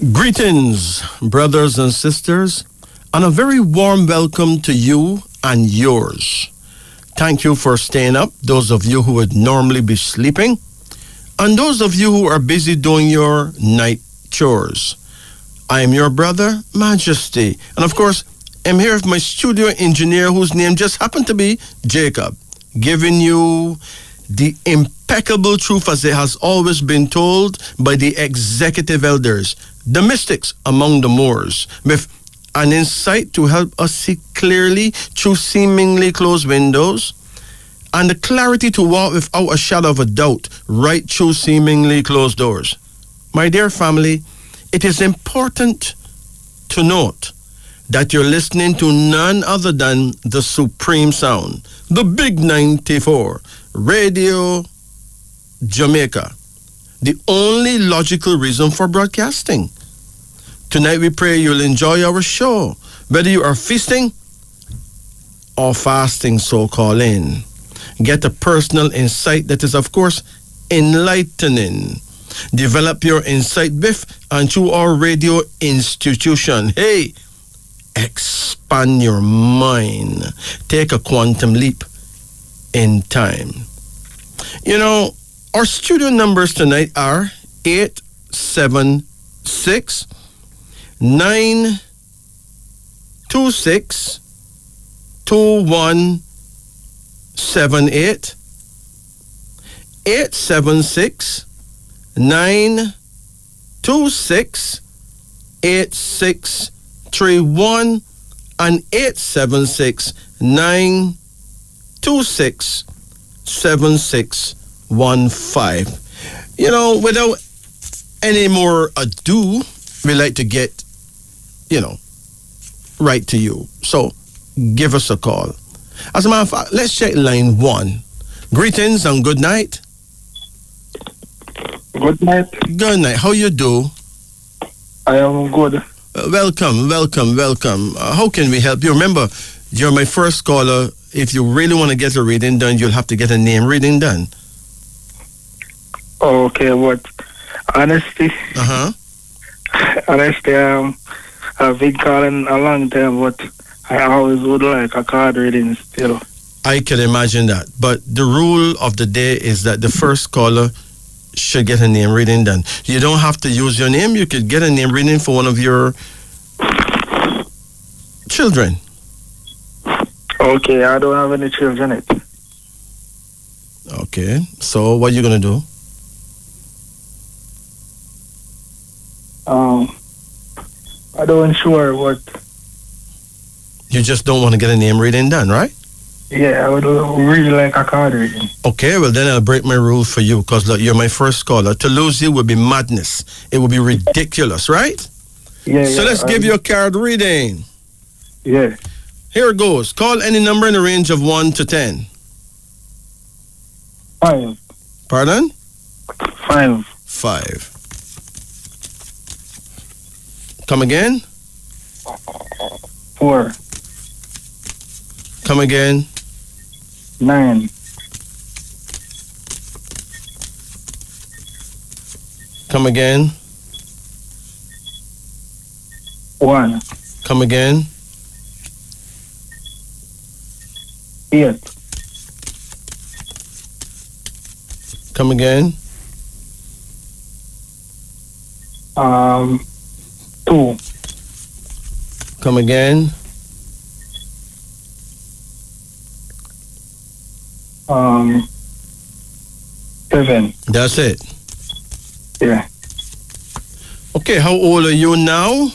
Greetings, brothers and sisters, and a very warm welcome to you and yours. Thank you for staying up, those of you who would normally be sleeping, and those of you who are busy doing your night chores. I am your brother, Majesty, and of course, I'm here with my studio engineer whose name just happened to be Jacob, giving you the impeccable truth as it has always been told by the executive elders, the mystics among the Moors, with an insight to help us see clearly through seemingly closed windows, and the clarity to walk without a shadow of a doubt right through seemingly closed doors. My dear family, it is important to note that you're listening to none other than the supreme sound, the Big 94, Radio Jamaica, the only logical reason for broadcasting. Tonight we pray you'll enjoy our show, whether you are feasting or fasting, so call in. Get a personal insight that is, of course, enlightening. Develop your insight with and through our radio institution. Hey, expand your mind. Take a quantum leap in time. You know, our studio numbers tonight are 876 926 2178, 876 926 8631, and 876 926 7615. You know, without any more ado, we like to get, right to you. So give us a call. As a matter of fact, let's check line 1. Greetings and good night. Good night. Good night. How you do? I am good. Welcome. How can we help you? Remember, you're my first caller. If you really want to get a reading done, you'll have to get a name reading done. Okay, but honestly, I've been calling a long time, but I always would like a card reading still. I can imagine that. But the rule of the day is that the first caller should get a name reading done. You don't have to use your name. You could get a name reading for one of your children. Okay, I don't have any children yet. Okay, so what are you going to do? I don't sure what. You just don't want to get a name reading done, right? Yeah, I would really like a card reading. Okay, well then I'll break my rule for you because look, you're my first caller. To lose you would be madness. It would be ridiculous, right? Yeah. So let's give you a card reading. Yeah. Here it goes. Call any number in the range of 1 to 10. 5. Pardon? 5. 5. Come again? 4. Come again? 9. Come again? 1. Come again? 8. Come again? 2. Come again? 7. That's it. Yeah. Okay, how old are you now?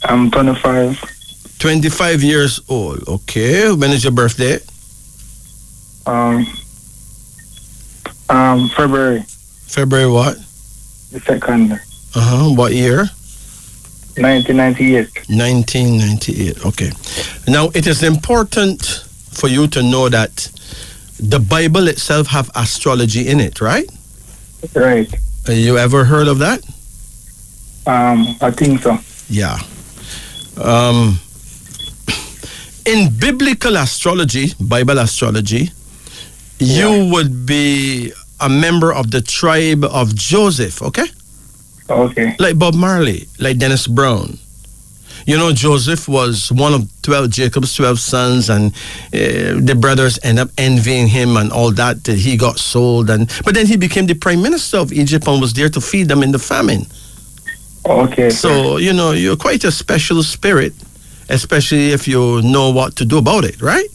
I'm 25. 25 years old. Okay, when is your birthday? February. February what? The 2nd. What year? 1998. 1998. Okay. Now, it is important for you to know that the Bible itself have astrology in it, right? Right. You ever heard of that? I think so. Yeah. In biblical astrology, Bible astrology, you would be a member of the tribe of Joseph, okay? Okay. Like Bob Marley, like Dennis Brown. You know, Joseph was one of Jacob's 12 sons, and the brothers end up envying him and all that. He got sold, but then he became the prime minister of Egypt and was there to feed them in the famine. Okay. So, you know, you're quite a special spirit, especially if you know what to do about it, right?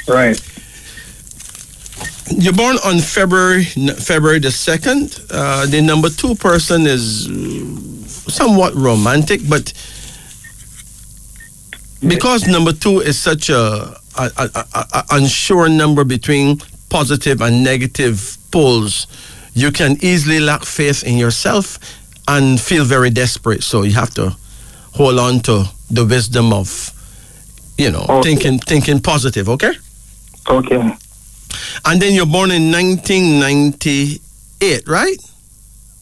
Right. You're born on February the 2nd. The number 2 person is somewhat romantic, but because number 2 is such a unsure number between positive and negative poles, you can easily lack faith in yourself and feel very desperate. So you have to hold on to the wisdom of, you know, thinking positive, okay? Okay. And then you're born in 1998, right?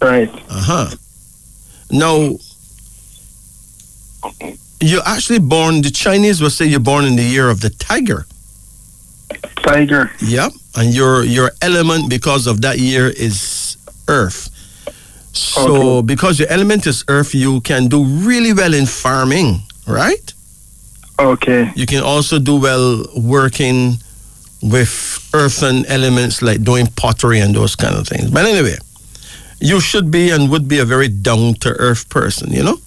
Right. Uh-huh. Now, you're actually born, the Chinese will say you're born in the year of the tiger. Tiger. Yep. And your element because of that year is earth. So because your element is earth, you can do really well in farming, right? Okay. You can also do well working with earthen elements like doing pottery and those kind of things. But anyway, you should be and would be a very down-to-earth person, you know?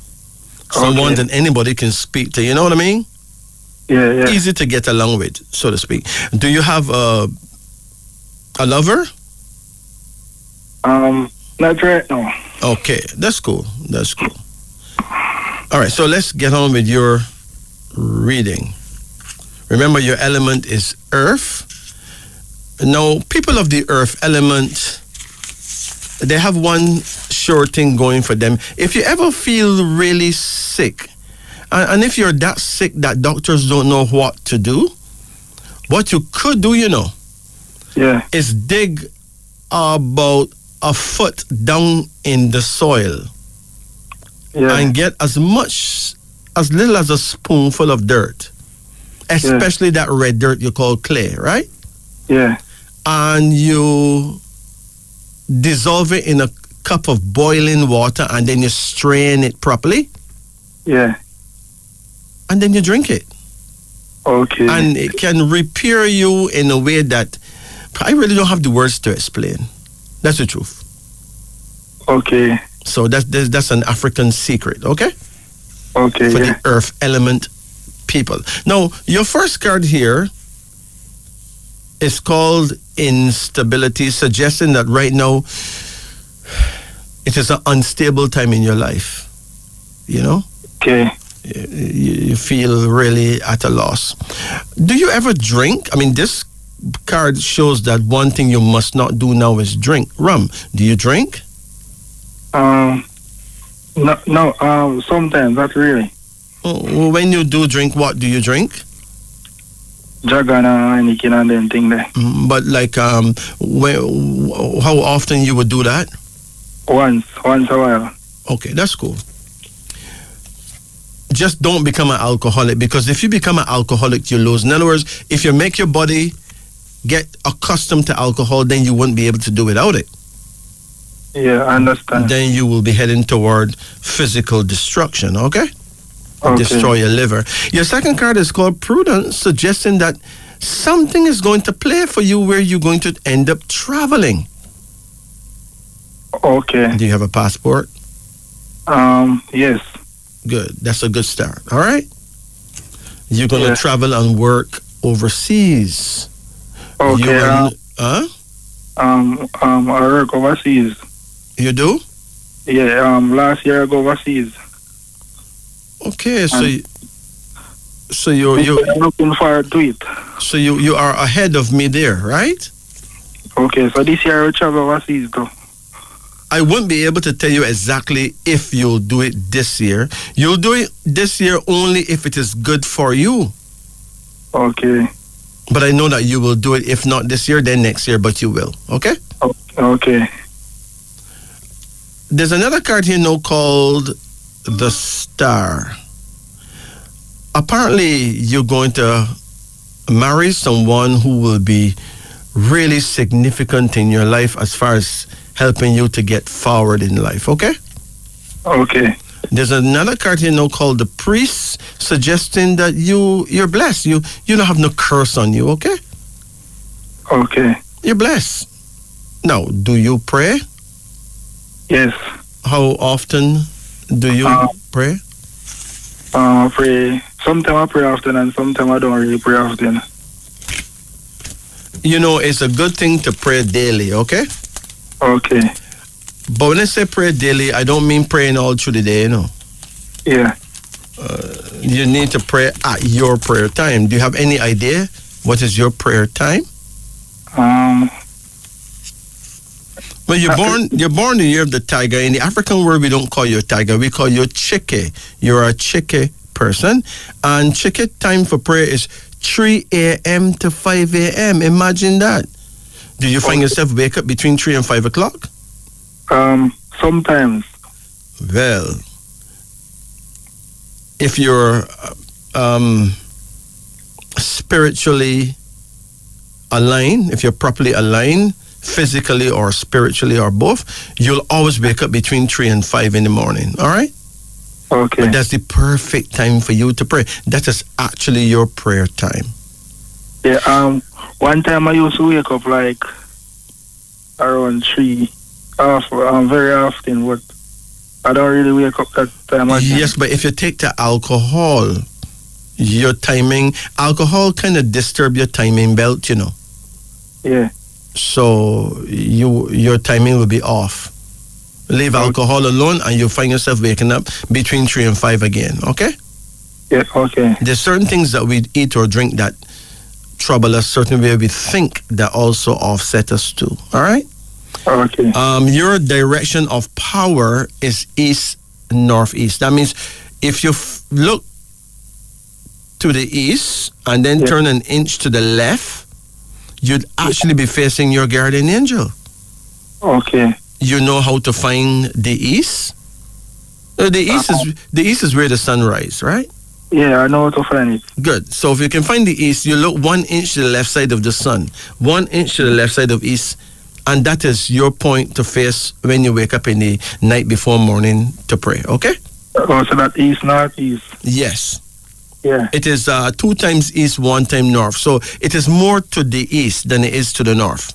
Someone that anybody can speak to, you know what I mean? Yeah. Easy to get along with, so to speak. Do you have a lover? Not right now. Okay, that's cool. All right, so let's get on with your reading. Remember, your element is earth. Now, people of the earth element, they have one sure thing going for them. If you ever feel really sick, and if you're that sick that doctors don't know what to do, what you could do, you know, is dig about a foot down in the soil and get as little as a spoonful of dirt, especially that red dirt you call clay, right? Yeah. And you dissolve it in a cup of boiling water, and then you strain it properly. Yeah. And then you drink it. Okay. And it can repair you in a way that I really don't have the words to explain. That's the truth. Okay. So that's an African secret, okay? Okay. For the earth element people. Now, your first card here is called instability, suggesting that right now it is an unstable time in your life. You know? Okay. You feel really at a loss. Do you ever drink? I mean, this card shows that one thing you must not do now is drink rum. Do you drink? No, sometimes, not really. Oh, when you do drink, what do you drink? Jagan and Heineken and them thing there. But like, how often you would do that? Once a while. Okay, that's cool. Just don't become an alcoholic, because if you become an alcoholic, you lose. In other words, if you make your body get accustomed to alcohol, then you won't be able to do without it. Yeah, I understand. Then you will be heading toward physical destruction, okay? Destroy your liver. Your second card is called Prudence, suggesting that something is going to play for you where you're going to end up traveling. Okay. Do you have a passport? Yes. Good. That's a good start. All right? You're going to travel and work overseas. Okay. I work overseas. You do? Yeah, last year I go overseas. Okay, so you're looking forward to it. So you are ahead of me there, right? Okay, so this year I will travel overseas though. I wouldn't be able to tell you exactly if you'll do it this year. You'll do it this year only if it is good for you. Okay. But I know that you will do it. If not this year, then next year, but you will. Okay? Okay. There's another card here now called the Star. Apparently, you're going to marry someone who will be really significant in your life as far as helping you to get forward in life, okay? Okay. There's another card here now called the priest, suggesting that you're blessed. You don't have no curse on you, okay? Okay. You're blessed. Now, do you pray? Yes. How often do you pray? I pray. Sometimes I pray often and sometimes I don't really pray often. You know, it's a good thing to pray daily, okay? Okay. But when I say pray daily, I don't mean praying all through the day, you know. Yeah. You need to pray at your prayer time. Do you have any idea what is your prayer time? Well, you're born the year of the tiger. In the African world, we don't call you a tiger. We call you Chike. You're a Chike person. And Chike time for prayer is 3 a.m. to 5 a.m. Imagine that. Do you find yourself wake up between 3 and 5 o'clock? Sometimes. Well, if you're spiritually aligned, if you're properly aligned, physically or spiritually or both, you'll always wake up between 3 and 5 in the morning, all right? Okay. But that's the perfect time for you to pray. That is actually your prayer time. Yeah, one time I used to wake up like around 3, very often, but I don't really wake up that time. Yes, but if you take the alcohol, your timing, alcohol kind of disturb your timing belt, you know. Yeah. So your timing will be off. Leave alcohol alone and you'll find yourself waking up between 3 and 5 again, okay? Yeah, okay. There's certain things that we eat or drink that trouble us, certain way we think that also offset us too, all right? Okay. Your direction of power is east, northeast. That means if you look to the east and then turn an inch to the left, you'd actually be facing your guardian angel. Okay. You know how to find the east? The east is where the sun rises, right? Yeah, I know how to find it. Good. So if you can find the east, you look 1 inch to the left side of the sun, 1 inch to the left side of east, and that is your point to face when you wake up in the night before morning to pray, okay? Oh, so that east, northeast. Yes. Yeah. It is 2 times east, 1 time north. So it is more to the east than it is to the north.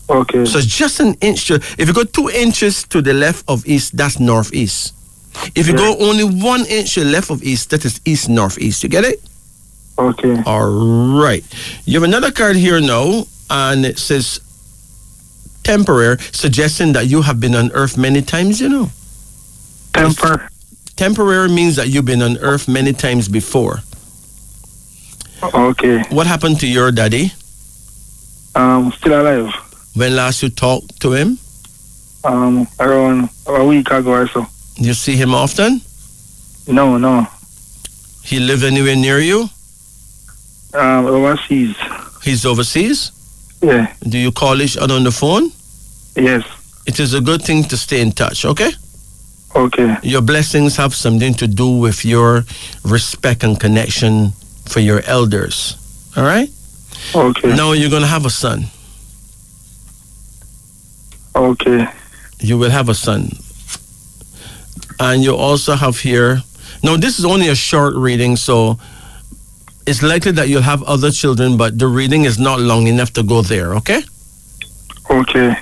Okay. So it's just an inch. If you go 2 inches to the left of east, that's northeast. If you go only 1 inch to the left of east, that is east, northeast. You get it? Okay. All right. You have another card here now, and it says temporary, suggesting that you have been on earth many times, you know. Temporary means that you've been on earth many times before. Okay. What happened to your daddy? Still alive. When last you talked to him? Around a week ago or so. You see him often? No. He live anywhere near you? Overseas. He's overseas? Yeah. Do you call each other on the phone? Yes. It is a good thing to stay in touch, okay? Okay. Your blessings have something to do with your respect and connection for your elders, all right? Okay. Now you're going to have a son. Okay. You will have a son. And you also have here, now this is only a short reading, so it's likely that you'll have other children, but the reading is not long enough to go there, okay? Okay.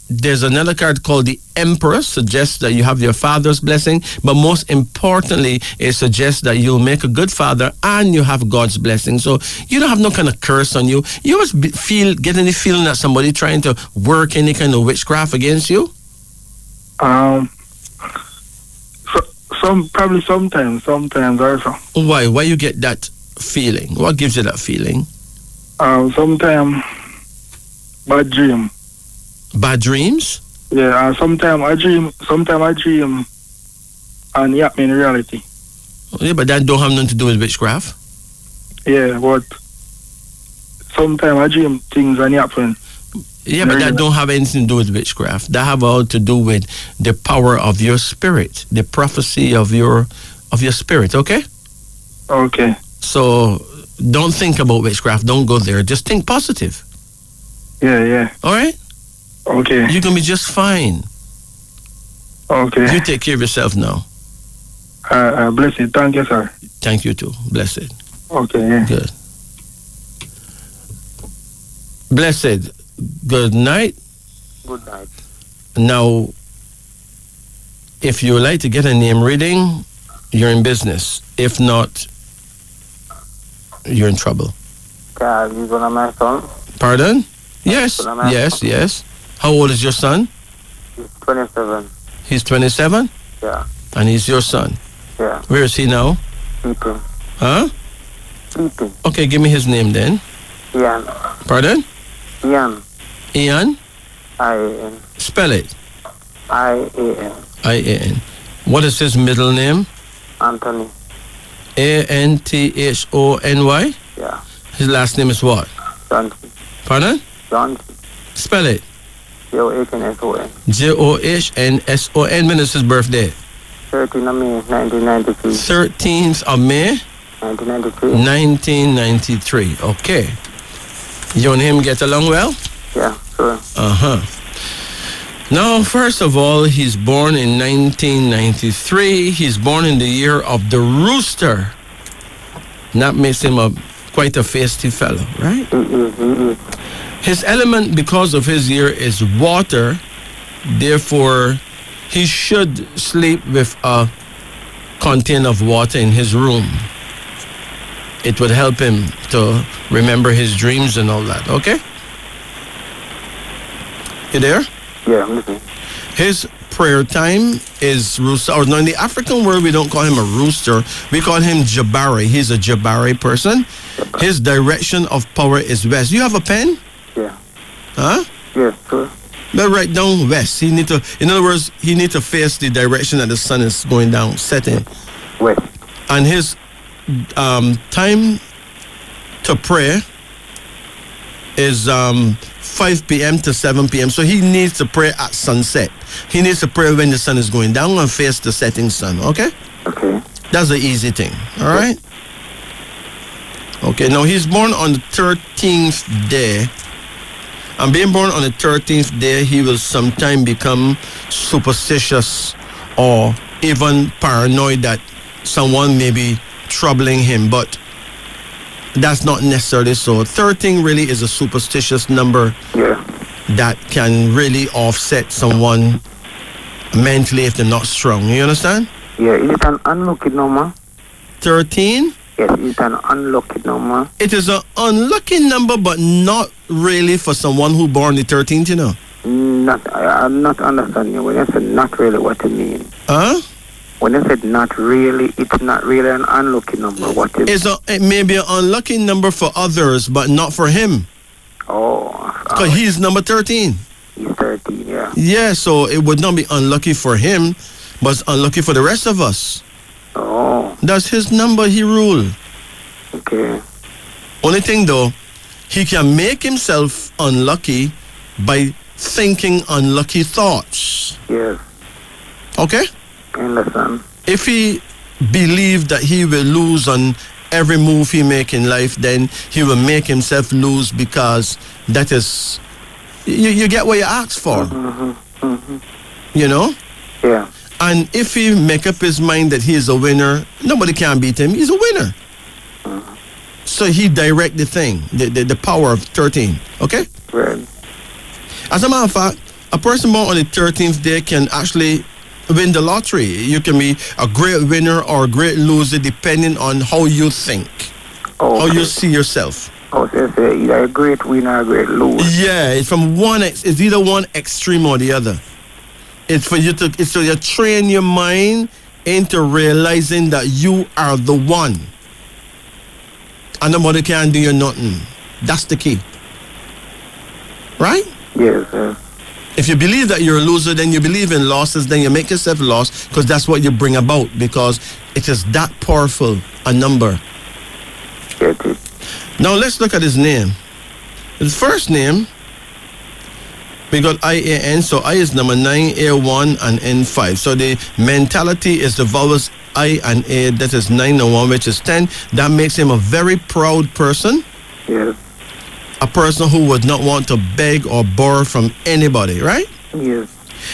There's another card called the Emperor, suggests that you have your father's blessing, but most importantly, it suggests that you'll make a good father and you have God's blessing. So you don't have no kind of curse on you. You always get any feeling that somebody trying to work any kind of witchcraft against you? Probably sometimes also. Why? Why you get that feeling? What gives you that feeling? Sometimes bad dream. Bad dreams? Yeah, sometimes I dream and it happen in reality. Yeah, but that don't have nothing to do with witchcraft. Yeah, but sometimes I dream things and it happen. Yeah, but that don't have anything to do with witchcraft. That have all to do with the power of your spirit, the prophecy of your spirit, okay? Okay. So don't think about witchcraft. Don't go there. Just think positive. Yeah. All right? Okay. You're going to be just fine. Okay. You take care of yourself now. Blessed. Thank you, sir. Thank you too. Blessed. Okay. Yeah. Good. Blessed. Good night. Good night. Now, if you would like to get a name reading, you're in business. If not, you're in trouble. Can you go to my son? Pardon? Yes, yes. How old is your son? He's 27. He's 27? Yeah. And he's your son? Yeah. Where is he now? Sleeping. Huh? Sleeping. Okay, give me his name then. Ian. Pardon? Ian. Ian? I-A-N. Spell it. I-A-N. I-A-N. What is his middle name? Anthony. A-N-T-H-O-N-Y? Yeah. His last name is what? Johnson. Pardon? Johnson. Spell it. Johnsson. Johnsson. When is his birthday? 13th of May, 1993. 13th of May? 1993. 1993. Okay. You and him get along well? Yeah, sure. Uh-huh. Now, first of all, he's born in 1993. He's born in the year of the rooster. That makes him quite a feisty fellow, right? His element, because of his year, is water. Therefore, he should sleep with a container of water in his room. It would help him to remember his dreams and all that, okay? You there? Yeah, I'm listening. His prayer time is rooster. Or no, in the African world, we don't call him a rooster. We call him Jabari. He's a Jabari person. His direction of power is west. You have a pen? Yeah. Huh? Yeah, sure. Let's write down west. He need to, in other words, he need to face the direction that the sun is going down, setting. West. And his time to pray is 5 p.m. to 7 p.m. So he needs to pray at sunset. He needs to pray when the sun is going down and face the setting sun, okay? Okay. That's the easy thing, all right? Okay, now he's born on the 13th day. And being born on the 13th day, he will sometime become superstitious or even paranoid that someone may be troubling him, but that's not necessarily so. 13 really is a superstitious number that can really offset someone mentally if they're not strong. You understand? Yeah, is it an unlucky number? 13? Yes, it's an unlucky number. It is an unlucky number, but not really for someone who born the 13th, you know. I'm not understanding. When you said not really, what you mean? Huh? When you said not really, it's not really an unlucky number. What is it may be an unlucky number for others, but not for him. Oh. Because he's number 13. He's 13, yeah. Yeah, so it would not be unlucky for him, but it's unlucky for the rest of us. Oh. That's his number, he rule. Okay. Only thing though, he can make himself unlucky by thinking unlucky thoughts. Yes. Okay? I understand. If he believes that he will lose on every move he make in life, then he will make himself lose because that is, you get what you ask for. Mm-hmm. Mm-hmm. You know? Yeah. And if he make up his mind that he is a winner, nobody can beat him. He's a winner. Mm-hmm. So he direct the thing, the power of 13. Okay? Right. As a matter of fact, a person born on the 13th day can actually win the lottery. You can be a great winner or a great loser depending on how you think, how you see yourself. Oh, so it's either a great winner or a great loser. Yeah, it's from it's either one extreme or the other. It's for you to, it's so you train your mind into realizing that you are the one. And nobody can do you nothing. That's the key. Right? Yes, sir. If you believe that you're a loser, then you believe in losses, then you make yourself lost because that's what you bring about because it is that powerful a number. Get it. Now let's look at his name. His first name, we got I-A-N, so I is number 9, A1, and N5. So the mentality is the vowels I and A, that is 9 and 1, which is 10. That makes him a very proud person. Yes. A person who would not want to beg or borrow from anybody, right? Yes.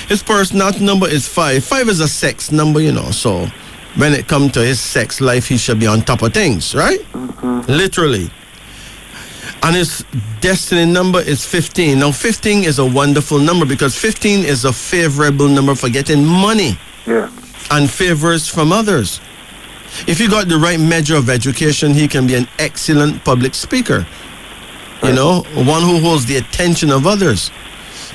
His personality number is 5. 5 is a sex number, so when it comes to his sex life, he should be on top of things, right? Literally. And his destiny number is 15. Now, 15 is a wonderful number because 15 is a favorable number for getting money and favors from others. If he got the right measure of education, he can be an excellent public speaker. One who holds the attention of others.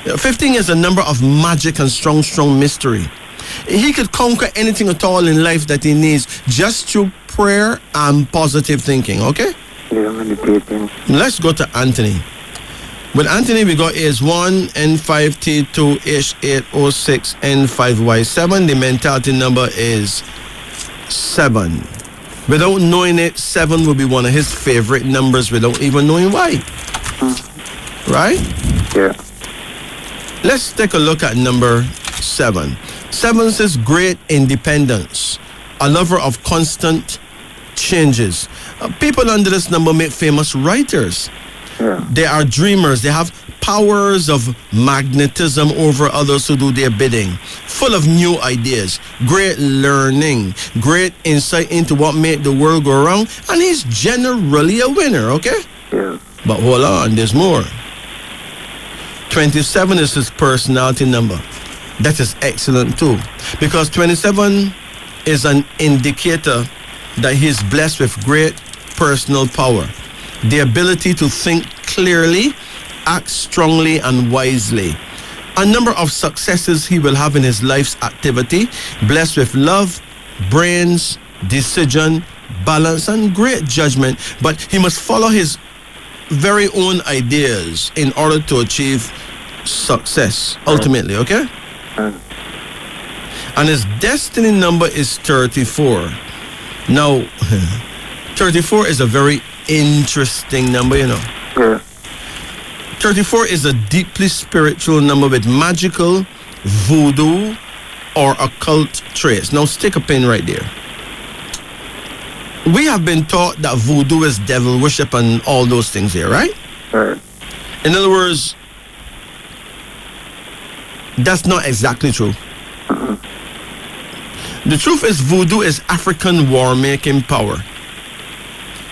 15 is a number of magic and strong mystery. He could conquer anything at all in life that he needs just through prayer and positive thinking, okay? Yeah, meditating. Let's go to Anthony. With Anthony, we got AS1, N5T2, H806, N5Y7. The mentality number is 7. Without knowing it, 7 will be one of his favorite numbers without even knowing why. Right? Yeah. Let's take a look at number 7. 7 says great independence, a lover of constant changes. People under this number make famous writers. Yeah. They are dreamers. They have powers of magnetism over others who do their bidding. Full of new ideas, great learning, great insight into what made the world go round, and he's generally a winner, okay? Yeah. But hold on, there's more. 27 is his personality number. That is excellent too, because 27 is an indicator that he's blessed with great personal power, the ability to think clearly, act strongly and wisely. A number of successes he will have in his life's activity, blessed with love, brains, decision, balance, and great judgment. But he must follow his very own ideas in order to achieve success, ultimately, okay? And his destiny number is 34. Now, 34 is a very interesting number, Yeah. 34 is a deeply spiritual number with magical, voodoo, or occult traits. Now, stick a pin right there. We have been taught that voodoo is devil worship and all those things here, right? Right. In other words, that's not exactly true. The truth is, voodoo is African war-making power.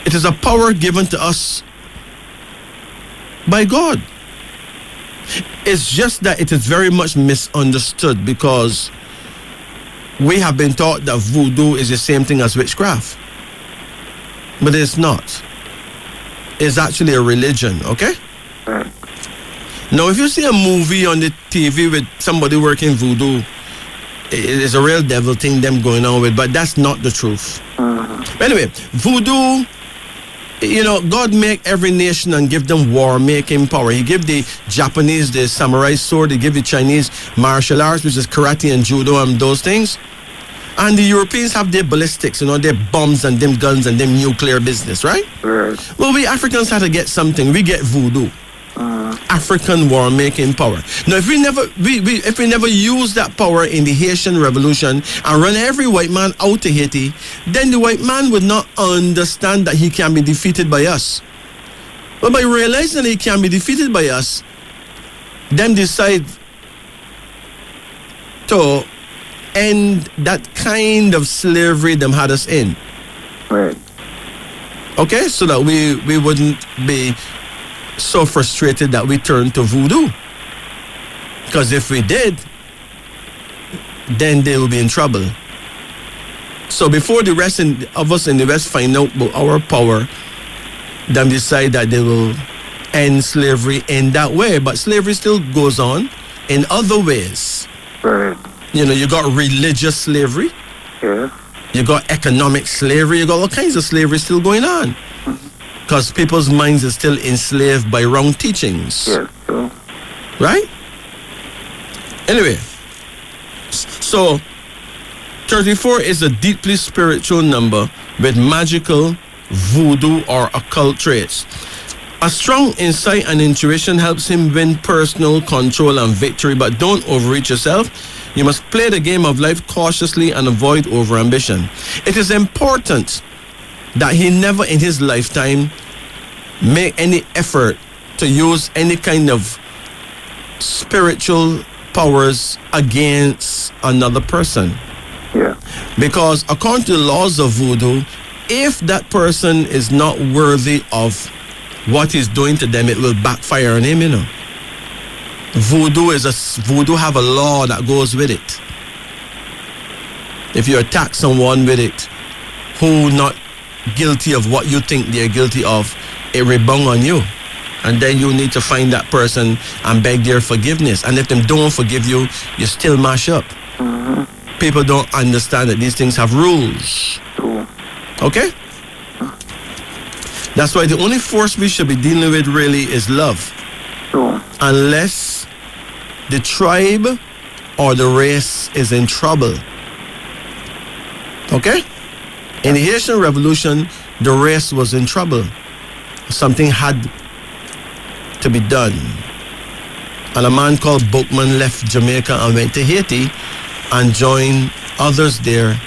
It is a power given to us by God. It's just that it is very much misunderstood because we have been taught that voodoo is the same thing as witchcraft. But it's not. It's actually a religion, okay? Right. Now, if you see a movie on the TV with somebody working voodoo, it's a real devil thing them going on with, but that's not the truth. Anyway, voodoo, God make every nation and give them war-making power. He give the Japanese the samurai sword. He give the Chinese martial arts, which is karate and judo and those things. And the Europeans have their ballistics, their bombs and them guns and them nuclear business, right? Right. Well, we Africans had to get something. We get voodoo. African war-making power. Now, if we never use that power in the Haitian Revolution and run every white man out to Haiti, then the white man would not understand that he can be defeated by us. But by realizing that he can be defeated by us, them decide to end that kind of slavery them had us in. Right. Okay, so that we wouldn't be so frustrated that we turned to voodoo. Because if we did, then they will be in trouble. So before the rest of us in the West find out about our power, then decide that they will end slavery in that way. But slavery still goes on in other ways. Right. You got religious slavery. Yeah. You got economic slavery. You got all kinds of slavery still going on. Because people's minds are still enslaved by wrong teachings. Yes. So. Right? Anyway, so 34 is a deeply spiritual number with magical, voodoo, or occult traits. A strong insight and intuition helps him win personal control and victory, but don't overreach yourself. You must play the game of life cautiously and avoid overambition. It is important that he never in his lifetime make any effort to use any kind of spiritual powers against another person. Yeah. Because according to the laws of voodoo, if that person is not worthy of what he's doing to them, it will backfire on him, you know. Voodoo have a law that goes with it. If you attack someone with it who not guilty of what you think they're guilty of, it rebound on you. And then you need to find that person and beg their forgiveness. And if them don't forgive you, you still mash up. Mm-hmm. People don't understand that these things have rules. True. Okay? That's why the only force we should be dealing with really is love. True. Unless the tribe or the race is in trouble. Okay? In the Haitian Revolution, the race was in trouble. Something had to be done. And a man called Boukman left Jamaica and went to Haiti and joined others there.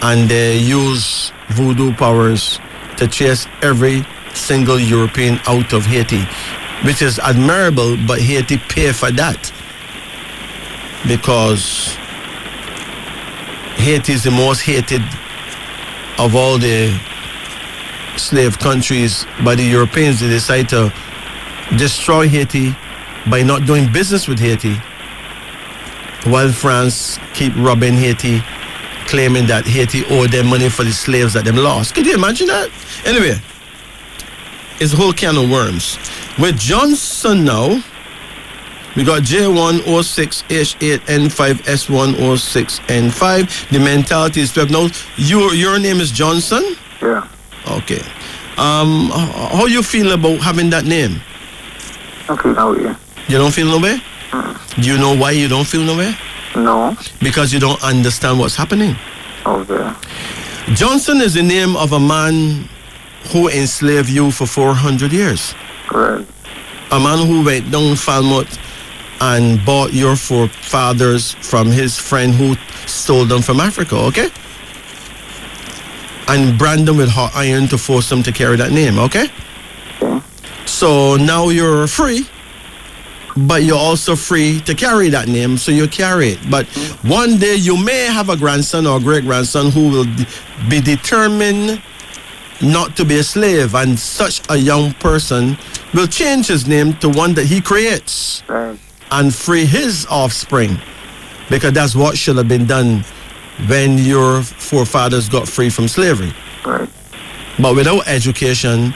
And they used voodoo powers to chase every single European out of Haiti, which is admirable, but Haiti pay for that. Because Haiti is the most hated of all the slave countries by the Europeans. They decide to destroy Haiti by not doing business with Haiti, while France keep robbing Haiti, claiming that Haiti owed them money for the slaves that them lost. Could you imagine that? Anyway, it's a whole can of worms. With Johnson now, we got J106H8N5S106N5. The mentality is 12. Now, your name is Johnson? Yeah. Okay. How you feel about having that name? I feel no way. You don't feel no way? Do you know why you don't feel no way? No. Because you don't understand what's happening. Okay. Johnson is the name of a man who enslaved you for 400 years. Right. A man who went down Falmouth and bought your forefathers from his friend who stole them from Africa, okay? And brand them with hot iron to force them to carry that name, okay? Okay. So now you're free, but you're also free to carry that name, so you carry it. But one day you may have a grandson or great-grandson who will be determined not to be a slave, and such a young person will change his name to one that he creates. Right. And free his offspring, because that's what should have been done when your forefathers got free from slavery. Right. But without education,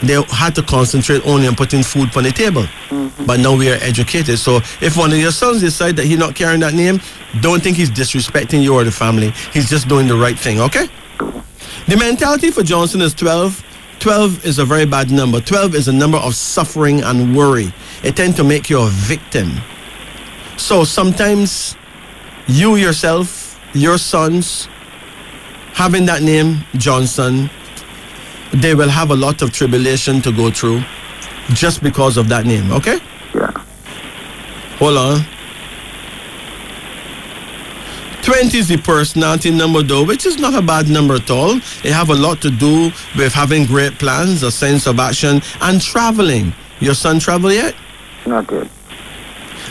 they had to concentrate only on putting food on the table. Mm-hmm. But now we are educated. So if one of your sons decide that he's not carrying that name, don't think he's disrespecting you or the family. He's just doing the right thing, okay? The mentality for Johnson is 12. 12 is a very bad number. 12 is a number of suffering and worry. It tends to make you a victim. So sometimes you yourself, your sons, having that name, Johnson, they will have a lot of tribulation to go through just because of that name, okay? Yeah. Hold on. 20 is the personality number though, which is not a bad number at all. It have a lot to do with having great plans, a sense of action, and traveling. Your son travel yet? Not yet.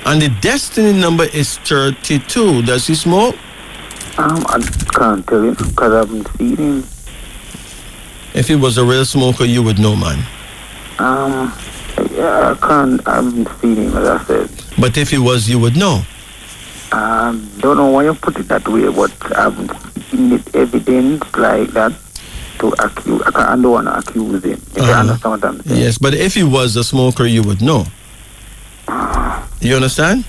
And the destiny number is 32. Does he smoke? I can't tell you because I haven't seen him. If he was a real smoker, you would know, man. Yeah, I haven't seen him, as I said. But if he was, you would know. Don't know why you put it that way, but I haven't seen it evidence like that to accuse. I don't want to accuse him. If you understand what I'm saying. Yes, but if he was a smoker, you would know. You understand?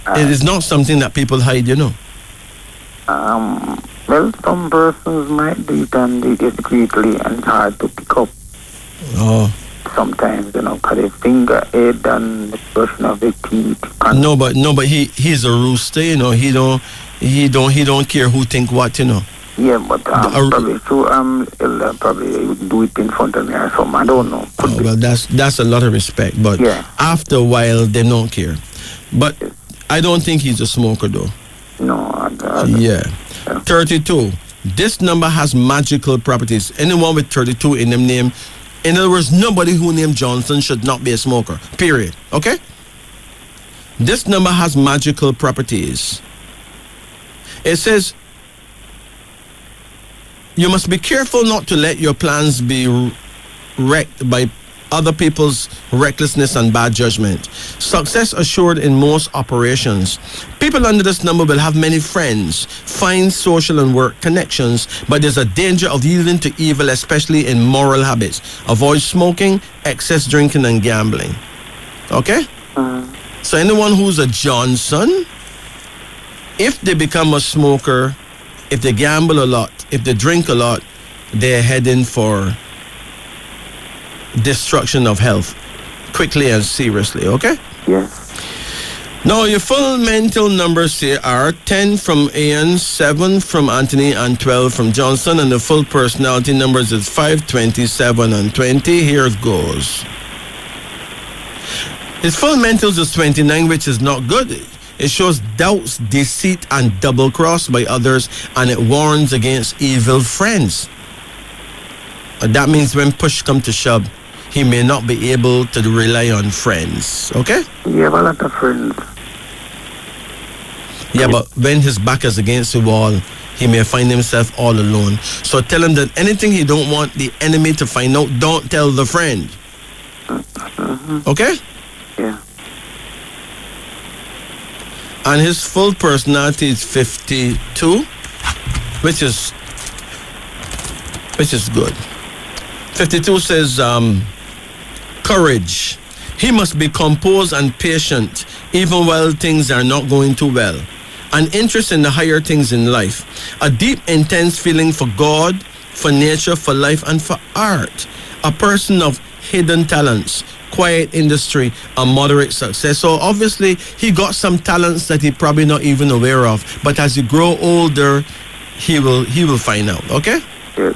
It is not something that people hide, you know. Well, some persons might do it and they discreetly, and it's hard to pick up. Oh. Sometimes, you know, because the finger, head, and the brushing of the teeth. No, but he's a rooster, you know. He don't care who think what, you know. Yeah, but probably true. He'll probably do it in front of me or something. I don't know. Well, that's a lot of respect. But yeah. After a while, they don't care. But I don't think he's a smoker, though. No, yeah. 32. This number has magical properties. Anyone with 32 in them name, in other words, nobody who named Johnson should not be a smoker. Period. Okay? This number has magical properties. It says, you must be careful not to let your plans be wrecked by other people's recklessness and bad judgment. Success assured in most operations. People under this number will have many friends, fine social and work connections, but there's a danger of yielding to evil, especially in moral habits. Avoid smoking, excess drinking, and gambling. Okay? So anyone who's a Johnson, if they become a smoker, if they gamble a lot, if they drink a lot, they're heading for destruction of health quickly and seriously, okay? Yes. Now, your full mental numbers here are 10 from Ian, 7 from Anthony, and 12 from Johnson, and the full personality numbers is 5, 27, and 20. Here it goes. His full mentals is 29, which is not good. It shows doubts, deceit, and double cross by others, and it warns against evil friends. That means when push comes to shove, he may not be able to rely on friends. Okay? You have a lot of friends. Yeah, but when his back is against the wall, he may find himself all alone. So tell him that anything he don't want the enemy to find out, don't tell the friend. Okay? Yeah. And his full personality is 52, which is good. 52 says, courage. He must be composed and patient, even while things are not going too well. An interest in the higher things in life. A deep, intense feeling for God, for nature, for life, and for art. A person of hidden talents, quiet industry, and moderate success. So obviously, he got some talents that he probably not even aware of. But as he grow older, he will find out. Okay? Yes.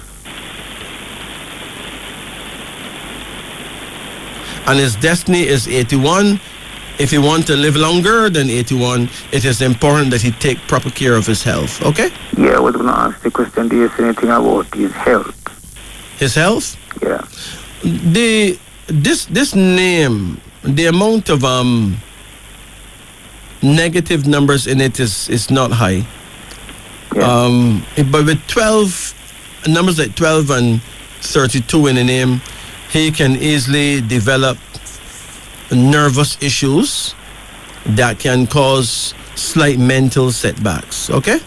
And his destiny is 81. If he wants to live longer than 81, it is important that he take proper care of his health. Okay? Yeah, I was going to ask the question, do you say anything about his health? His health? Yeah. This name, the amount of negative numbers in it is not high. Yeah. But with 12 numbers like 12 and 32 in the name, he can easily develop nervous issues that can cause slight mental setbacks. Okay?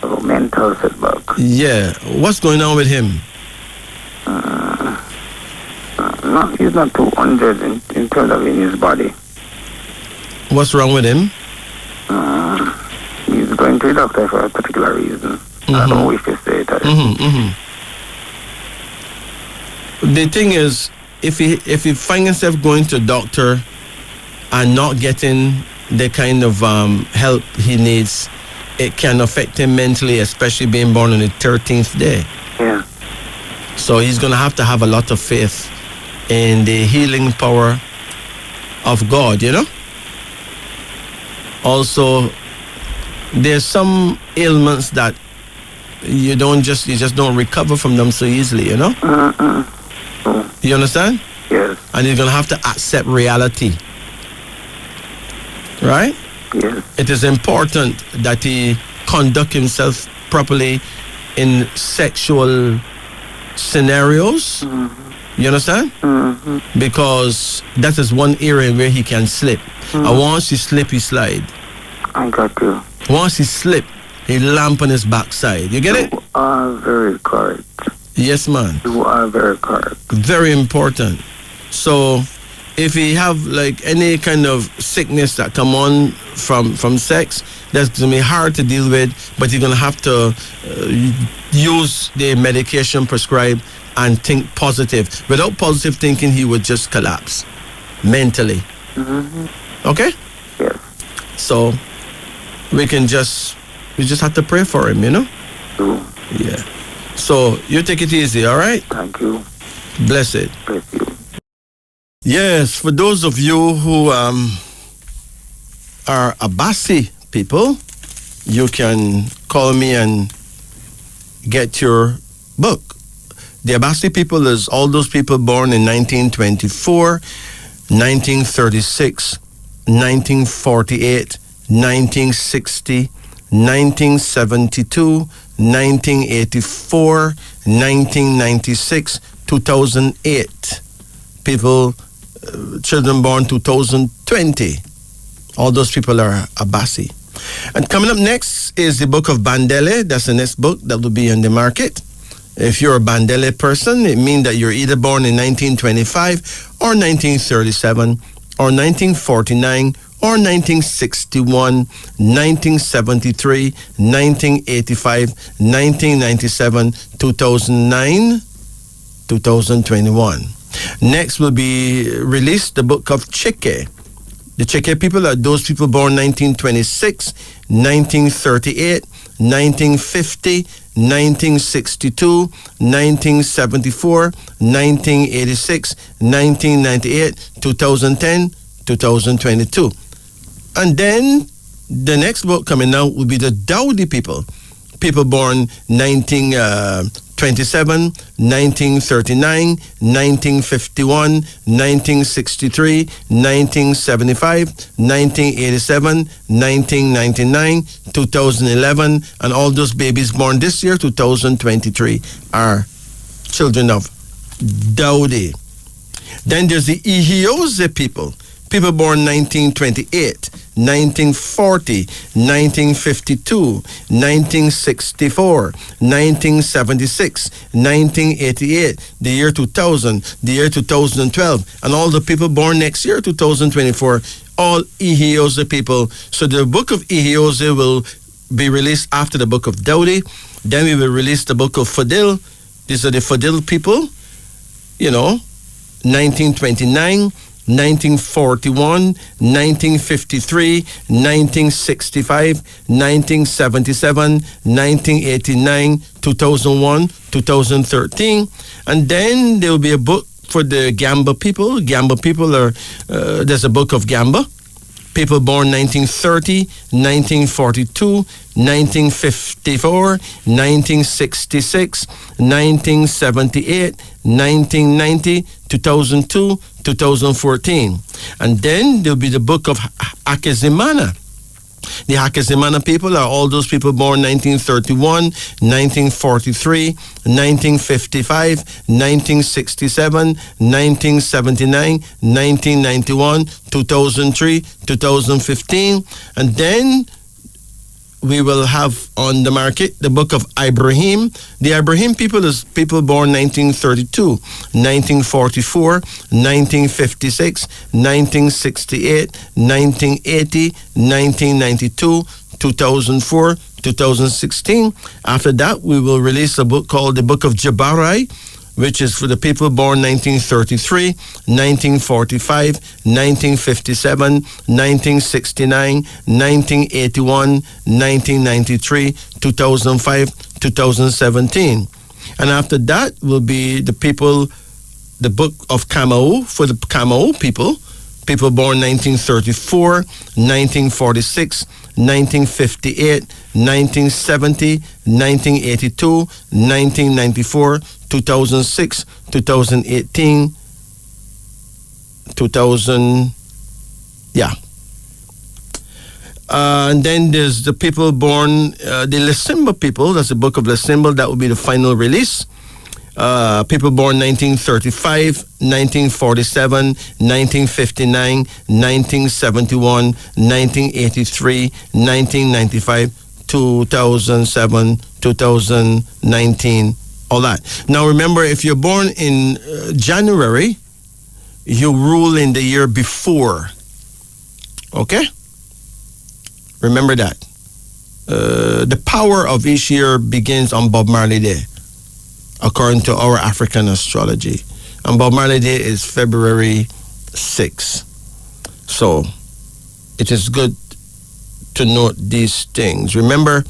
Oh, mental setback. Yeah. What's going on with him? No, he's not 200 in terms of in his body. What's wrong with him? He's going to the doctor for a particular reason. I don't wish to say that. The thing is, if he finds himself going to a doctor and not getting the kind of help he needs, it can affect him mentally, especially being born on the 13th day. Yeah. So he's going to have a lot of faith in the healing power of God, you know? Also, there's some ailments that you just don't recover from them so easily, you know? You understand? Yes. And he's going to have to accept reality. Right? Yes. It is important that he conduct himself properly in sexual scenarios. You understand? Because that is one area where he can slip. And once he slip, he slide. I got you. Once he slip, he lamp on his backside. You get it? You are very correct. Yes, man. You are very correct. Very important. So if he have like any kind of sickness that come on from sex, that's going to be hard to deal with, but you're going to have to use the medication prescribed and think positive. Without positive thinking, he would just collapse mentally. Okay? Yes. So we just have to pray for him, you know? Yeah. So you take it easy, all right? Thank you. Blessed. Bless you. Yes, for those of you who are Abasi people, you can call me and get your book. The Abasi people is all those people born in 1924, 1936, 1948, 1960, 1972, 1984, 1996, 2008. Children born 2020. All those people are Abasi. And coming up next is the book of Bandele. That's the next book that will be on the market. If you're a Bandele person, it means that you're either born in 1925 or 1937 or 1949 or 1961, 1973, 1985, 1997, 2009, 2021. Next will be released the book of Cheke. The Cheke people are those people born 1926, 1938, 1950, 1962, 1974, 1986, 1998, 2010, 2022. And then the next book coming out will be the Dowdy people. People born 1927, 1939, 1951, 1963, 1975, 1987, 1999, 2011, and all those babies born this year, 2023, are children of Dowdy. Then there's the Ihiose people. People born 1928, 1940, 1952, 1964, 1976, 1988, the year 2000, the year 2012, and all the people born next year, 2024, all Ihiose people. So the book of Ihiose will be released after the book of Dowdy. Then we will release the book of Fadil. These are the Fadil people, 1929, 1941, 1953, 1965, 1977, 1989, 2001, 2013. And then there will be a book for the Gamba people. Gamba people are, there's a book of Gamba. People born 1930, 1942, 1954, 1966, 1978, 1990, 2002, 2014. And then there'll be the book of Hakizimana. The Hakizimana people are all those people born 1931, 1943, 1955, 1967, 1979, 1991, 2003, 2015. And then we will have on the market the book of Ibrahim. The Ibrahim people is people born 1932, 1944, 1956, 1968, 1980, 1992, 2004, 2016. After that, we will release a book called the Book of Jabarai, which is for the people born 1933, 1945, 1957, 1969, 1981, 1993, 2005, 2017. And after that will be the book of Kamau for the Kamau people born 1934, 1946, 1958, 1970, 1982, 1994, 2006, 2018, 2000, and then there's the people born, the Lesimba people, that's the book of Lesimba, that will be the final release. People born 1935, 1947, 1959, 1971, 1983, 1995, 2007, 2019, all that. Now remember, if you're born in January, you rule in the year before. Okay? Remember that. The power of each year begins on Bob Marley Day, according to our African astrology. And Bob Marley Day is February 6th. So it is good to note these things. Remember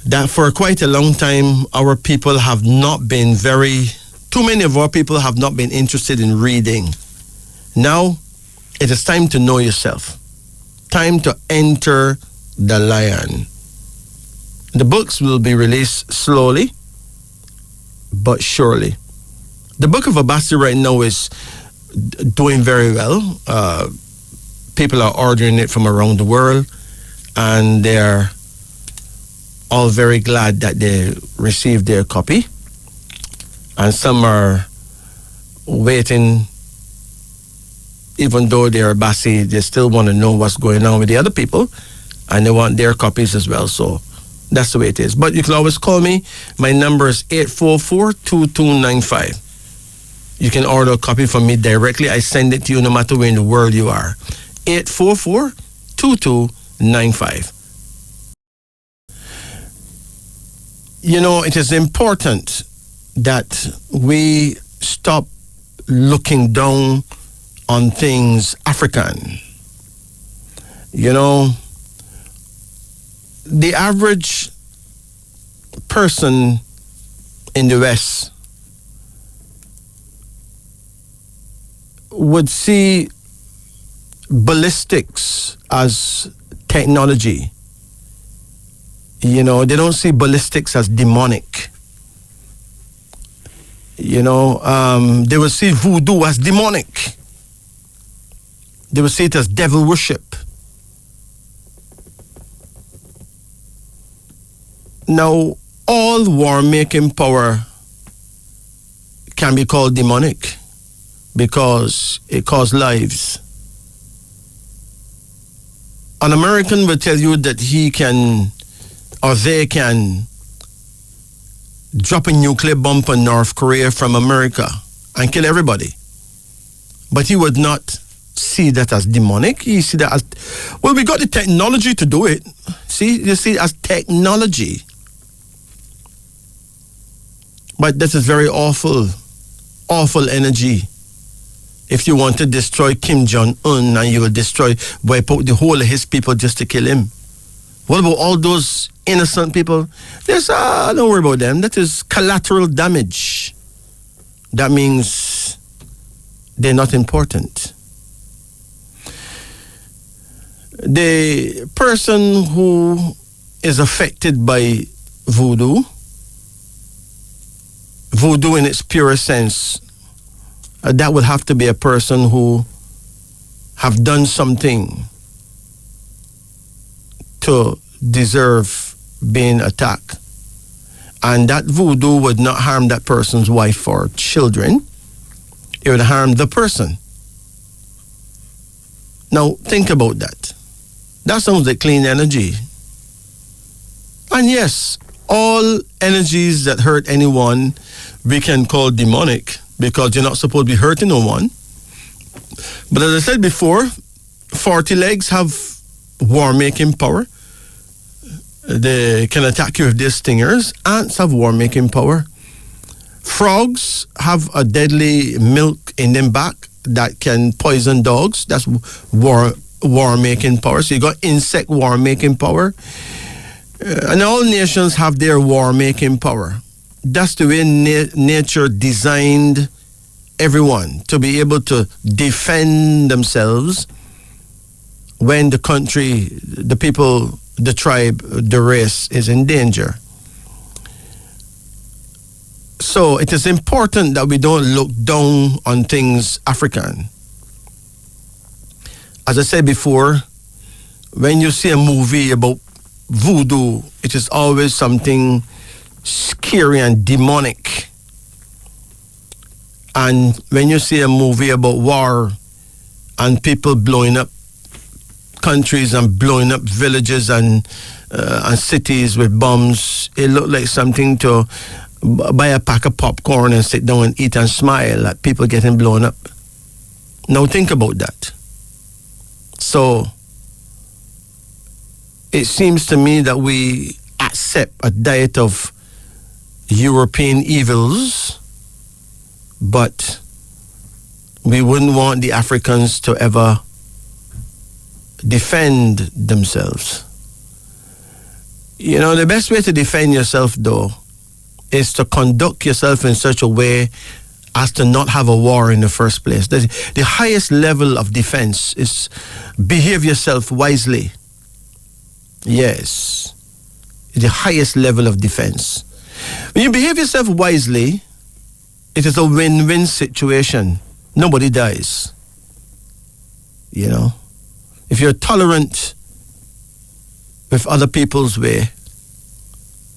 that for quite a long time, our people have not been too many of our people have not been interested in reading. Now, it is time to know yourself. Time to enter the lion. The books will be released slowly, but surely. The book of Abasi right now is doing very well. people are ordering it from around the world, and they're all very glad that they received their copy. And some are waiting, even though they're Bassi, they still want to know what's going on with the other people, and they want their copies as well. So that's the way it is. But you can always call me. My number is 844-2295. You can order a copy from me directly. I send it to you no matter where in the world you are. 844-2295. You know, it is important that we stop looking down on things African. You know, the average person in the West would see ballistics as technology. You know, they don't see ballistics as demonic. You know, they will see voodoo as demonic. They will see it as devil worship. Now, all war-making power can be called demonic because it costs lives. An American will tell you that he can, or they can, drop a nuclear bomb on North Korea from America and kill everybody. But he would not see that as demonic. He see that as, well, we got the technology to do it. See, you see it as technology. But this is very awful, awful energy. If you want to destroy Kim Jong-un and you will wipe out the whole of his people just to kill him. What about all those innocent people? Don't worry about them. That is collateral damage. That means they're not important. The person who is affected by voodoo in its purest sense, that would have to be a person who have done something to deserve being attacked. And that voodoo would not harm that person's wife or children. It would harm the person. Now, think about that. That sounds like clean energy. And yes, all energies that hurt anyone, we can call demonic because you're not supposed to be hurting no one. But as I said before, 40 legs have war-making power. They can attack you with their stingers. Ants have war-making power. Frogs have a deadly milk in them back that can poison dogs. That's war-making power. So you got insect war-making power. And all nations have their war-making power. That's the way nature designed everyone to be able to defend themselves when the country, the people, the tribe, the race is in danger. So it is important that we don't look down on things African. As I said before, when you see a movie about voodoo, it is always something scary and demonic. And when you see a movie about war and people blowing up countries and blowing up villages and cities with bombs, it looked like something to buy a pack of popcorn and sit down and eat and smile at people getting blown up. Now think about that. So it seems to me that we accept a diet of European evils, but we wouldn't want the Africans to ever defend themselves. You know, the best way to defend yourself, though, is to conduct yourself in such a way as to not have a war in the first place. The highest level of defense is behave yourself wisely. Yes, the highest level of defense. When you behave yourself wisely, it is a win-win situation. Nobody dies. You know? if you're tolerant with other people's way,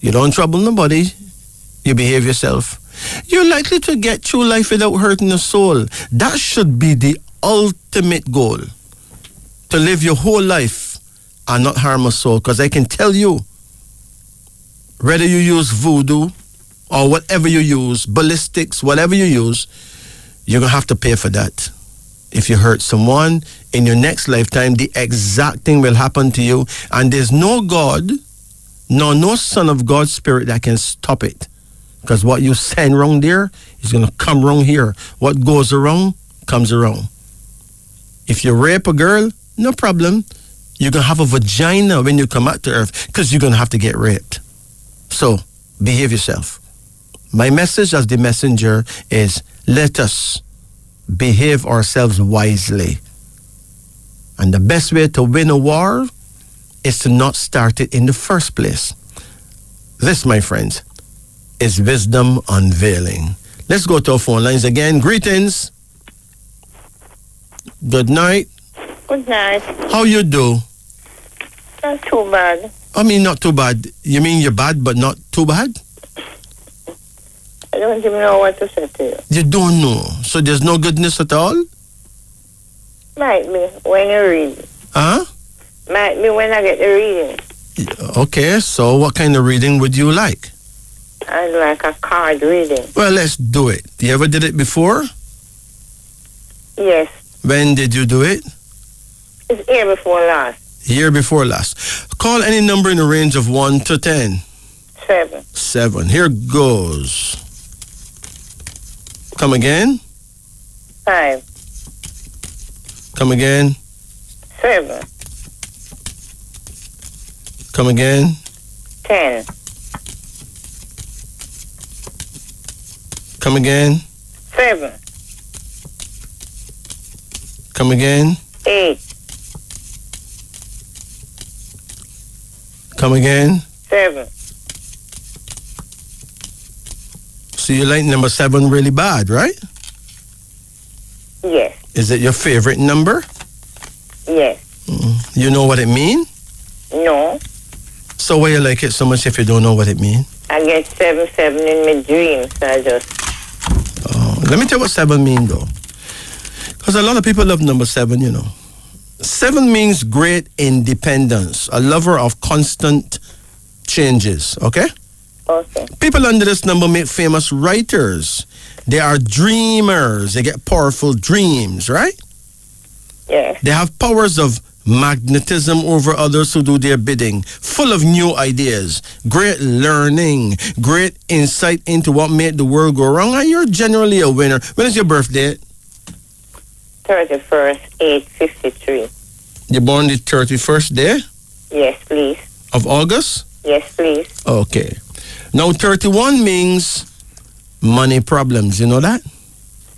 you don't trouble nobody, you behave yourself, you're likely to get through life without hurting a soul. That should be the ultimate goal, to live your whole life and not harm a soul. Because I can tell you, whether you use voodoo or whatever you use, ballistics, whatever you use, you're going to have to pay for that. If you hurt someone in your next lifetime, the exact thing will happen to you. And there's no God, no son of God's spirit that can stop it. Because what you send wrong there is going to come wrong here. What goes around comes around. If you rape a girl, no problem. You're going to have a vagina when you come back to earth because you're going to have to get raped. So, behave yourself. My message as the messenger is, let us behave ourselves wisely. And the best way to win a war is to not start it in the first place. This, my friends, is wisdom unveiling. Let's go to our phone lines again. Greetings. Good night. Good night. How you do? Not too bad. I mean, not too bad. You mean you're bad, but not too bad? I don't even know what to say to you. You don't know. So there's no goodness at all? Might be when you read. Huh? Might be when I get the reading. Okay, so what kind of reading would you like? I'd like a card reading. Well, let's do it. You ever did it before? Yes. When did you do it? It's year before last. Year before last. Call any number in the range of 1 to 10. 7. 7. Here goes. Come again. 5. Come again. 7. Come again. 10. Come again. 7. Come again. 8. Come again. 7. So you like number 7 really bad, right? Yes. Is it your favorite number? Yes. You know what it means? No. So why you like it so much if you don't know what it means? I get 7 in my dreams. So I just... Let me tell you what 7 means, though. Because a lot of people love number 7, you know. 7 means great independence, a lover of constant changes, okay? Okay. People under this number make famous writers. They are dreamers. They get powerful dreams, right? Yes. They have powers of magnetism over others who do their bidding, full of new ideas, great learning, great insight into what made the world go wrong, and you're generally a winner. When is your birthday? 31st, 8:53. You're born the 31st day Yes, please. of August? Yes, please. Okay. Now, 31 means money problems. You know that?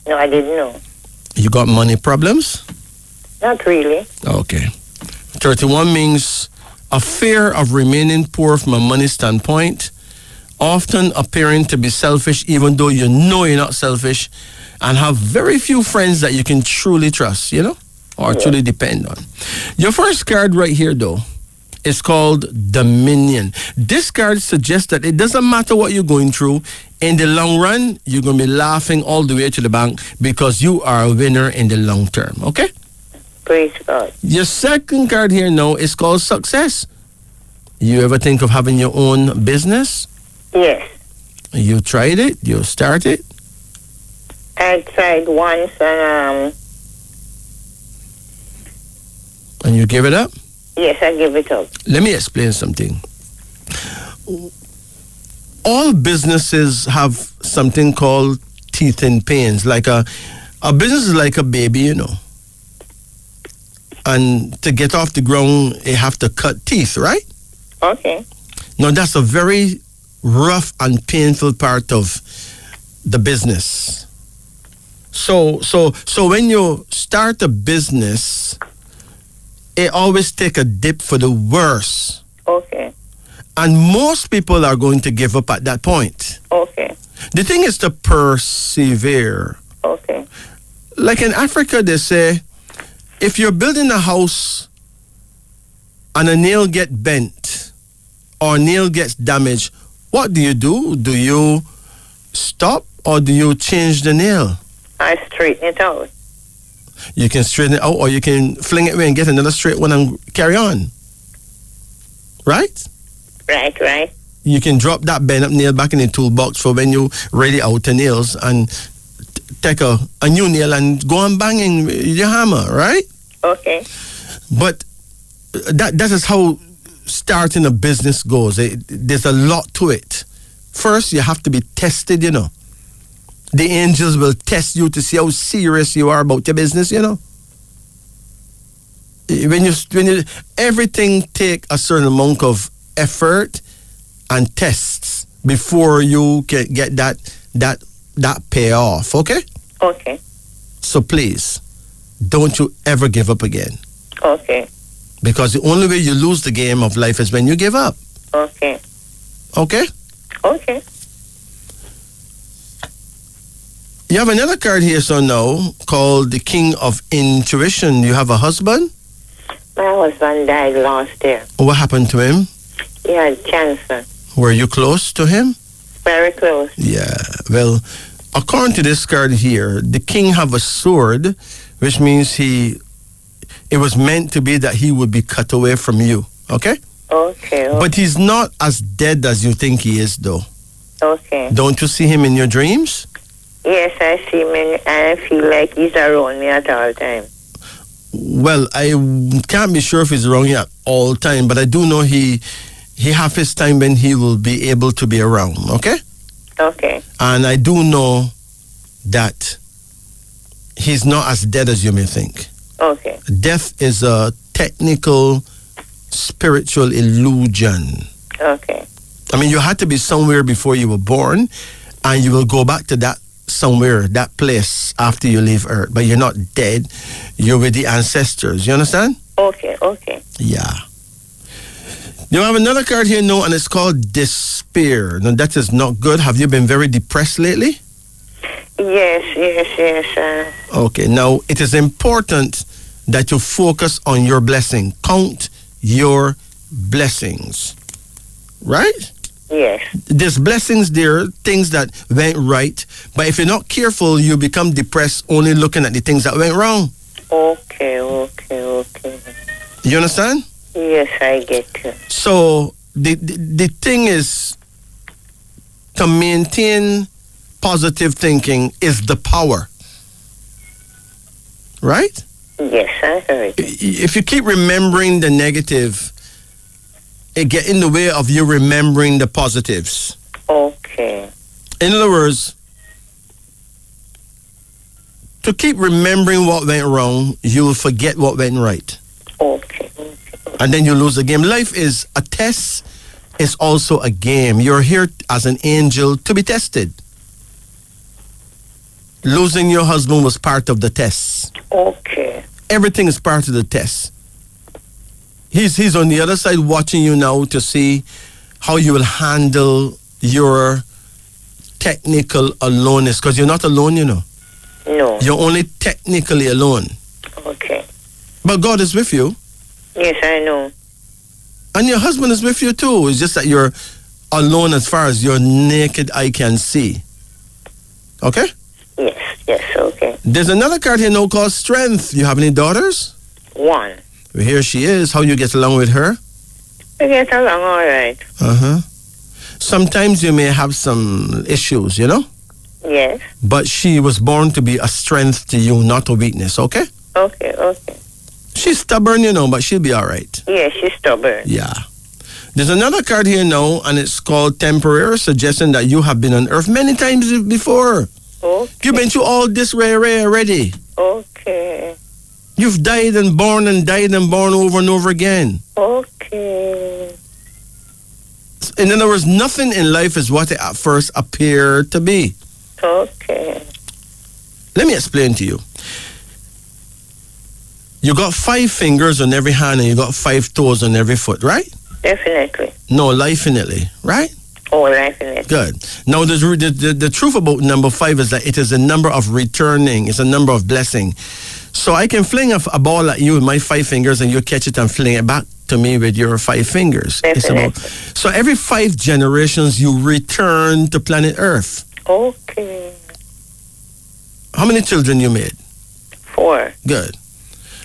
No, I didn't know. You got money problems? Not really. Okay. 31 means a fear of remaining poor from a money standpoint, often appearing to be selfish even though you know you're not selfish, and have very few friends that you can truly trust, you know, or truly depend on. Your first card right here, though, is called Dominion. This card suggests that it doesn't matter what you're going through. In the long run, you're going to be laughing all the way to the bank because you are a winner in the long term, okay? Praise God. Your second card here now is called Success. You ever think of having your own business? Yes. You tried it? You started? I tried once And you gave it up? yes, I give it up. Let me explain something. All businesses have something called teeth and pains. Like a business is like a baby, you know. And to get off the ground, you have to cut teeth, right? Okay. Now, that's a very rough and painful part of the business. So when you start a business, it always take a dip for the worse. Okay. And most people are going to give up at that point. Okay. The thing is to persevere. Okay. Like in Africa, they say, if you're building a house and a nail get bent or nail gets damaged, what do? Do you stop or do you change the nail? I straighten it out. You can straighten it out or you can fling it away and get another straight one and carry on. Right? Right. You can drop that bent up nail back in the toolbox for when you ready out the nails and take a new nail and go on banging your hammer, right? Okay. But that is how starting a business goes. There's a lot to it. First, you have to be tested, you know. The angels will test you to see how serious you are about your business, you know. When you everything take a certain amount of effort and tests before you can get that payoff, okay? Okay. So please, don't you ever give up again. Okay. Because the only way you lose the game of life is when you give up. Okay. Okay? Okay. You have another card here, so now, called the King of Intuition. You have a husband? My husband died last year. What happened to him? He had cancer. Were you close to him? Very close. Yeah. Well, according to this card here, the king have a sword, which means it was meant to be that he would be cut away from you. Okay? Okay. But he's not as dead as you think he is, though. Okay. Don't you see him in your dreams? Yes, I see him and I feel like he's around me at all times. Well, I can't be sure if he's around here at all time, but I do know he have his time when he will be able to be around, okay? Okay. And I do know that he's not as dead as you may think. Okay. Death is a technical, spiritual illusion. Okay. I mean, you had to be somewhere before you were born, and you will go back to that somewhere, that place after you leave Earth. But you're not dead. You're with the ancestors. You understand? Okay. Yeah. You have another card here, no, and it's called despair. Now, that is not good. Have you been very depressed lately? Yes. Okay. Now, it is important that you focus on your blessing. Count your blessings. Right? Yes. There's blessings there, things that went right. But if you're not careful, you become depressed only looking at the things that went wrong. Okay. You understand? Yes, I get you. So the thing is, to maintain positive thinking is the power. Right? Yes, I heard. If you keep remembering the negative, it get in the way of you remembering the positives. Okay. In other words, to keep remembering what went wrong, you will forget what went right. Okay. And then you lose the game. Life is a test. It's also a game. You're here as an angel to be tested. Losing your husband was part of the test. Okay. Everything is part of the test. He's on the other side watching you now to see how you will handle your technical aloneness. Because you're not alone, you know. No. You're only technically alone. Okay. But God is with you. Yes, I know. And your husband is with you too. It's just that you're alone as far as your naked eye can see. Okay? Yes, okay. There's another card here now called strength. You have any daughters? One. Well, here she is. How you get along with her? We get along all right. Uh-huh. Sometimes you may have some issues, you know? Yes. But she was born to be a strength to you, not a weakness, okay? Okay. She's stubborn, you know, but she'll be all right. Yes, she's stubborn. Yeah. There's another card here now, and it's called temporary, suggesting that you have been on Earth many times before. Okay. You've been through all this way already. Okay. You've died and born over and over again. Okay. In other words, nothing in life is what it at first appeared to be. Okay. Let me explain to you. You got 5 fingers on every hand and you got 5 toes on every foot, right? Definitely. No, lifinitely, right? Oh, definitely. Good. Now, the truth about number 5 is that it is a number of returning. It's a number of blessing. So I can fling a ball at you with my 5 fingers and you catch it and fling it back. to me with your 5 fingers. Definitely. So every 5 generations you return to planet Earth. Okay. How many children you made? 4. Good.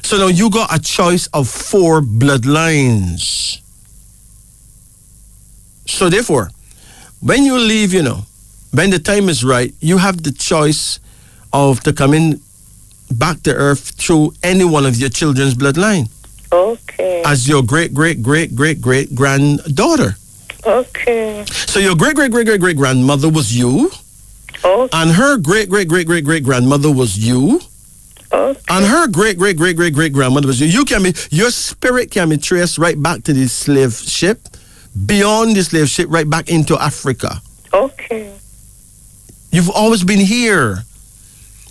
So now you got a choice of 4 bloodlines. So therefore, when you leave, when the time is right, you have the choice of to come in back to Earth through any one of your children's bloodline. Okay. As your great-great-great-great-granddaughter. Okay. So your great-great-great-great-great-grandmother was you. Okay. And her great-great-great-great-great-grandmother was you. Okay. And her great-great-great-great-great-grandmother was you. Your spirit can be traced right back to the slave ship, beyond the slave ship, right back into Africa. Okay. You've always been here.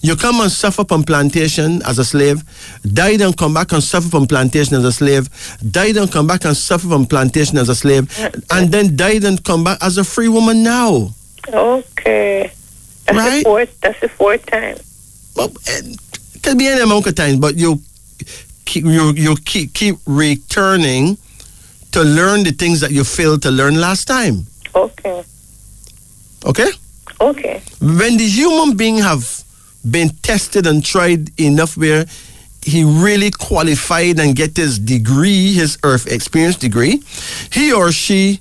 You come and suffer on plantation as a slave, died and come back and suffer on plantation as a slave, died and come back and suffer on plantation as a slave, and then died and come back as a free woman now. Okay. That's Right? That's the 4th time. Well, it can be any amount of times, but you keep returning to learn the things that you failed to learn last time. Okay. Okay? Okay. When the human being have been tested and tried enough where he really qualified and get his degree, his earth experience degree, he or she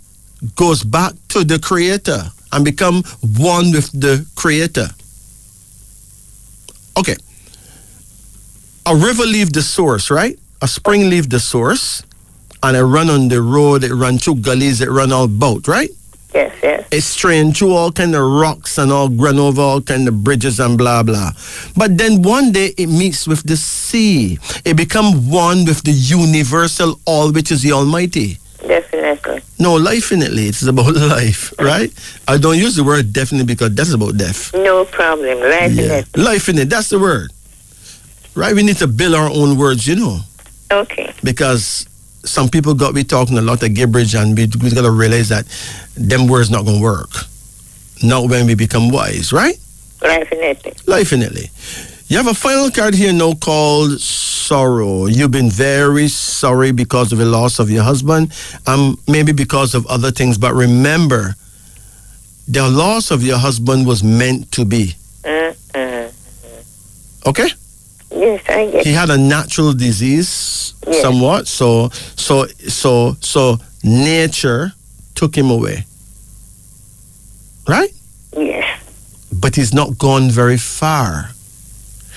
goes back to the Creator and become one with the Creator. Okay. A river leave the source, right? A spring leave the source, and it run on the road, it run through gullies, it run all about, right? Yes, yes. It's straying through all kind of rocks and all run over all kind of bridges and blah, blah. But then one day it meets with the sea. It becomes one with the universal all, which is the Almighty. Definitely. No, lifinitely. It's about life, right? I don't use the word definitely because that's about death. No problem. Life in it. Life in it, that's the word. Right? We need to build our own words, Okay. because some people got me talking a lot of gibberish, and we got to realize that them words not going to work. Not when we become wise, right? Life in it. Lifinitely. You have a final card here now called sorrow. You've been very sorry because of the loss of your husband, maybe because of other things, but remember, the loss of your husband was meant to be. Okay? Yes, I get He had a natural disease, somewhat, so nature took him away. Right? Yes. But he's not gone very far.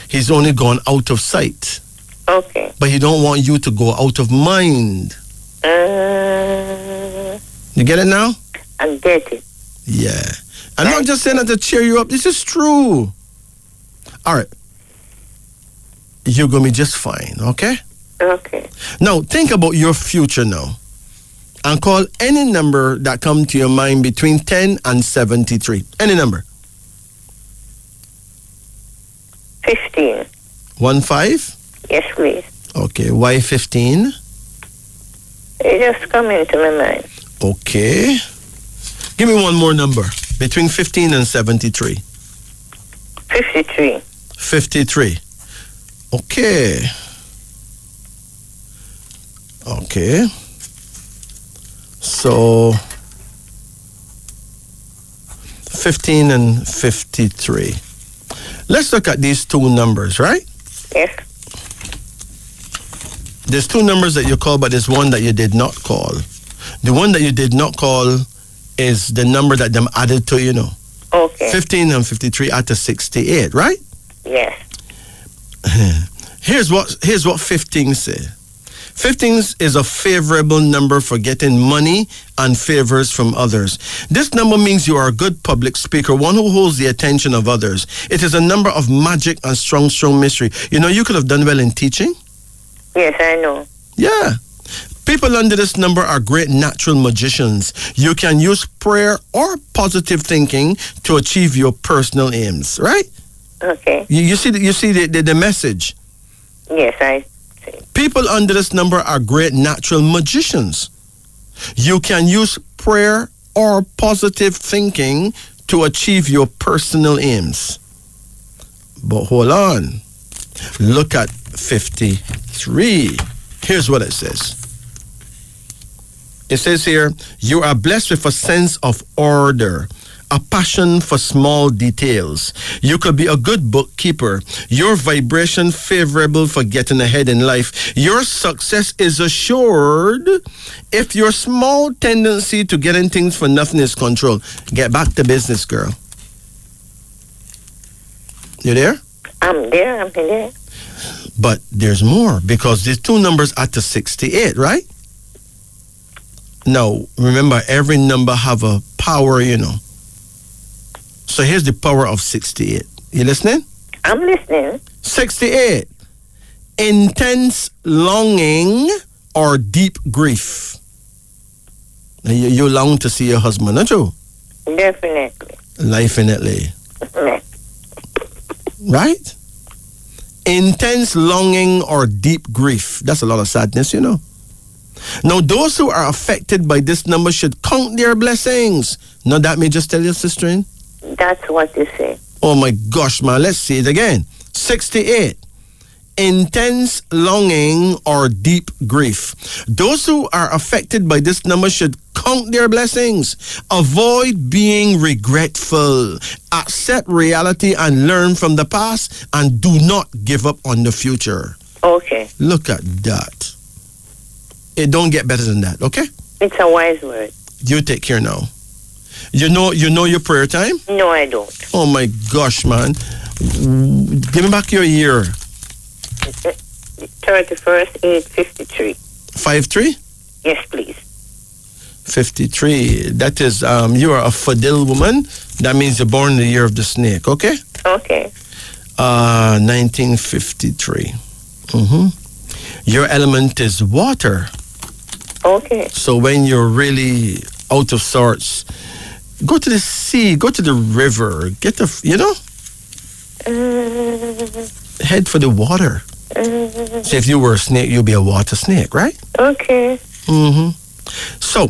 He's only gone out of sight. Okay. But he don't want you to go out of mind. You get it now? I get it. Yeah. I'm not just saying that to cheer you up. This is true. All right. You're going to be just fine, okay? Okay. Now, think about your future now. And call any number that comes to your mind between 10 and 73. Any number. 15. 15? Yes, please. Okay. Why 15? It just come into my mind. Okay. Give me one more number. Between 15 and 73. 53. 53. Okay. Okay. So 15 and 53. Let's look at these 2 numbers, right? Yes. There's 2 numbers that you call, but there's one that you did not call. The one that you did not call is the number that them added to, Okay. 15 and 53 add to 68, right? Yes. Here's what 15 say. 15 is a favorable number for getting money and favors from others. This number means you are a good public speaker, one who holds the attention of others. It is a number of magic and strong mystery. You could have done well in teaching. Yes, I know. Yeah. People under this number are great natural magicians. You can use prayer or positive thinking to achieve your personal aims, right? Okay. You see the message. Yes, I see. People under this number are great natural magicians. You can use prayer or positive thinking to achieve your personal aims. But hold on. Look at 53. Here's what it says. It says here, you are blessed with a sense of order, a passion for small details. You could be a good bookkeeper. Your vibration favorable for getting ahead in life. Your success is assured if your small tendency to getting things for nothing is controlled. Get back to business, girl. You there? I'm there. But there's more, because these two numbers are to 68, right? Now, remember, every number have a power, you know. So here's the power of 68. You listening? I'm listening. 68. Intense longing or deep grief. Now, you long to see your husband, don't you? Definitely. Definitely. Right? Intense longing or deep grief. That's a lot of sadness, you know. Now, those who are affected by this number should count their blessings. Now, that may just tell your sister in. That's what you say. Oh my gosh, man. Let's see it again. 68. Intense longing or deep grief. Those who are affected by this number should count their blessings. Avoid being regretful. Accept reality and learn from the past, and do not give up on the future. Okay. Look at that. It don't get better than that, okay? It's a wise word. You take care now. You know your prayer time? No, I don't. Oh my gosh, man. Give me back your year. 31st, 8:53. 53? Yes, please. 53. That is, you are a Fadil woman. That means you're born in the year of the snake, okay? Okay. 1953. Mm-hmm. Your element is water. Okay. So when you're really out of sorts, go to the sea, go to the river, get the, you know? Head for the water. So if you were a snake, you'd be a water snake, right? Okay. Mm-hmm. So,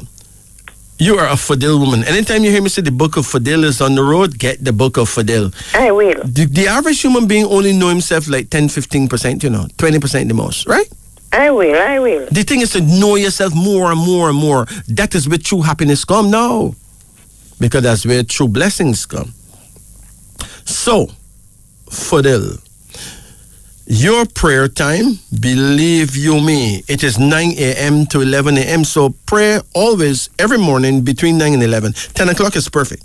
you are a Fadil woman. Anytime you hear me say the book of Fadil is on the road, get the book of Fadil. I will. The average human being only know himself like 10-15%, you know, 20% the most, right? I will. The thing is to know yourself more and more and more. That is where true happiness come now. Because that's where true blessings come. So, Fadil, your prayer time, believe you me, it is 9 a.m. to 11 a.m. So pray always, every morning, between 9 and 11. 10 o'clock is perfect.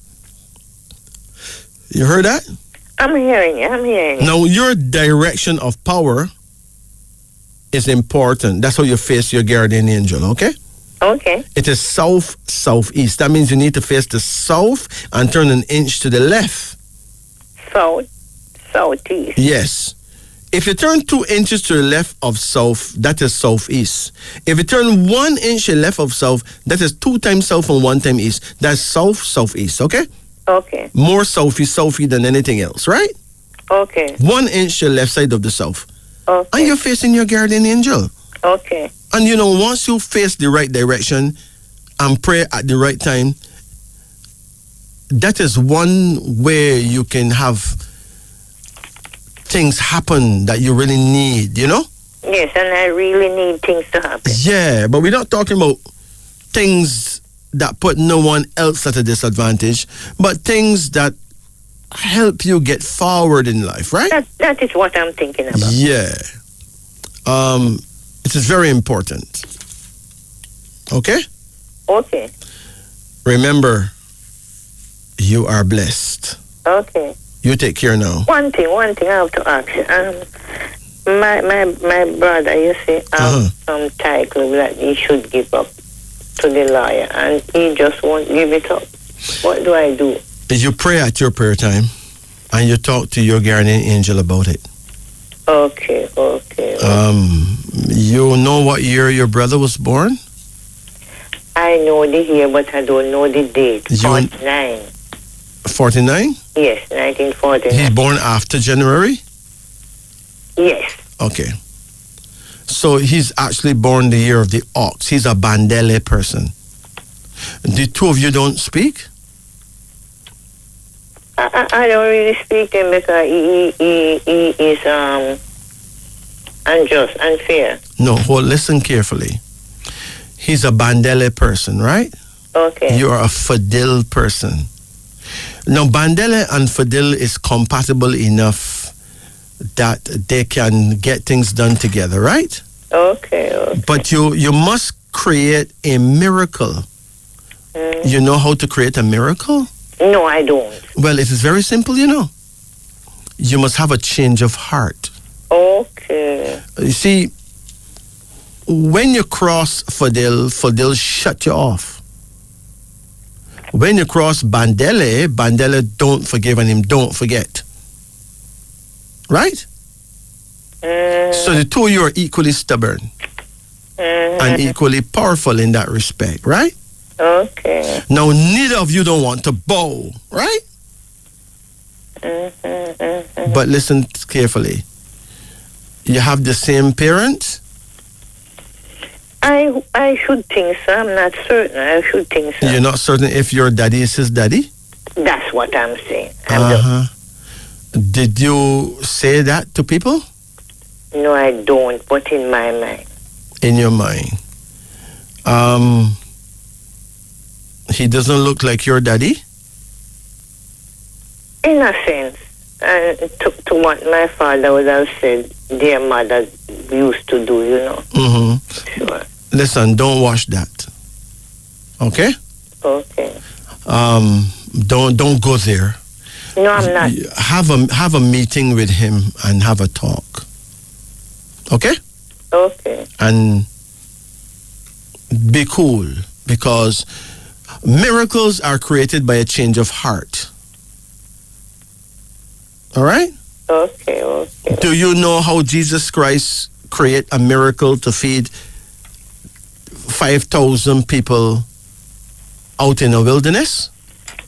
You heard that? I'm hearing you. Now, your direction of power is important. That's how you face your guardian angel, okay? Okay. It is south-southeast. That means you need to face the south and turn an inch to the left. Southeast. Yes. If you turn 2 inches to the left of south, that is southeast. If you turn 1 inch to the left of south, that is 2 times south and 1 time east. That's south-southeast, okay? Okay. More southeast than anything else, right? Okay. 1 inch to the left side of the south. Okay. And you're facing your guardian angel. Okay. And you know, once you face the right direction and pray at the right time, that is one way you can have things happen that you really need, you know? Yes, and I really need things to happen. Yeah, but we're not talking about things that put no one else at a disadvantage, but things that help you get forward in life, right? That is what I'm thinking about. Yeah. It is very important. Okay? Okay. Remember, you are blessed. Okay. You take care now. One thing I have to ask you. My brother, you see, some title that he should give up to the lawyer, and he just won't give it up. What do I do? You pray at your prayer time, and you talk to your guardian angel about it. Okay. You know what year your brother was born? I know the year, but I don't know the date. 49. 49? Yes, 1949. He's born after January? Yes. Okay. So he's actually born the year of the ox. He's a Bandele person. The two of you don't speak? I don't really speak to him because he is unjust, unfair. No, listen carefully. He's a Bandele person, right? Okay. You're a Fidel person. Now, Bandele and Fidel is compatible enough that they can get things done together, right? Okay. But you must create a miracle. You know how to create a miracle? No, I don't. Well, it is very simple, you know. You must have a change of heart. Okay. You see, when you cross Fidel shut you off. When you cross Bandele don't forgive and him don't forget. Right? So the two of you are equally stubborn and equally powerful in that respect, right? Okay. Now, neither of you don't want to bow, right? But listen carefully. You have the same parents? I should think so. I'm not certain. I should think so. You're not certain if your daddy is his daddy? That's what I'm saying. Did you say that to people? No, I don't, but in my mind. In your mind. He doesn't look like your daddy? In a sense. To what my father would have said, dear mother used to do, you know. Mm-hmm. Sure. Listen, don't watch that. Okay? Okay. Don't go there. No, I'm not. Have a meeting with him and have a talk. Okay? Okay. And be cool, because miracles are created by a change of heart. All right? Okay. Do you know how Jesus Christ create a miracle to feed 5,000 people out in the wilderness?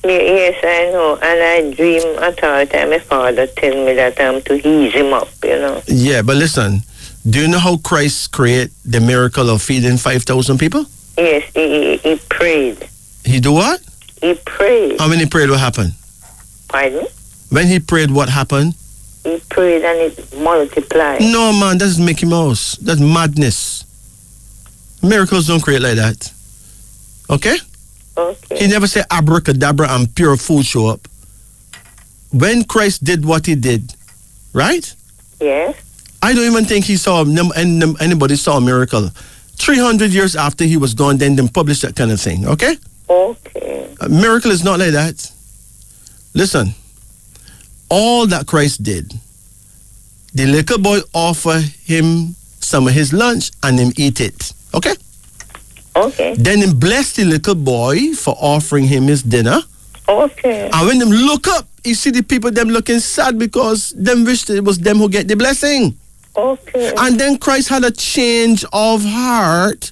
Yes, I know. And I dream at all time. My father tell me that I'm to ease him up, you know. Yeah, but listen, do you know how Christ create the miracle of feeding 5,000 people? Yes, he prayed. He do what? He prayed. How many prayed? What happened? Pardon? When he prayed, what happened? He prayed and it multiplied. No, man, that's Mickey Mouse. That's madness. Miracles don't create like that. Okay? Okay. He never said abracadabra and pure food show up. When Christ did what he did, right? Yes. I don't even think he saw anybody saw a miracle. 300 years after he was gone, then published that kind of thing. Okay? Okay. A miracle is not like that. Listen, all that Christ did, the little boy offered him some of his lunch and him eat it. Okay? Okay. Then he blessed the little boy for offering him his dinner. Okay. And when them look up, you see the people them looking sad because them wished it was them who get the blessing. Okay. And then Christ had a change of heart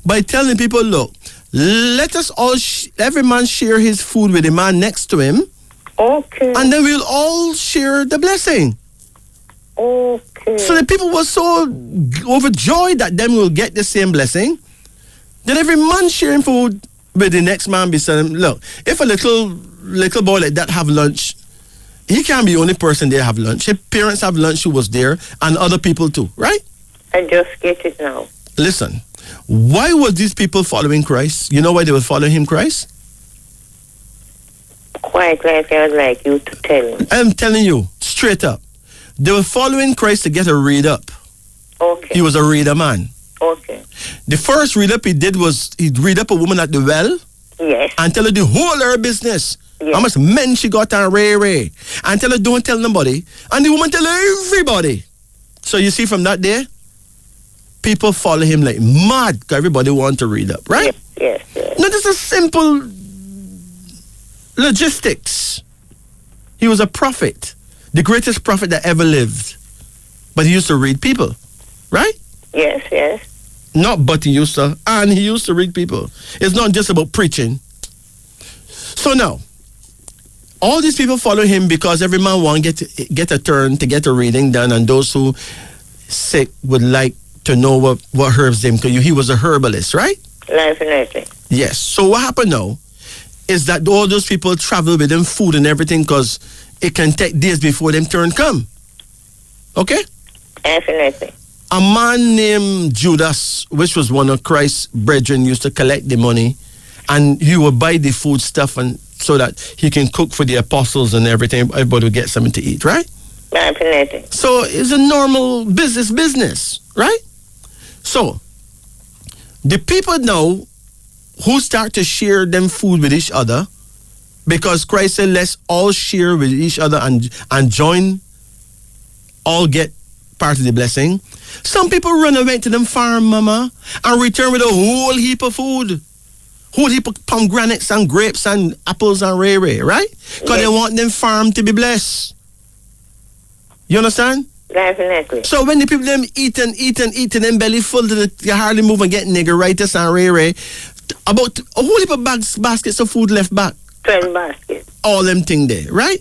by telling people, look, let us all, every man share his food with the man next to him. Okay. And then we'll all share the blessing. Okay. So the people were so overjoyed that them will get the same blessing. Then every man sharing food with the next man beside him. Look, if a little boy like that have lunch, he can't be the only person there have lunch. His parents have lunch who was there and other people too, right? I just get it now. Listen, why were these people following Christ? You know why they were following him, Christ? Quite like I would like you to tell me. I'm telling you, straight up. They were following Christ to get a read up. Okay. He was a reader man. Okay. The first read up he did was he'd read up a woman at the well. Yes. And tell her the whole of her business. Yes. How much men she got and ray. And tell her don't tell nobody. And the woman tell everybody. So you see from that day, people follow him like mad because everybody want to read up, right? Yes. No, this is simple logistics. He was a prophet. The greatest prophet that ever lived. But he used to read people, right? Yes. Not but he used to, and he used to read people. It's not just about preaching. So now, all these people follow him because every man want to get a turn to get a reading done, and those who sick would like to know what herbs them, because he was a herbalist, right? Definitely. Yes. So what happened now is that all those people travel with them food and everything because it can take days before them turn come. Okay? Definitely. a man named Judas, which was one of Christ's brethren, used to collect the money, and he would buy the food stuff and so that he can cook for the apostles and everything. Everybody would get something to eat, right? Definitely. So it's a normal business, right? So the people now who start to share them food with each other, because Christ said, let's all share with each other and join, all get part of the blessing. Some people run away to them farm, mama, and return with a whole heap of food. Whole heap of pomegranates and grapes and apples and ray, right? Because they want them farm to be blessed. You understand? Definitely. So when the people them eat and them belly full, they hardly move and get niggeritis and ray. About a whole heap of baskets of food left back. 12 baskets. All them thing there, right?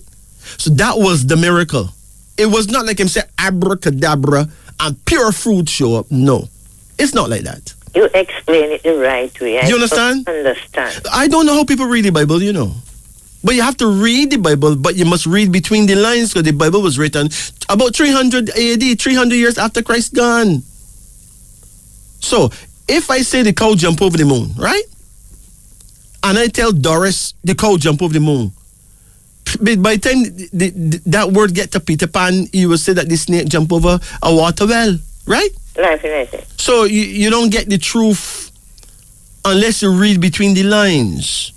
So that was the miracle. It was not like him say abracadabra and pure fruit show up. No, it's not like that. You explain it the right way. You understand? Understand. I don't know how people read the Bible, you know. But you have to read the Bible, but you must read between the lines, because the Bible was written about 300 AD, 300 years after Christ gone. So, if I say the cow jump over the moon, right? And I tell Doris the cow jump over the moon, by the time that word get to Peter Pan, he will say that the snake jump over a water well, right? Definitely. So you don't get the truth unless you read between the lines.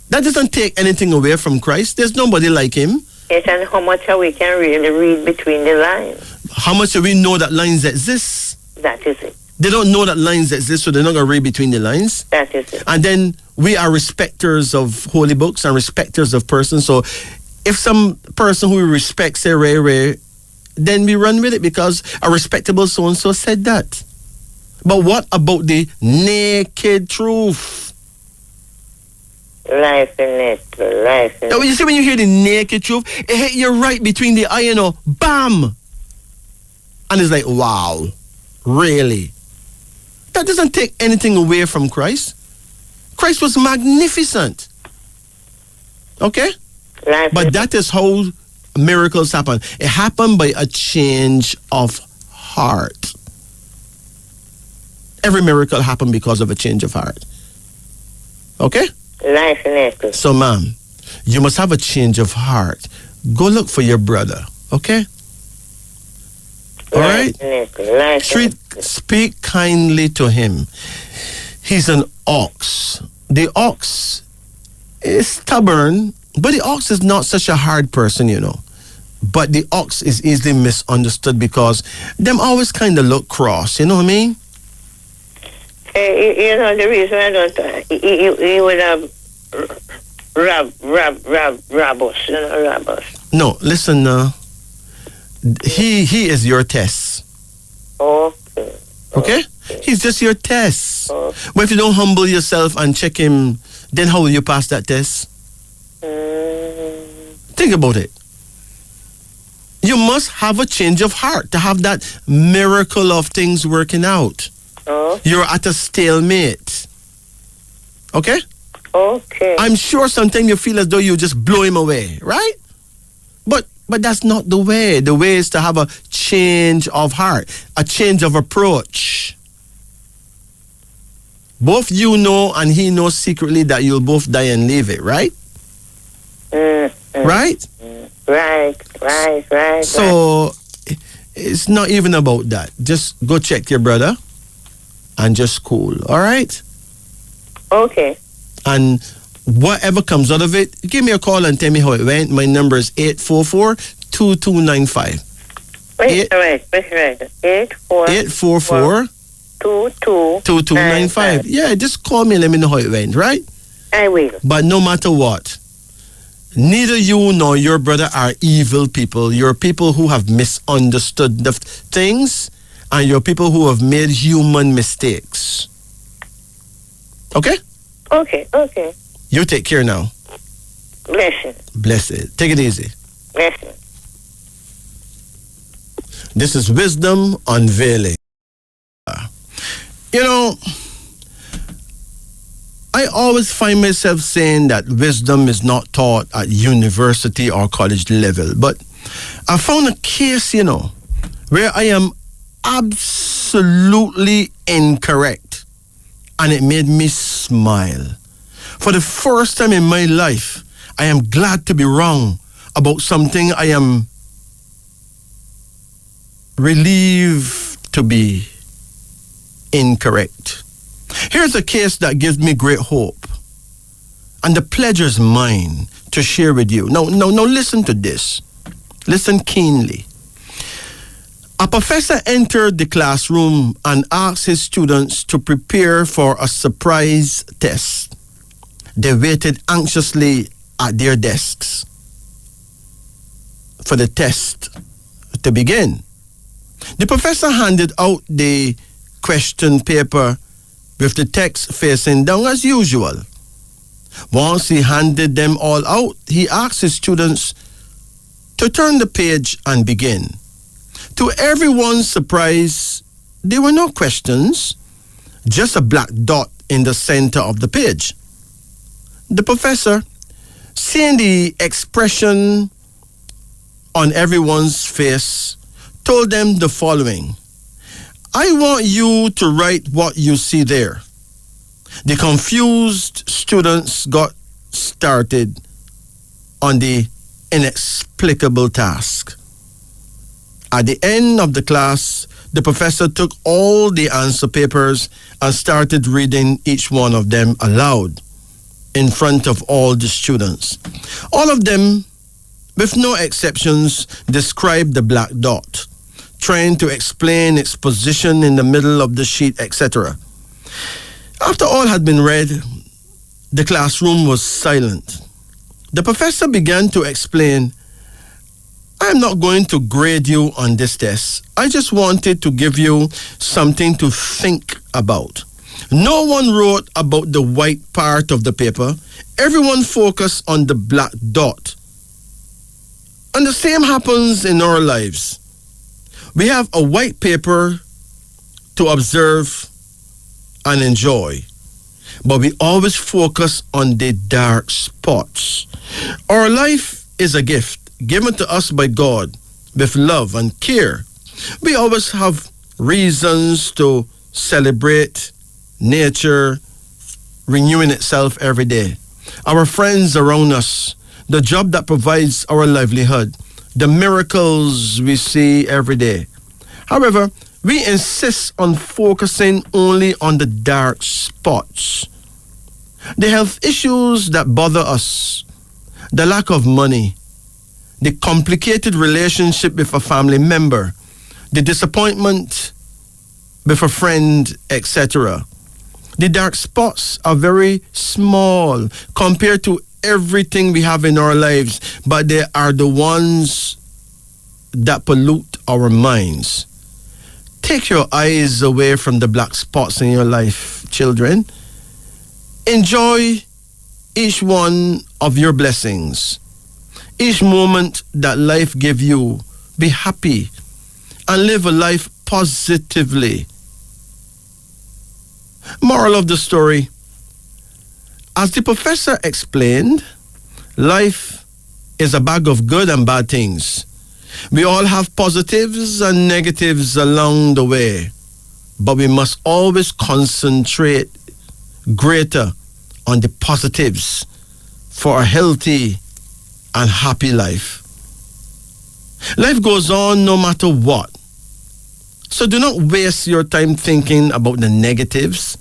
That doesn't take anything away from Christ. There's nobody like him. Yes, and how much we can really read between the lines. How much do we know that lines exist? That is it. They don't know that lines exist, so they're not going to read between the lines. That is it. And then we are respecters of holy books and respecters of persons. So if some person who we respect say Ray, then we run with it because a respectable so-and-so said that. But what about the naked truth? Life in it. Now, you see, when you hear the naked truth, it hit you right between the eye, you know, bam! And it's like, wow, really? That doesn't take anything away from Christ. Christ was magnificent. Okay? But that is how miracles happen. It happened by a change of heart. Every miracle happened because of a change of heart. Okay? Life in it. So, ma'am, you must have a change of heart. Go look for your brother. Okay? All right? Speak kindly to him. He's an ox. The ox is stubborn, but the ox is not such a hard person, you know. But the ox is easily misunderstood because them always kind of look cross, you know what I mean? You know, the reason I don't, he would have rob us, you know, rob us. No, listen, he is your test. Okay? He's just your test. But if you don't humble yourself and check him, then how will you pass that test? Think about it. You must have a change of heart to have that miracle of things working out. You're at a stalemate. Okay? Okay. I'm sure sometimes you feel as though you just blow him away, right? But that's not the way. The way is to have a change of heart, a change of approach. Both you know and he knows secretly that you'll both die and leave it, right? Right? Right. So it's not even about that. Just go check your brother and just cool, all right? Okay. And whatever comes out of it, give me a call and tell me how it went. My number is 844-2295. Wait. 844 2295. Yeah, just call me and let me know how it went, right? I will. But no matter what, neither you nor your brother are evil people. You're people who have misunderstood the things, and you're people who have made human mistakes. Okay? Okay. You take care now. Blessed. Take it easy. Blessing. This is Wisdom Unveiling. You know, I always find myself saying that wisdom is not taught at university or college level. But I found a case, you know, where I am absolutely incorrect. And it made me smile. For the first time in my life, I am glad to be wrong about something I am relieved to be incorrect. Here's a case that gives me great hope. And the pleasure is mine to share with you. Now, listen to this. Listen keenly. A professor entered the classroom and asked his students to prepare for a surprise test. They waited anxiously at their desks for the test to begin. The professor handed out the question paper with the text facing down as usual. Once he handed them all out, he asked his students to turn the page and begin. To everyone's surprise, there were no questions, just a black dot in the center of the page. The professor, seeing the expression on everyone's face, told them the following: I want you to write what you see there. The confused students got started on the inexplicable task. At the end of the class, the professor took all the answer papers and started reading each one of them aloud in front of all the students. All of them, with no exceptions, described the black dot, trying to explain its position in the middle of the sheet, etc. After all had been read, the classroom was silent. The professor began to explain, I am not going to grade you on this test. I just wanted to give you something to think about. No one wrote about the white part of the paper. Everyone focused on the black dot. And the same happens in our lives. We have a white paper to observe and enjoy, but we always focus on the dark spots. Our life is a gift given to us by God with love and care. We always have reasons to celebrate nature renewing itself every day. Our friends around us, the job that provides our livelihood, the miracles we see every day. However, we insist on focusing only on the dark spots. The health issues that bother us, the lack of money, the complicated relationship with a family member, the disappointment with a friend, etc. The dark spots are very small compared to everything we have in our lives, but they are the ones that pollute our minds. Take your eyes away from the black spots in your life, children. Enjoy each one of your blessings. Each moment that life gives you, be happy and live a life positively. Moral of the story: as the professor explained, life is a bag of good and bad things. We all have positives and negatives along the way, but we must always concentrate greater on the positives for a healthy and happy life. Life goes on no matter what. So do not waste your time thinking about the negatives.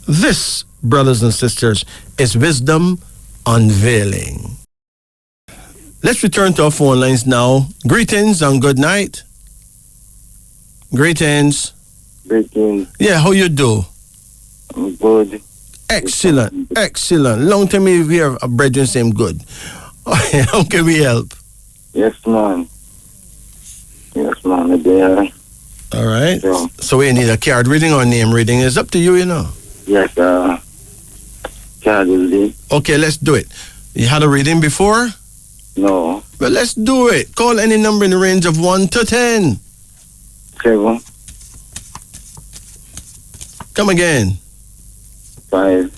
This, brothers and sisters, is Wisdom Unveiling. Let's return to our phone lines now. Greetings and good night. Greetings. Greetings. Yeah, how you do? I'm good. Excellent, excellent. Long time we hear a brethren saying good. How can we help? Yes, man. Yes, man. There. All right. Yeah. So we need a card reading or name reading. It's up to you, you know. Yes, card reading. Okay, let's do it. You had a reading before? No. Well, let's do it. Call any number in the range of 1 to 10. 7. Come again. 5.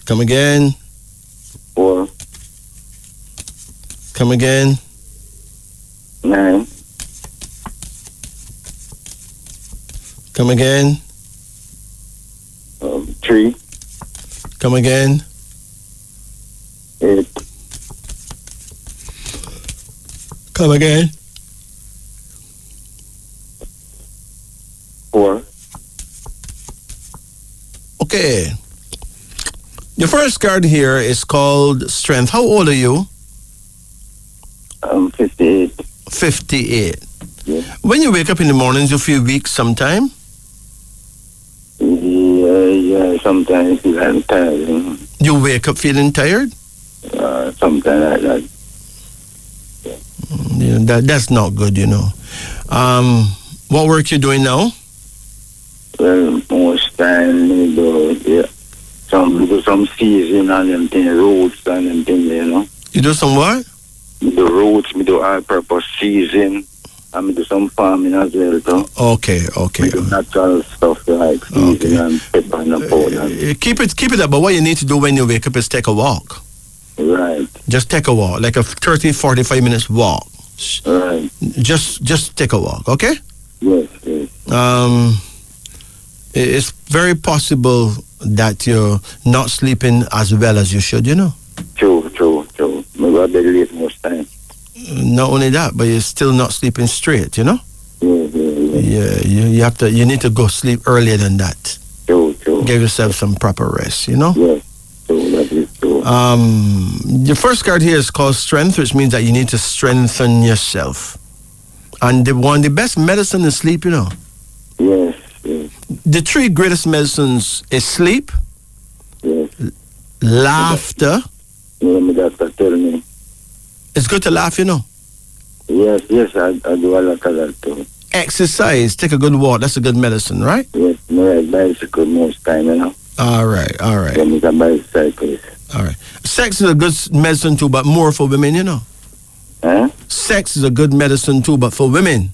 Come again. 4. Come again. 9. Come again. 3. Come again. 8. Come again. 4. Okay. Your first card here is called Strength. How old are you? 58. 58. Yeah. When you wake up in the mornings, you feel weak sometime? Yeah, sometimes I'm tired. You wake up feeling tired? Sometimes like that. That's not good, What work you doing now? Well, most time we do some season and them things, roads and them things, You do some what? We do roads, we do all-purpose season, and we do some farming as well, too. Okay. We do natural stuff like season and pepper and powder. Keep it up, but what you need to do when you wake up is take a walk. Right. Just take a walk, like a 30, 45 minutes walk. Right. Just take a walk, okay? Yes. It's very possible that you're not sleeping as well as you should, True. We go to bed late most time. Not only that, but you're still not sleeping straight, Yeah. You need to go sleep earlier than that. True. Give yourself some proper rest, Yes, true, that is true. Your first card here is called Strength, which means that you need to strengthen yourself. And the best medicine is sleep, Yes. The 3 greatest medicines is sleep, Yes. laughter. My doctor tell me. It's good to laugh, Yes, I do a lot of that too. Exercise, take a good walk. That's a good medicine, right? Yes, I ride bicycle most time, All right. Then it's a bicycle. All right. Sex is a good medicine too, but more for women, Huh? Sex is a good medicine too, but for women.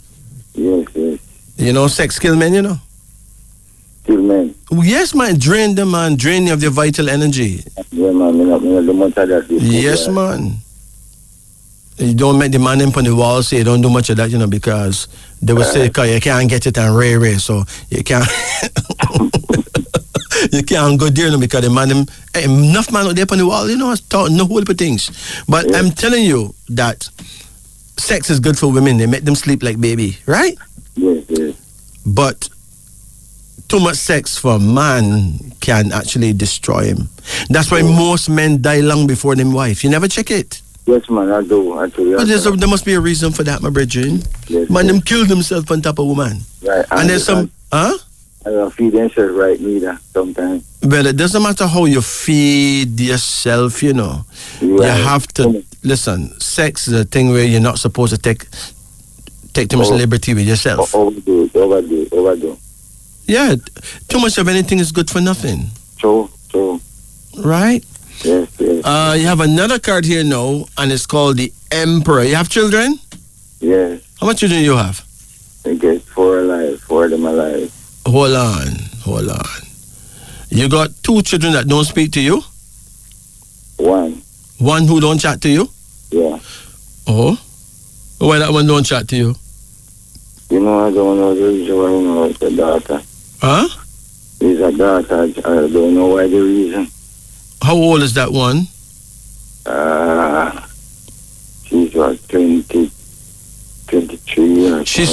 Yes. Sex kill men, Kill men. Yes, man. Drain them, man. Drain you of your vital energy. Yeah, man. I do much of that. Yes, man. You don't make the man in on the wall say you don't do much of that, because they will say, you can't get it and ray, so you can't. You can't go there because the man, enough man out there on the wall, no whole of things. But I'm telling you that sex is good for women. They make them sleep like baby, right? Yes. But too much sex for a man can actually destroy him. That's why most men die long before their wife. You never check it. Yes, man, I do. But there must be a reason for that, my brethren. Yes, man, them kill themselves on top of woman. Right. And there's some, I don't feed themselves right neither sometimes. Well, it doesn't matter how you feed yourself, Right. You have to, listen, sex is a thing where you're not supposed to take too much liberty with yourself. Overdo. Yeah, too much of anything is good for nothing. True. Right? Yes. You have another card here now, and it's called the Emperor. You have children? Yes. How much children do you have? I get 4 of them alive. Hold on. You got 2 children that don't speak to you? 1. One who don't chat to you? Yeah. Oh? Why that one don't chat to you? I don't know the reason why. It's a daughter. Huh? It's a daughter. I don't know why the reason. How old is that one? She's 23 years. She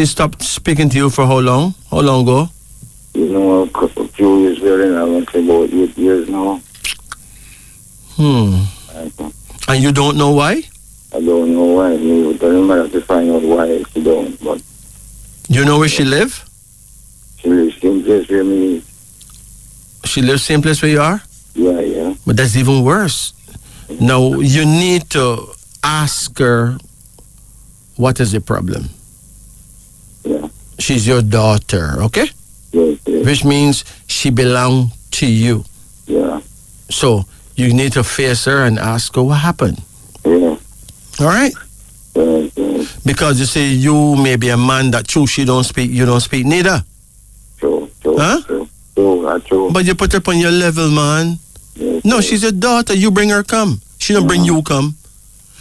stopped speaking to you for how long? How long ago? A few years very now. I want to say about 8 years now. And you don't know why? I don't know why. I don't matter to find out why she don't. But you know where she live? she lives same place where me live. She lives same place where you are? Yeah. But that's even worse. Now, you need to ask her, what is the problem? Yeah. She's your daughter, okay? Yes. Which means she belongs to you. Yeah. So, you need to face her and ask her what happened. Yeah. All right? Yes. Because you say you may be a man that true, she don't speak, you don't speak neither. True. Huh? True. But you put her up on your level, man. Yes, No, she's your daughter. You bring her come. She don't bring you come.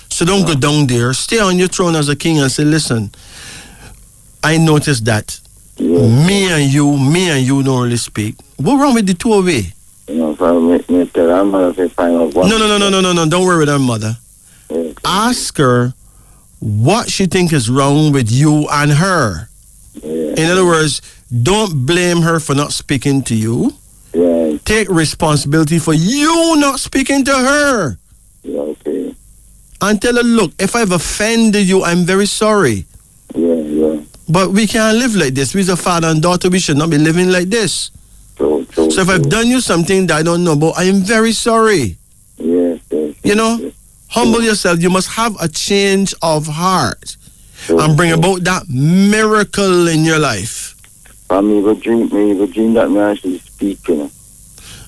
So don't go down there. Stay on your throne as a king and say, listen, I noticed that Yes. Me and you don't really speak. What wrong with the two of you? You know, if I me tell her mother to find out what. No. Don't worry with her mother. Yes. Ask her what she think is wrong with you and her. Yeah. In other words, don't blame her for not speaking to you. Yeah. Take responsibility for you not speaking to her. Yeah. Okay. And tell her, look, if I've offended you, I'm very sorry. Yeah. But we can't live like this. We're a father and daughter. We should not be living like this. True. So if I've done you something that I don't know about, I am very sorry. Yes. You know, humble yourself. You must have a change of heart and bring about that miracle in your life. I me even dream that me actually speak, you know.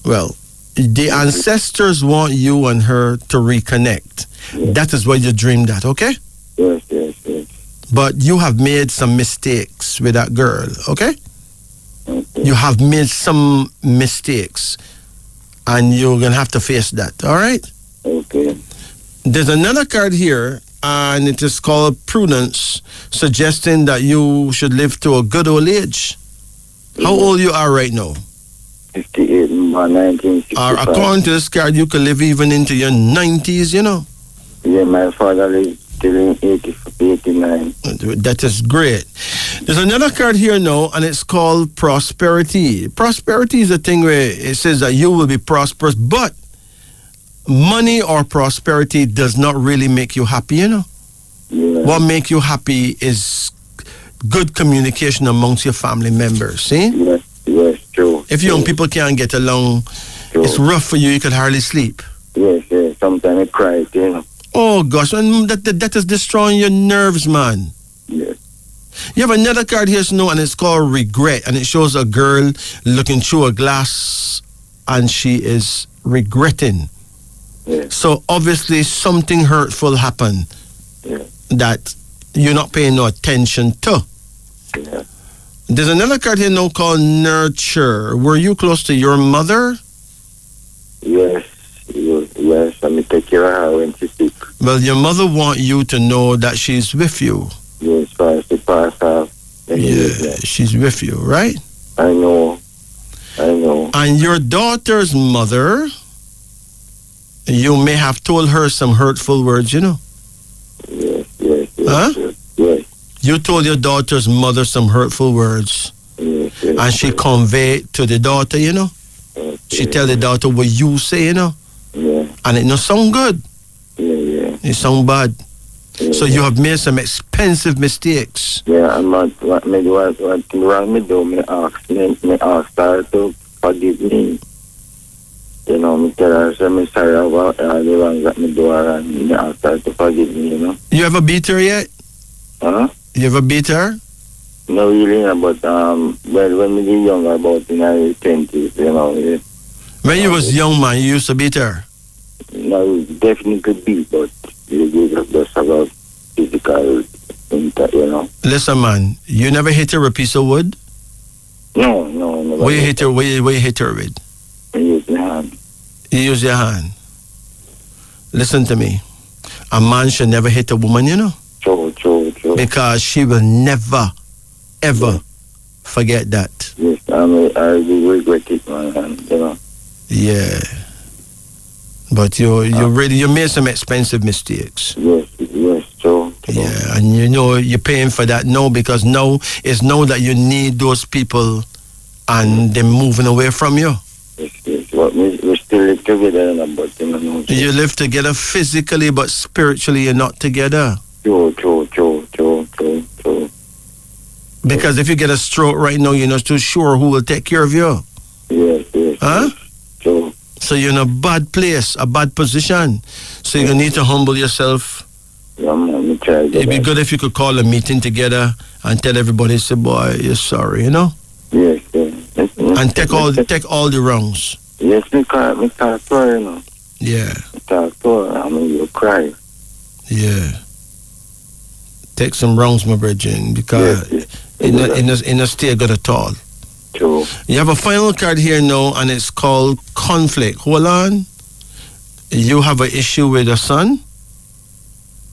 Well, the ancestors want you and her to reconnect. Yes. That is what you dreamed at, okay? Yes. But you have made some mistakes with that girl, okay? You have made some mistakes, and you're going to have to face that, all right? Okay. There's another card here, and it is called Prudence, suggesting that you should live to a good old age. How old you are right now? 58, 1965. According to this card, you could live even into your 90s, you know. Yeah, my father lived till in 89. That is great. There's another card here now, and it's called Prosperity. Prosperity is a thing where it says that you will be prosperous, but money or prosperity does not really make you happy, you know. Yeah. What makes you happy is good communication amongst your family members, see? Yes, true. If young people can't get along, true. It's rough for you. You could hardly sleep. Yes. Sometimes I cry, you know. Oh, gosh, and that is destroying your nerves, man. Yes. You have another card here, Snow, and it's called Regret, and it shows a girl looking through a glass, and she is regretting. Yes. So, obviously, something hurtful happened that you're not paying no attention to. Yeah. There's another card here now called Nurture. Were you close to your mother? Yes. I mean, take care of her when she's sick. Well, your mother wants you to know that she's with you. Yes, first she passed off. Yeah, she's with you, right? I know. And your daughter's mother, you may have told her some hurtful words, you know? Yes. Huh? Yes. You told your daughter's mother some hurtful words. Yes. And she conveyed to the daughter, you know? Okay. She tell the daughter what you say, you know? Yeah. And it not sound good. Yeah. It sound bad. Yeah. So you have made some expensive mistakes. Yeah, I'm not what wrong me do, me ask her to forgive me. You know, me tell her say me sorry about all the wrongs that me do her, and me ask her to forgive me, you know. You ever beat her yet? Huh? You ever beat her? No really, but well, when me was younger, about in my 20s, you know. Yeah. When you was young, man, you used to beat her? No, definitely beat, but you just about physical, you know. Listen, man, you never hit her with a piece of wood? No. What you hit her? What you hit her with? I use my hand. You use your hand. Listen to me. A man should never hit a woman, you know? True. Because she will never, ever forget that. Yes, I will regret it, man, you know. Yeah. But you made some expensive mistakes. Yes, true. Yeah, and you know you're paying for that now, because now it's now that you need those people and they're moving away from you. Yes. But we still live together, but you know. You live together physically, but spiritually you're not together. True. Because if you get a stroke right now, you're not too sure who will take care of you. Yes. Huh? True. So you're in a bad place, a bad position. So you're going to need to humble yourself. Yeah, man, me try. It'd be good if you could call a meeting together and tell everybody, say, boy, you're sorry, you know? Yes. And take all the wrongs. Yes, me talk to her, you know. Yeah. Me talk to her, I mean, you cry. Yeah. Take some wrongs, my brethren, because in a stay good at all. True. You have a final card here now, and it's called Conflict. Hold on. You have an issue with a son?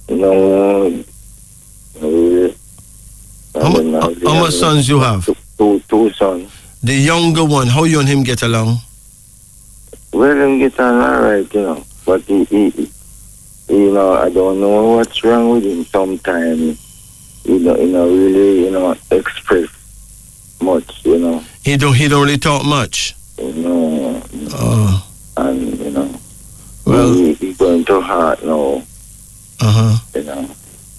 No. How much sons you have? two sons. The younger one, how you and him get along? Well, him get on all right, you know. But he you know, I don't know what's wrong with him sometimes. You know, really, you know, express much, you know. He don't really talk much. You know. Oh. And, you know. Well, he going to heart now. You know.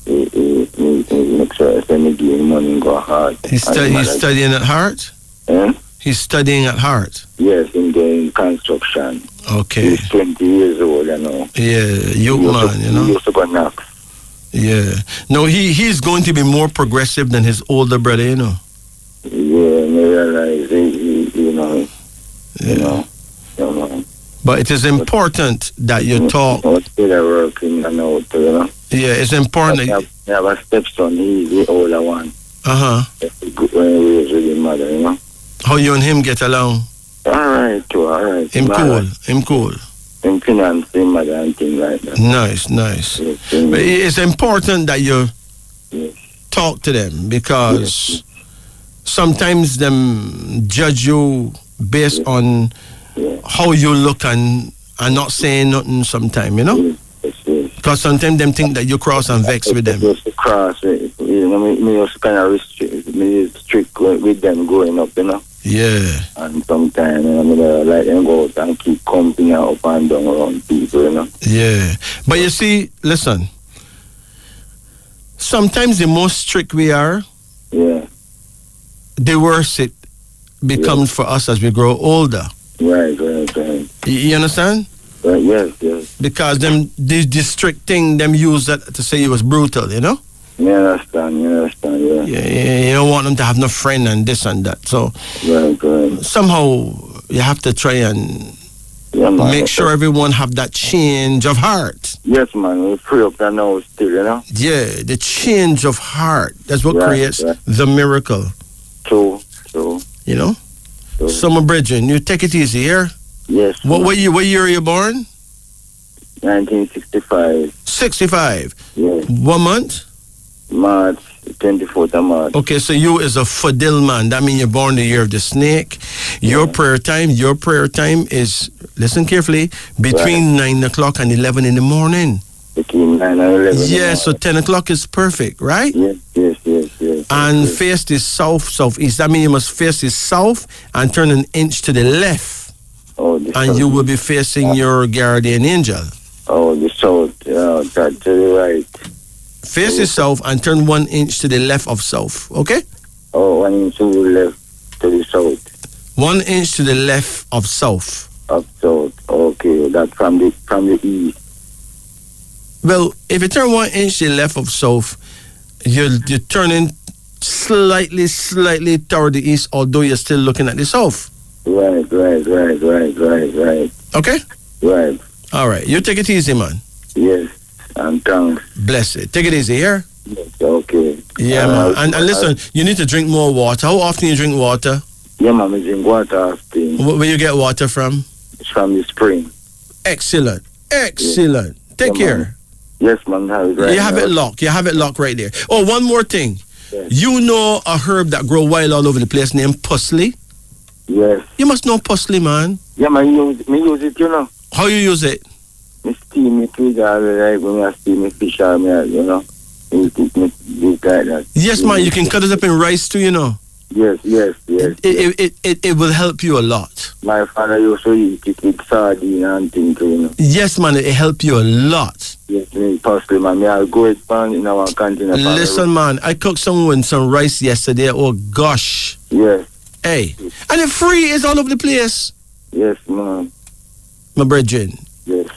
He makes sure if any give money and go hard. He's studying at heart? Eh? He's studying at heart? Yes, in the construction. Okay. He's 20 years old, you know. Yeah, young man, you know. He used to go knock. Yeah. No, he's going to be more progressive than his older brother, you know. Yeah, I realize, you know. Yeah. You know. But it is important that you talk. What's still working, you know, you know. Yeah, it's important. I have a stepson, he's the older one. Uh-huh. When he was with his mother, you know. How you and him get along? All right, too, all right. Him cool. In finance, him mother and things like that. Nice. Yes, But it's important that you yes. talk to them because sometimes them judge you based on how you look and not saying nothing sometimes, you know? Yes. Because sometimes them think that you cross and vex with them. Just cross, you know, me also kind of strict with them growing up, you know. Yeah. And sometimes, you know, like them go out and keep company up and down around people, you know. Yeah. But you see, listen, sometimes the more strict we are, the worse it becomes for us as we grow older. Right. You understand? Right, yes. Because the strict thing, them use that to say it was brutal, you know? You understand, yeah. You don't want them to have no friend and this and that. So Right. somehow you have to try and make sure everyone have that change of heart. Yes, man, we free up that now still, you know? Yeah, the change of heart. That's what creates the miracle. True. You know? Summer Bridging, you take it easy here. Yes. What year are you born? 1965. 65? Yes. What month? March, 24th of March. Okay, so you is a Fadil man. That means you're born the year of the snake. Your prayer time is, listen carefully, between 9 o'clock and 11 in the morning. Between 9 and 11. Yeah, so 10 o'clock is perfect, right? Yes. And face the southeast. That means you must face the south and turn an inch to the left. Oh, and you will be facing your guardian angel. Oh, the south, to the right. Face the south and turn 1 inch to the left of south, okay? Oh, 1 inch to the left to the south. 1 inch to the left of south. Of south, okay. That's from the east. Well, if you turn 1 inch to the left of south, you're turning slightly toward the east, although you're still looking at the south. Right. Okay? Right. All right. You take it easy, man. Yes. And thanks. Bless it. Take it easy here. Yes, okay. Yeah, man. And listen, you need to drink more water. How often you drink water? Yeah, man, I drink water often. Where you get water from? It's from the spring. Excellent. Take care. Yes, man. You have it locked right there. Oh, one more thing. Yes. You know a herb that grow wild all over the place named pusley? Yes. You must know pusley, man. Yeah, man, me use it, you know. How you use it? Me steam it with like when I steam it fish or me, you know. Me like that. Yes, man, you can cut it up in rice too, you know. Yes. It will help you a lot. My father used to eat it with sardine and things, you know. Yes, man, it help you a lot. Yes, me possibly, man. I'll go it pan in our canteen. Listen, man, I cooked some rice yesterday. Oh, gosh. Yes. Hey. And the free is all over the place. Yes, man. My brethren. Yes.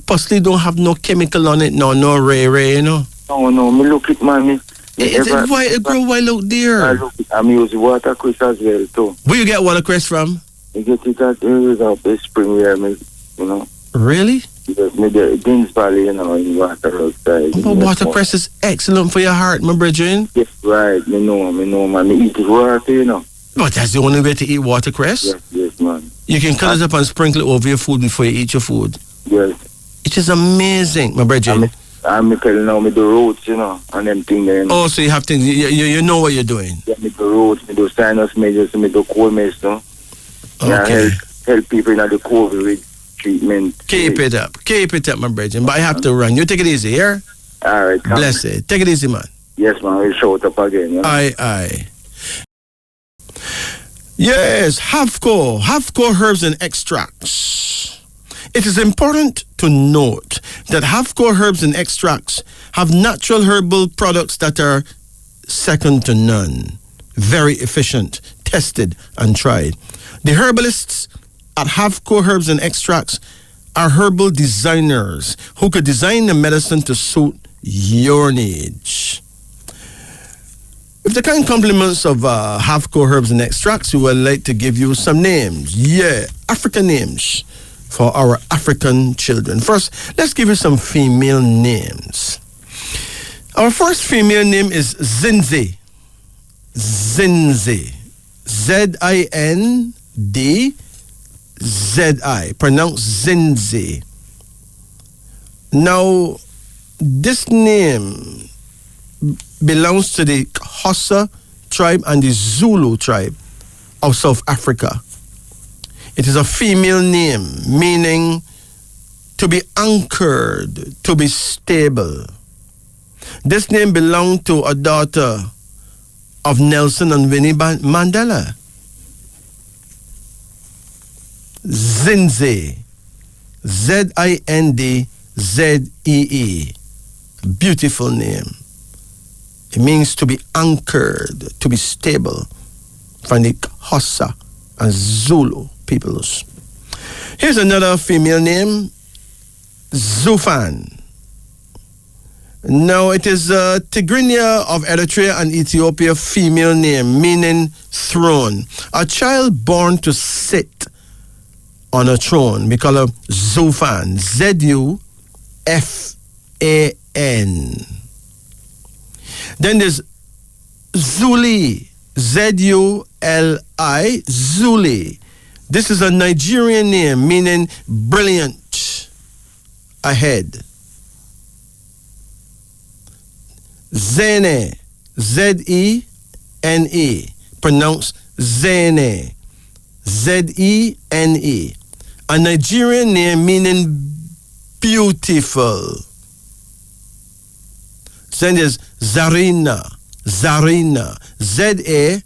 Pusley don't have no chemical on it, no ray, you know. No, me look it, man. It grow wild out there. I'm using watercress as well, too. Where you get watercress from? You get it at the spring where me, you know. Really? Because me the Deans Valley, you know, in water outside. But watercress is excellent for your heart, my brethren. Yes, right. Me know, man. Me eat it water, you know. But that's the only way to eat watercress? Yes, man. You can cut it up and sprinkle it over your food before you eat your food. Yes. It is amazing, my brethren. I'm telling now me do roots, you know, and them thing then. Oh, so you have things, you know what you're doing. Yeah, me do roots, me do sinus measures, me do cold meds, no? Yeah, Okay. help people in the COVID with treatment. Keep it up, my brethren. But I have to run. You take it easy, here. All right, come. Bless it. Take it easy, man. Yes, man, we'll show it up again. Yeah? Aye. Yes, Havco herbs and extracts. It is important to note that Havco herbs and extracts have natural herbal products that are second to none. Very efficient, tested and tried. The herbalists at Havco Herbs and Extracts are herbal designers who could design the medicine to suit your needs. With the kind compliments of Havco Herbs and Extracts, we would like to give you some names. Yeah, African names for our African children. First, let's give you some female names. Our first female name is Zinzi. Zinzi. Z-I-N-D-Z-I. Pronounced Zinzi. Now, this name belongs to the Xhosa tribe and the Zulu tribe of South Africa. It is a female name, meaning to be anchored, to be stable. This name belonged to a daughter of Nelson and Winnie Mandela. Zinzi. Z-I-N-D-Z-E-E. Beautiful name. It means to be anchored, to be stable, from the Xhosa and Zulu peoples. Here's another female name, Zufan. Now, it is Tigrinya of Eritrea and Ethiopia female name, meaning throne. A child born to sit on a throne. We call her Zufan. Z-U-F-A-N. Then there's Zuli. Z-U-L-I. Zuli. This is a Nigerian name, meaning brilliant, ahead. Zene, Z-E-N-E, pronounced Zene, Z-E-N-E, a Nigerian name meaning beautiful. Then there's Zarina, Z-A-R-I-N-A,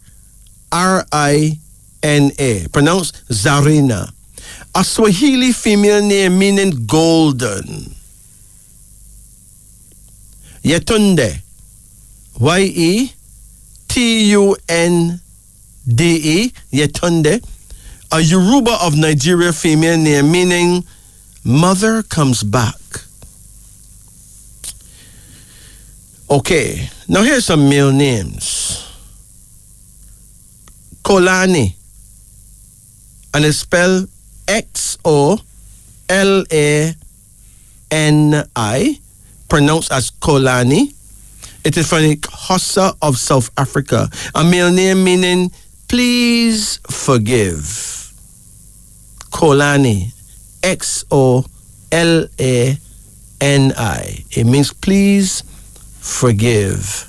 pronounced Zarina, a Swahili female name meaning golden. Yetunde, Y-E-T-U-N-D-E, Yetunde, a Yoruba of Nigeria female name meaning mother comes back. Okay, now here's some male names. Kolani, and it's spelled X-O-L-A-N-I, pronounced as Kolani. It is from the Xhosa of South Africa. A male name meaning please forgive. Kolani. X-O-L-A-N-I. It means please forgive.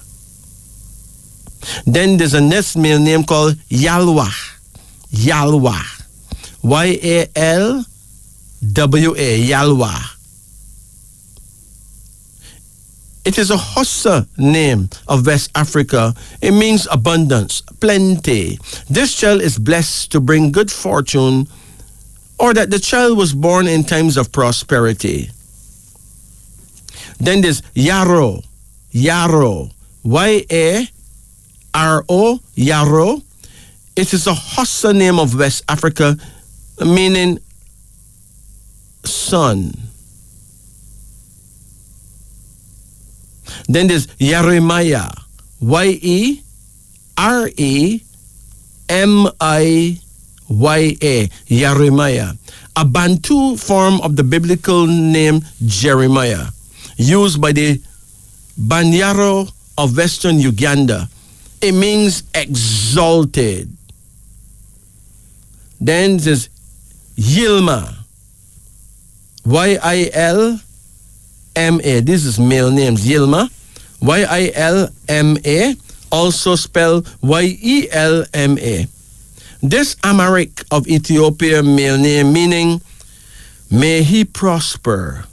Then there's a next male name called Yalwa. Yalwa. Y-A-L-W-A. Yalwa. It is a Xhosa name of West Africa. It means abundance, plenty. This child is blessed to bring good fortune, or that the child was born in times of prosperity. Then there's Yaro. Yaro. Y-A-R-O. Yaro. It is a Xhosa name of West Africa, meaning son. Then there's Yeremiah. Y-E-R-E-M-I-Y-A. Yeremiah. A Bantu form of the biblical name Jeremiah, used by the Banyaro of Western Uganda. It means exalted. Then there's Yilma. Y-I-L Y-I-L-M-A. This is male names. Yilma. Y-I-L-M-A. Also spelled Y-E-L-M-A. This Amharic of Ethiopia male name meaning may he prosper.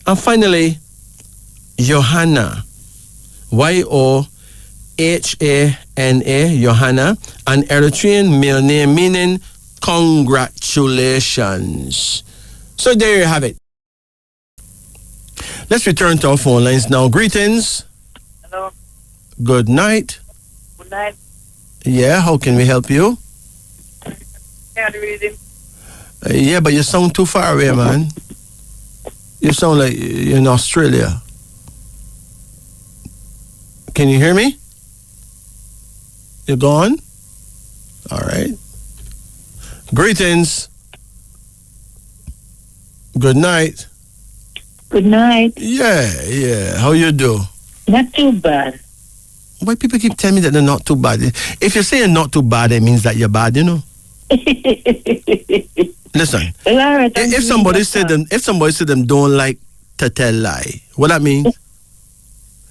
And finally, Johanna. Y-O-H-A-N-A. Johanna. An Eritrean male name meaning congratulations. So there you have it. Let's return to our phone lines now. Greetings. Hello. Good night. Good night. Yeah, how can we help you? Can't read him. Yeah, but you sound too far away, man. You sound like you're in Australia. Can you hear me? You gone? All right. Greetings. Good night. Good night. Yeah. How you do? Not too bad. Why people keep telling me that they're not too bad? If you're saying not too bad, it means that you're bad, you know? Listen. Well, all right, if somebody said them don't like to tell lie, what that means?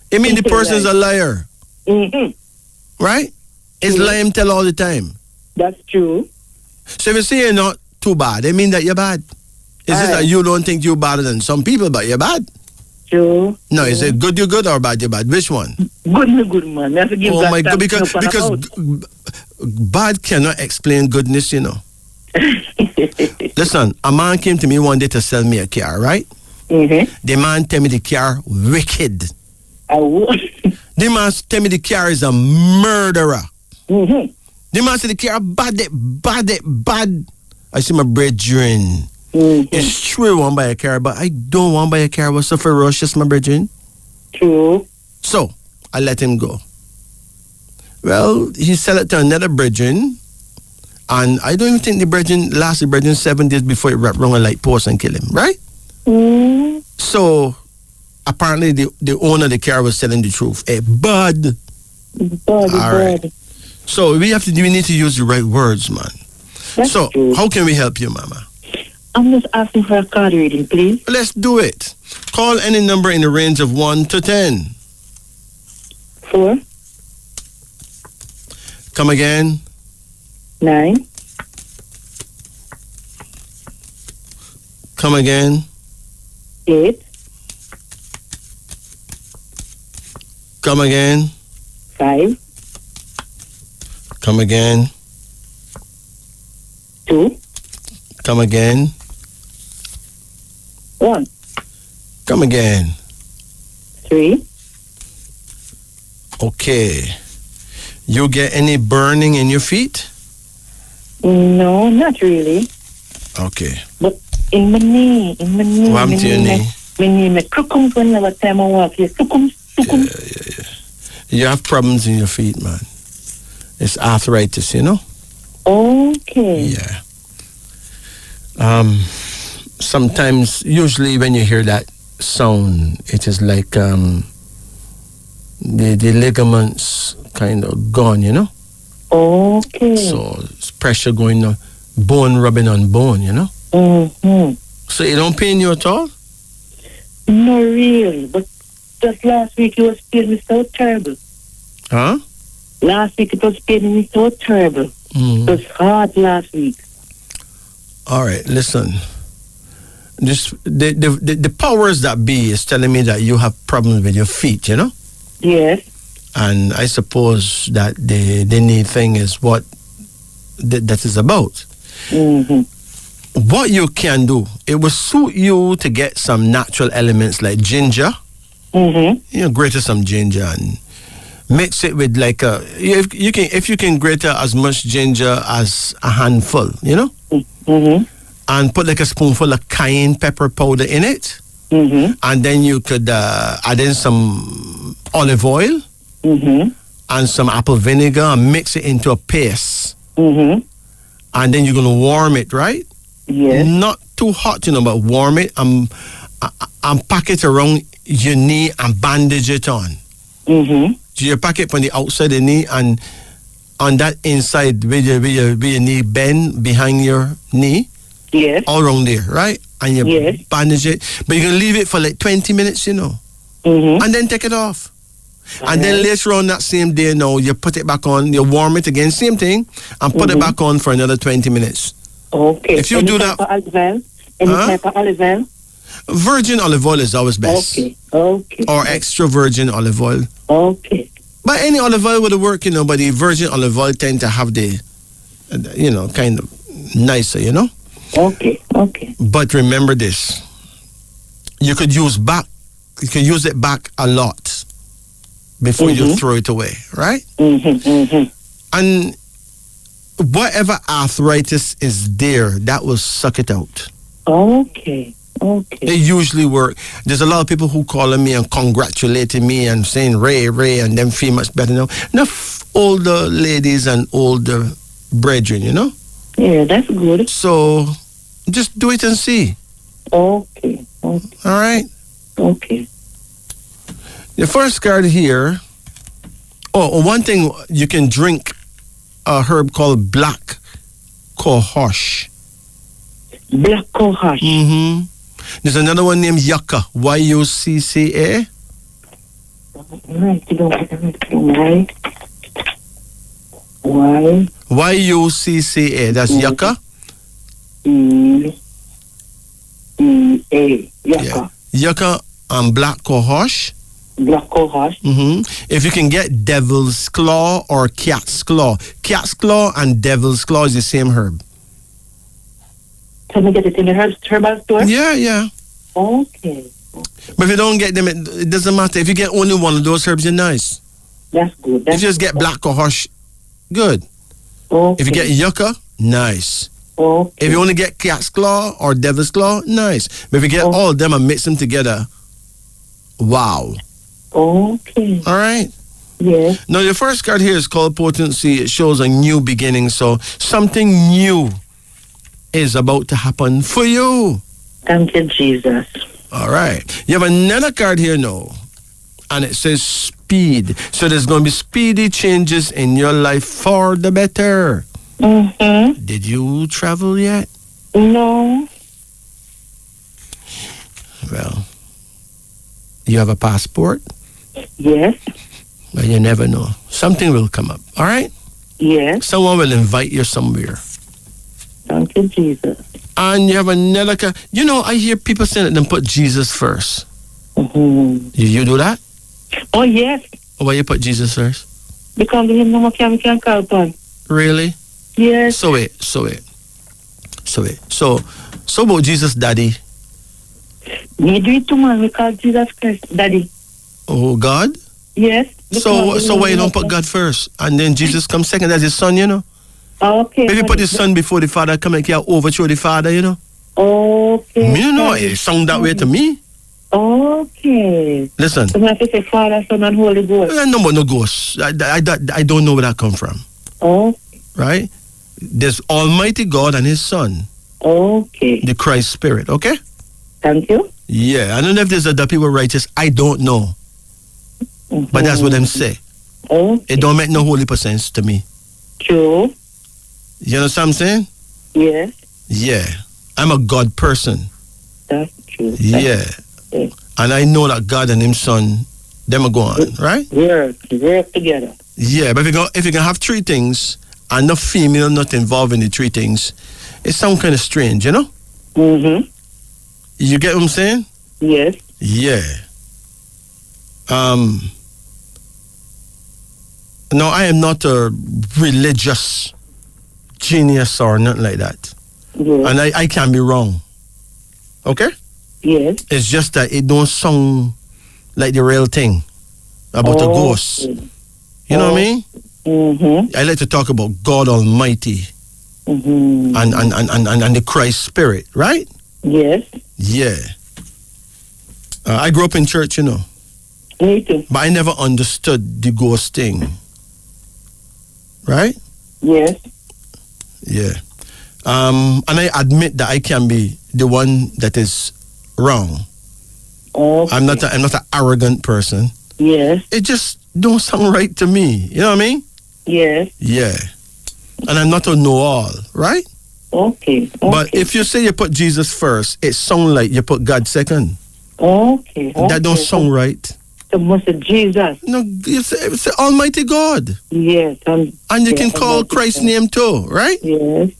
It means the person's a liar. Mm-hmm. Right? It's lying tell all the time. That's true. So if you say you're not too bad, it means that you're bad. It's just that you don't think you're better than some people, but you're bad. True. No, is it good you're good or bad you're bad? Which one? Good man. You have to give oh that my God, because about. bad cannot explain goodness, you know. Listen, a man came to me one day to sell me a car, right? Mm-hmm. The man tell me the car wicked. I would. The man tell me the car is a murderer. Mm-hmm. The man said the car bad. I see my brethren. Mm-hmm. It's true I want to buy a car, but I don't want to buy a car. What's so ferocious, my brethren? True. So, I let him go. Well, he sell it to another brethren, and I don't even think the brethren 7 days before he wrapped around a light post and kill him, right? Mm. So, apparently the owner of the car was telling the truth. Bad. All right. So, we need to use the right words, man. That's so, true. how can we help you, Mama? I'm just asking for a card reading, please. Let's do it. Call any number in the range of 1 to 10. 4. Come again. 9. Come again. 8. Come again. 5. Come again. 2. Come again. 1. Come again. 3. Okay. You get any burning in your feet? No, not really. Okay. But in my knee. What happened to your knee? My knee, my crookums whenever time I walk. Yeah, crookums. Yeah. You have problems in your feet, man. It's arthritis, you know? Okay. Yeah. Sometimes, usually when you hear that sound, it is like the ligaments kind of gone, you know? Okay. So it's pressure going on, bone rubbing on bone, you know? Mm-hmm. So it don't pain you at all? No, really. But just last week it was paining me so terrible. Huh? Last week it was paining me so terrible. Mm. It was hard last week. All right, listen. The powers that be is telling me that you have problems with your feet, you know? Yes. And I suppose that the knee thing is what that is about. Mm-hmm. What you can do, it will suit you to get some natural elements like ginger. Mm-hmm. You know, grate some ginger and mix it with like if you can grate as much ginger as a handful, you know? Mm-hmm. And put like a spoonful of cayenne pepper powder in it. Mm-hmm. And then you could add in some olive oil. Mm-hmm. And some apple vinegar and mix it into a paste. Mm-hmm. And then you're going to warm it, right? Yes. Not too hot, you know, but warm it and pack it around your knee and bandage it on. Mm-hmm. So you pack it from the outside of the knee and on that inside where your knee bend behind your knee. Yes. All around there, right? and you Yes. bandage it, but you can leave it for like 20 minutes, Mm-hmm. and then take it off. And then later on that same day, you put it back on, you warm it again, same thing, and put it back on for another 20 minutes. Okay. If you do that, Any type of olive oil? virgin olive oil is always best. Okay. Or extra virgin olive oil. Okay. But any olive oil would work, but the virgin olive oil tend to have the, kind of nicer, Okay. But remember this. You could use it back a lot before you throw it away, right? And whatever arthritis is there, that will suck it out. Okay. It usually works. There's a lot of people who calling me and congratulating me and saying Ray, and them feel much better now. Enough older ladies and older brethren, Yeah, that's good. So just do it and see. Okay. All right? Okay. The first card here. Oh, one thing, you can drink a herb called black cohosh. Black cohosh. Mm-hmm. There's another one named yucca. Yucca. Right. Why? Yucca. That's yucca. E-A. Yucca. Yeah. Yucca and black cohosh. Black cohosh. Mm-hmm. If you can get devil's claw or cat's claw. Cat's claw and devil's claw is the same herb. Can we get it in the herbal store? Yeah. Okay. But if you don't get them, it doesn't matter. If you get only one of those herbs, you're nice. That's good. If you just get black cohosh, good. Okay. If you get yucca, nice. Okay. If you only get cat's claw or devil's claw, nice. But if you get all of them and mix them together, wow. Okay. All right? Yes. Now, your first card here is called Potency. It shows a new beginning. So something new is about to happen for you. Thank you, Jesus. All right. You have another card here now, and it says speed. So there's going to be speedy changes in your life for the better. Mm-hmm. Did you travel yet? No. Well, you have a passport? Yes. Well, you never know. Something will come up. All right? Yes. Someone will invite you somewhere. Thank you, Jesus. And you have another card. I hear people saying that they put Jesus first. Mm-hmm. You do that? Oh, yes. Why you put Jesus first? Because we no more can call upon. Really? Yes. So about Jesus' daddy? We do it too, man. We call Jesus Christ Daddy. Oh, God? Yes. So why you don't put God first? And then Jesus comes second as his son, Okay. Maybe put his son before the father, come and can overthrow the father, Okay. Me, it sound that way to me. Okay. Listen. So I have to say Father, Son, and Holy Ghost. No ghosts. I don't know where that come from. Okay. Right? There's Almighty God and his son. Okay. The Christ Spirit, okay? Thank you. Yeah, I don't know if there's other people righteous. I don't know. Mm-hmm. But that's what them say. Okay. It don't make no holy sense to me. True. You know what I'm saying? Yes. Yeah. I'm a God person. That's true. Yeah. Okay. And I know that God and him son, them are going, right? Work together. Yeah, but if you can have three things and no female not involved in the three things, it sounds kind of strange, Mm-hmm. You get what I'm saying? Yes. Yeah. No, I am not a religious genius or nothing like that. Yes. And I can be wrong. Okay? Yes. It's just that it don't sound like the real thing about a ghost. You know what I mean? Mm-hmm. I like to talk about God Almighty Mm-hmm. and the Christ Spirit, right? Yes. Yeah. I grew up in church, Me too. but I never understood the ghost thing. Right? Yes. Yeah. And I admit that I can be the one that is wrong. Okay. I'm not an arrogant person. Yes. It just don't sound right to me. You know what I mean? Yes. Yeah. And I'm not a know-all, right? Okay. But if you say you put Jesus first, it sounds like you put God second. Okay. That don't sound right. So must say Jesus. No, you say Almighty God. Yes. And you can call Christ's name too, right? Yes.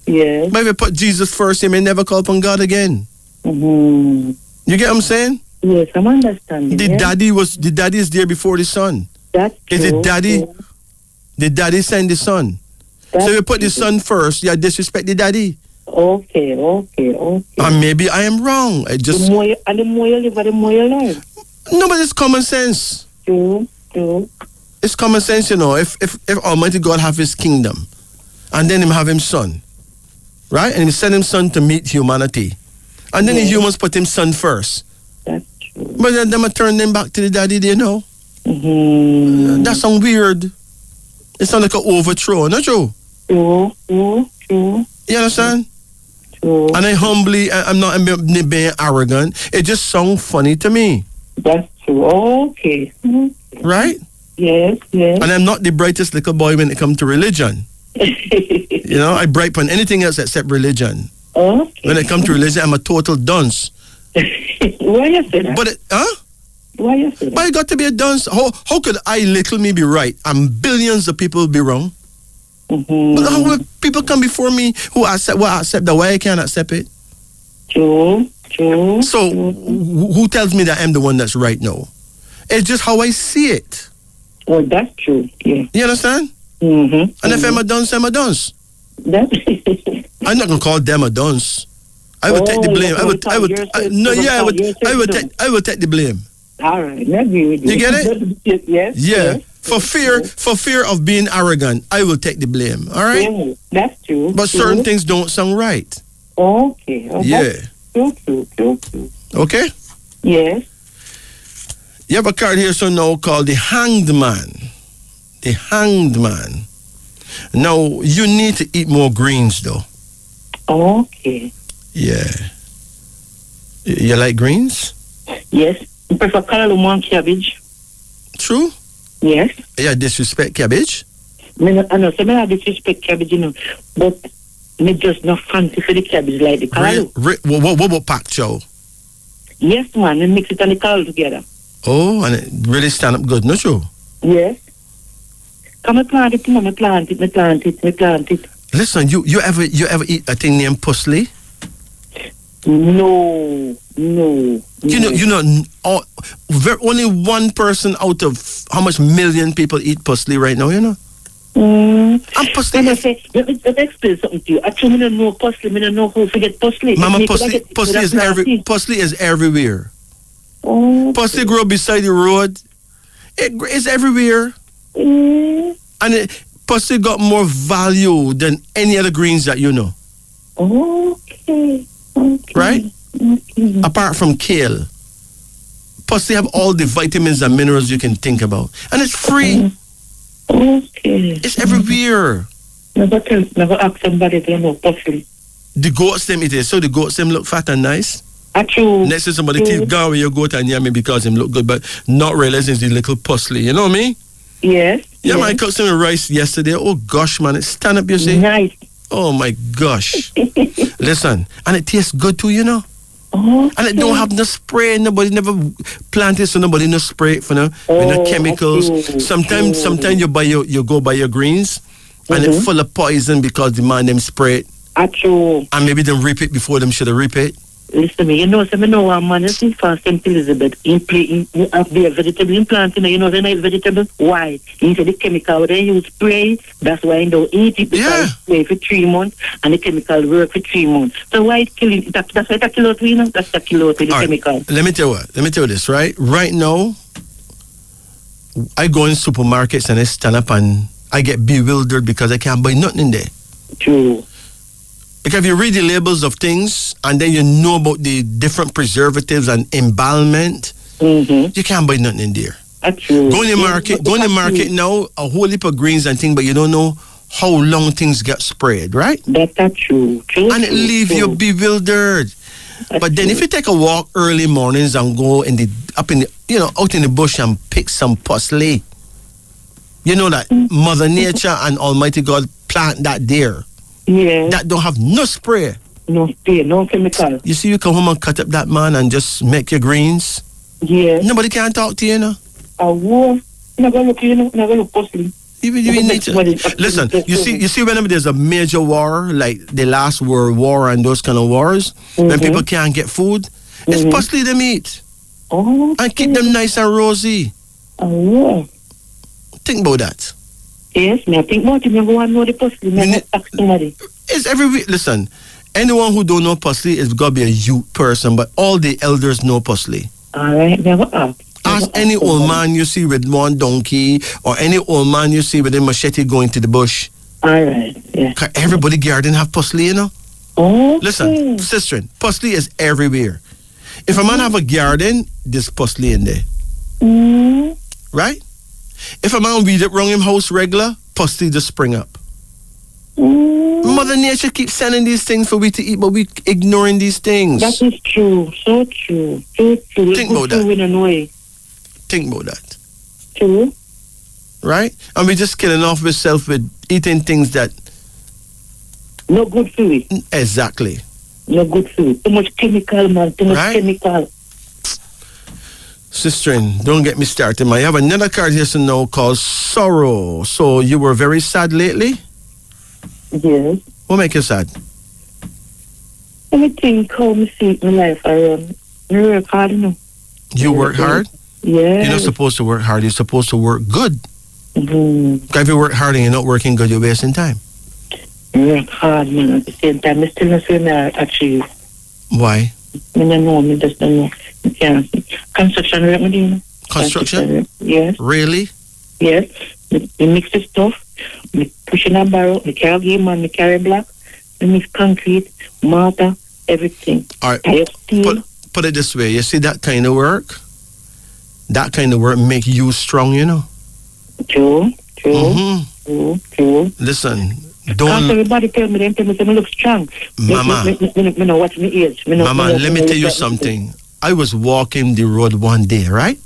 But if you put Jesus first, you may never call upon God again. Mm-hmm. You get what I'm saying? Yes, I'm understanding. The daddy is there before the son. That's true. Is it daddy? The daddy sent the son. So you put the son first, you disrespect the daddy. Okay. And maybe I am wrong. The more you live, the more you learn. No, but it's common sense. True. It's common sense, you know. If Almighty God have his kingdom, and then him have him son, right? And he send him son to meet humanity. And then the humans put him son first. That's true. But then them turn them back to the daddy, you know. Mm-hmm. That sound weird. It sound like an overthrow, not true? True. You understand? True. And I'm not being arrogant. It just sounds funny to me. That's true. Okay. Right? Yes. And I'm not the brightest little boy when it comes to religion. You know, I bright on anything else except religion. Okay. When it comes to religion, I'm a total dunce. Why you say that? But Why you say that? But I got to be a dunce. How could I, little me, be right and billions of people be wrong? Mm-hmm. But how will people come before me who accept that? Why I can't accept it? True. So who tells me that I'm the one that's right now? It's just how I see it. Oh, that's true. Yeah. You understand? Mm-hmm. And if I'm a dunce, I'm a dunce. I'm not gonna call them a dunce. I would take the blame. I will take the blame. All right, I agree with you. You get it? Yes. Yeah. For fear of being arrogant, I will take the blame. All right. Yeah, that's true. But certain things don't sound right. Okay. Yeah. True. Okay. Yes. You have a card here, so now called the Hanged Man. The Hanged Man. Now you need to eat more greens, though. Okay. Yeah. You like greens? Yes. I prefer calamus cabbage. True? Yes. Yeah, disrespect cabbage? I know, so I disrespect cabbage, you know, but me just not fancy for the cabbage like the calamus. What about pak chow? Yes, man, and mix it and the calamus together. Oh, and it really stand up good, not true? Yes. Come and plant it, me plant it. Listen, you ever eat a thing named pusley? No. You know, only one person out of how much million people eat pusley right now, you know? And pusley let me explain something to you. Actually, I don't know pusley. I don't know how to get pusley. Mama, pusley is everywhere. Oh. Pusley grow beside the road. It's everywhere. And pussy got more value than any other greens that you know. Okay. Right? Okay. Apart from kale. Pussy have all the vitamins and minerals you can think about. And it's free. Okay. It's everywhere. Never ask somebody to know pussy. The goats them eat it. So the goats them look fat and nice. True. Next to somebody teeth gone with your goat and yummy because him look good, but not realizing it's the little pusley. You know what I mean? Yes. Yeah, man, I cooked some rice yesterday. Oh gosh, man, it's stand up, you see. Nice. Oh my gosh. Listen, and it tastes good too, you know. Oh. And it don't have no spray. Nobody never planted, so nobody no spray it for no chemicals. Sometimes you go buy your greens and it's full of poison because the man them spray it. And maybe them reap it before them should have reap it. Listen, you know, some know our man is for St. Elizabeth in the vegetable implant, you know, the nice vegetable. Why? Instead the chemical, then you spray, that's why you don't eat it because spray for 3 months and the chemical work for 3 months. So why it killing? That's why it's a kilo, you know, that's a kilo to the chemical. Let me tell you this, right? Right now, I go in supermarkets and I stand up and I get bewildered because I can't buy nothing in there. True. Because if you read the labels of things and then you know about the different preservatives and embalmment, you can't buy nothing in there. True. Go in the market now, a whole heap of greens and things, but you don't know how long things get sprayed, right? That's true. And it leaves you bewildered. But then if you take a walk early mornings and go out in the bush and pick some parsley, you know that Mother Nature and Almighty God plant that there. Yeah. that don't have no spray. No spray, no chemical. You see, you come home and cut up that man and just make your greens. Yeah. Nobody can talk to you, you know. A war. Never look, never look puzzling. You need to listen. You see. Whenever there's a major war, like the last World War and those kind of wars, when people can't get food, it's parsley they eat. Oh. And keep them nice and rosy. Oh. Think about that. Yes, I think about it. I go and know the parsley. It's every week. Listen, anyone who don't know parsley is got to be a youth person, but all the elders know parsley. All right, never ask. Ask any old man you see with one donkey or any old man you see with a machete going to the bush. All right, yeah. Everybody garden have parsley, you know. Oh. Listen, sister, parsley is everywhere. If a man have a garden, there's parsley in there. Right? If a man weed it around him house regular, parsley just spring up. Mother Nature keeps sending these things for we to eat, but we ignoring these things. That is true. So true. So true. Think about that. In a way. Think about that. True. Right? And we're just killing off ourselves with eating things that... No good food. Exactly. No good food. Too much chemical, man. Too much chemical. Sister, don't get me started, man. You have another card here now called Sorrow. So you were very sad lately? Yes. What make you sad? Everything come see my life around. You work hard, you know. You work hard? Yeah. You're not supposed to work hard. You're supposed to work good. Mm-hmm. If you work hard and you're not working good, you're wasting time. Work hard, man. At the same time, I still not saying I achieve. Why? I don't know. I just don't know. I can't. Construction work, you know. Construction? Yes. Really? Yes. We mix the stuff. We push in a barrel. We carry game man. We carry block. We mix concrete, mortar, everything. All right. Put it this way. You see that kind of work? That kind of work make you strong, you know. True. Listen, don't. Everybody tell me, I look strong. Mama. Me know what's my age. Mama, let me tell you something. I was walking the road one day, right?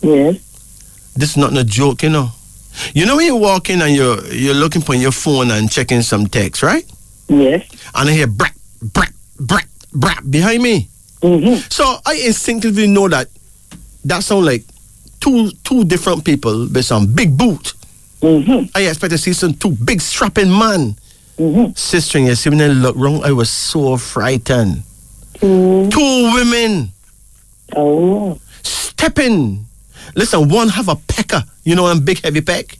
Yes. This is not a joke, you know. You know when you're walking and you're looking for your phone and checking some text, right? Yes. And I hear brat, brat, brat, brat behind me. So I instinctively know that sounds like two different people with some big boot. I expect to see some two big strapping man. Sister, you see when I look wrong, I was so frightened. Two women. Oh. Stepping. Listen, one have a pecker, you know, a big heavy peck.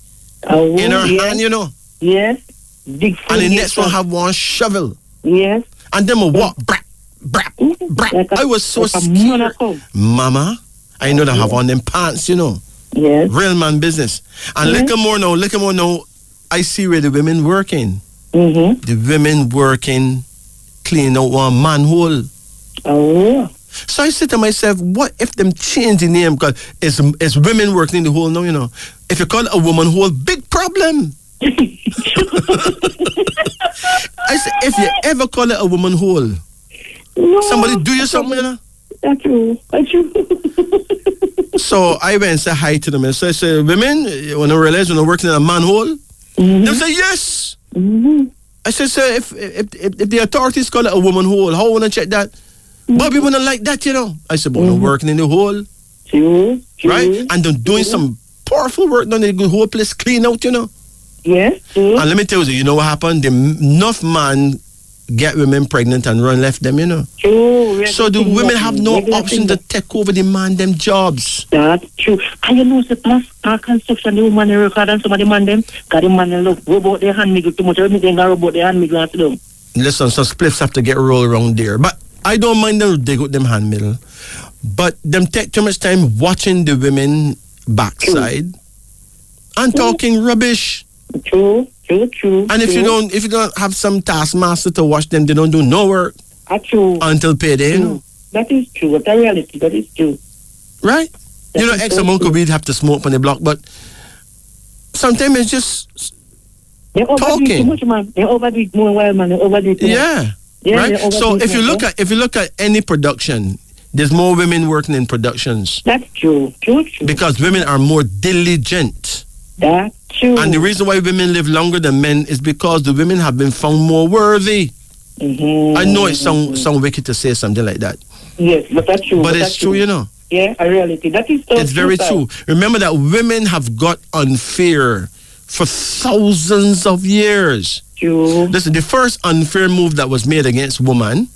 In her hand, you know. Yes. Big. And the next one have one shovel. Yes. And then we walk, brat, brat, brat. I was so scared. Mama, I know they have on them pants, you know. Yes. Real man business. And look more now, I see where the women working. The women working, cleaning out one manhole. Oh. So I said to myself, what if them change the name? Because it's women working in the hole now, you know. If you call it a woman hole, big problem. I said, if you ever call it a woman hole, somebody do you something, you know? That's true. So I went and said hi to them. And so I said, women, when I realize when I'm working in a manhole, they say yes. I said, sir, if the authorities call it a woman hole, how want to check that? Bobby wouldn't like that, you know. I said, but I'm working in the hole. True. Right? And they're doing some powerful work down there, the whole place clean out, you know. Yes. And let me tell you know what happened? Enough man get women pregnant and run left them, you know. True. So the women have no option to take over the man them jobs. That's true. And you know, the past construction, the woman work hard and some of the man them, because the man look, robot their hand too much, everything got robot their hand to them. Listen, some spliffs have to get rolled around there. But I don't mind them dig out them hand middle. But them take too much time watching the women backside and talking rubbish. True. And if you don't have some taskmaster to watch them, they don't do no work. True. Until payday, you know. That is true. That's a reality. That is true. Right? That you know, X amount could have to smoke on the block, but sometimes it's just they overdo too much, man. They overdo it more while, man. They overdo it. Yeah. Right? So if you look at any production, there's more women working in productions. That's true. True. Because women are more diligent. That's true. And the reason why women live longer than men is because the women have been found more worthy. I know it sound wicked to say something like that. Yes, but that's true. But it's true, you know. Yeah, a reality. That is so It's very true. Remember that women have got unfair for thousands of years. True. Listen, the first unfair move that was made against woman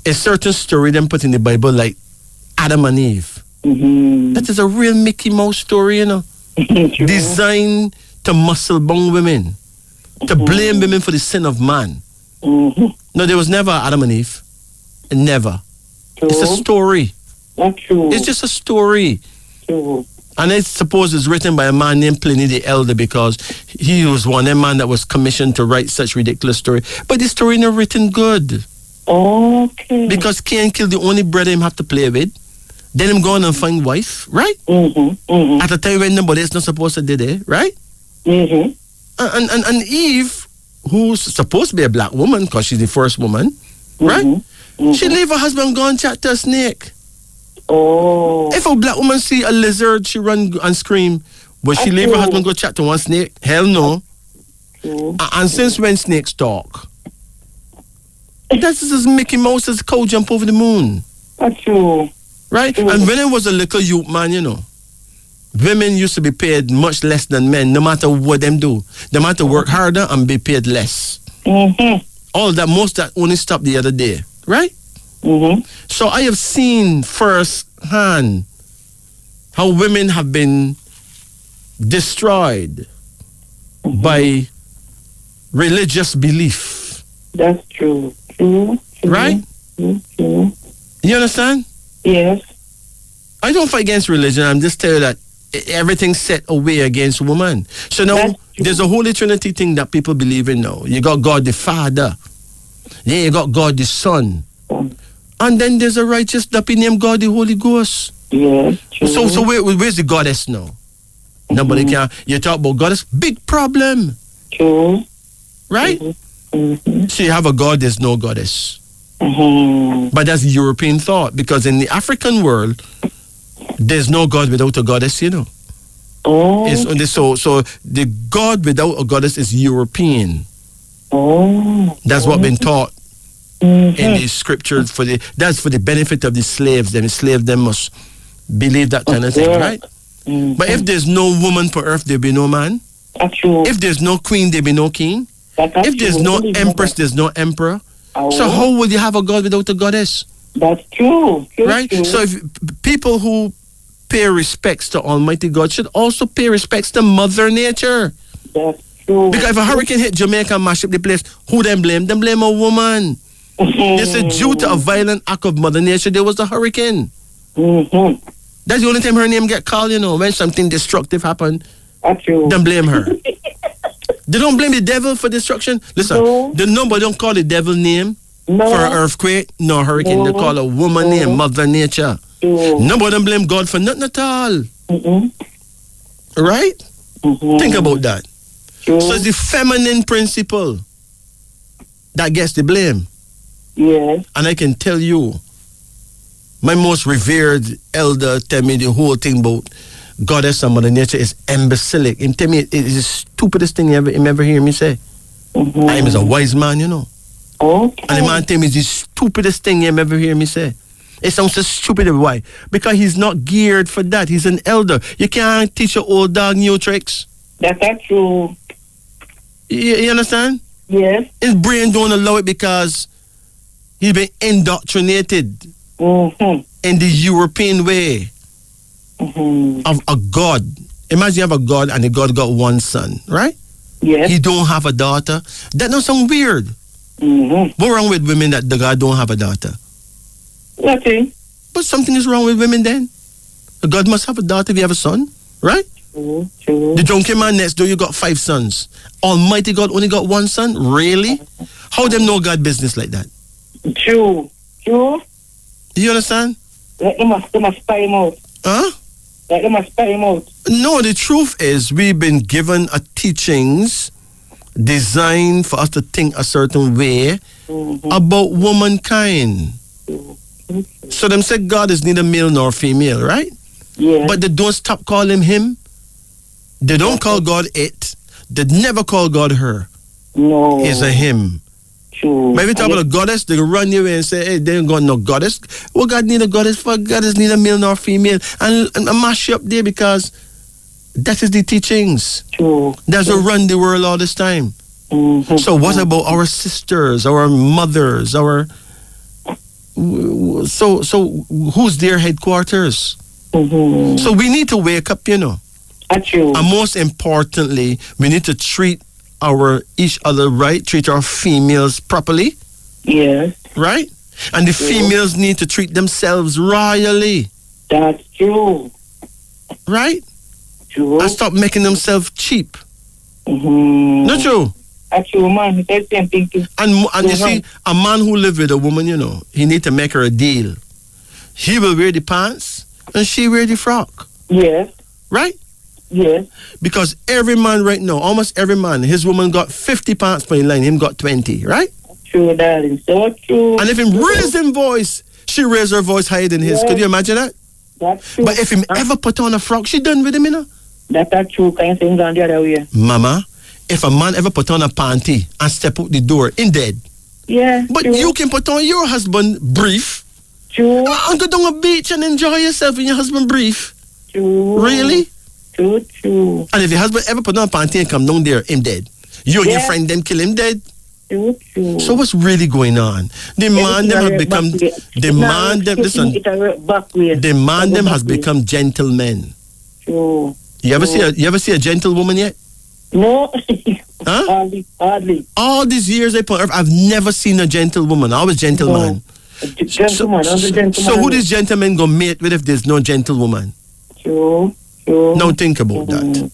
is certain story them put in the Bible like Adam and Eve. That is a real Mickey Mouse story, you know. Designed to muscle bone women, to blame women for the sin of man. No, there was never Adam and Eve. Never. True. It's a story. That's true. It's just a story. True. And I suppose it's written by a man named Pliny the Elder because he was one of man that was commissioned to write such ridiculous story. But the story not written good. Okay. Because Cain killed the only brother him have to play with. Then him go on and find wife, right? At a time when nobody is not supposed to do it, right? And Eve, who's supposed to be a black woman because she's the first woman, right? She leave her husband and go and chat to a snake. If a black woman see a lizard, she run and scream. But she leave her husband go chat to one snake? Hell no. And since when snakes talk? That's just Mickey Mouse's cow jump over the moon. That's true. Right? And when I was a little youth man, you know, women used to be paid much less than men, no matter what them do. They have to work harder and be paid less. All that, most that only stopped the other day. Right? So I have seen firsthand how women have been destroyed by religious belief. That's true. True. Right? True. You understand? Yes. I don't fight against religion. I'm just telling you that everything's set away against woman. So now there's a Holy Trinity thing that people believe in now. You got God the Father. Yeah, you got God the Son. And then there's a righteous dappy named God the Holy Ghost. Yes. True. So where's the goddess now? Nobody can. You talk about goddess, big problem. True. Right? So you have a god, there's no goddess. But that's European thought, because in the African world, there's no god without a goddess, you know. So the god without a goddess is European. That's what been taught in the scriptures that's for the benefit of the slaves. The slaves them must believe that kind of thing, right? But if there's no woman for earth, there'll be no man. If there's no queen, there'll be no king. If there's no empress, there's no emperor. So how will you have a god without a goddess? That's true. Right? True. So if people who pay respects to Almighty God should also pay respects to Mother Nature. That's true. Because if a hurricane hit Jamaica and mash up the place, who them blame? Them blame a woman. They said due to a violent act of Mother Nature, there was a hurricane. That's the only time her name get called, you know, when something destructive happened. Then blame her. They don't blame the devil for destruction. Listen, the number don't call the devil name for an earthquake, no hurricane. They call a woman name, Mother Nature. Nobody don't blame God for nothing at all. Right? Think about that. So it's the feminine principle that gets the blame. Yes. And I can tell you, my most revered elder tell me the whole thing about Goddess and Mother Nature is imbecilic. He tell me it is the stupidest thing you ever hear me say. I am a wise man, you know. Okay. And the man tell me it's the stupidest thing you ever hear me say. It sounds so stupid. Why? Because he's not geared for that. He's an elder. You can't teach an old dog new tricks. That's true. You understand? Yes. His brain don't allow it because he's been indoctrinated in the European way of a God. Imagine you have a God and the God got one son, right? Yes. He don't have a daughter. That don't sound weird. What's wrong with women that the God don't have a daughter? Nothing. But something is wrong with women then. A God must have a daughter if you have a son, right? True. The drunken man next door, you got 5 sons. Almighty God only got 1 son? Really? How them know God business like that? True. You understand? Like they must spy him out. Huh? Like they must spy him out. No, the truth is we've been given a teachings designed for us to think a certain way about womankind. So them say God is neither male nor female, right? Yeah. But they don't stop calling him They don't call God it. They never call God her. No. It's a him. True. Maybe talk about a goddess, they run you and say, hey, they ain't got no goddess. What God need a goddess for? Goddess need a male nor female. And mash you up there because that is the teachings. True. That's what run the world all this time. Mm-hmm. So what about our sisters, our mothers, our... So who's their headquarters? Mm-hmm. So we need to wake up, you know. True. And most importantly, we need to treat each other right, treat our females properly. Yes. Right? And the females need to treat themselves royally. That's true. Right? True. And stop making themselves cheap. Mm-hmm. Not true? That's true, man. It's the same thing too. And you see, a man who live with a woman, you know, he need to make her a deal. He will wear the pants and she wear the frock. Yes. Right? Yes. Because every man right now, almost every man, his woman got 50 pounds per line, him got 20, right? True, darling. So true. And if him raise him voice, she raise her voice higher than his. Yes. Could you imagine that? That's true. But if him ever put on a frock, she done with him, you know? That's true. Can't say the other way. Mama, if a man ever put on a panty and step out the door, in dead. Yeah. But true. you can put on your husband brief. True. And go down a beach and enjoy yourself in your husband brief. True. Really? True. And if your husband ever put on a panty and come down there, him dead. You and your friend them kill him dead. True. So what's really going on? The man them has become the man them has become gentlemen. True. You ever see a gentlewoman yet? No. Huh? Hardly. All these years I've never seen a gentlewoman. Always gentleman. No. Gentleman. So who this gentleman gonna mate with if there's no gentlewoman? True. Now think about that.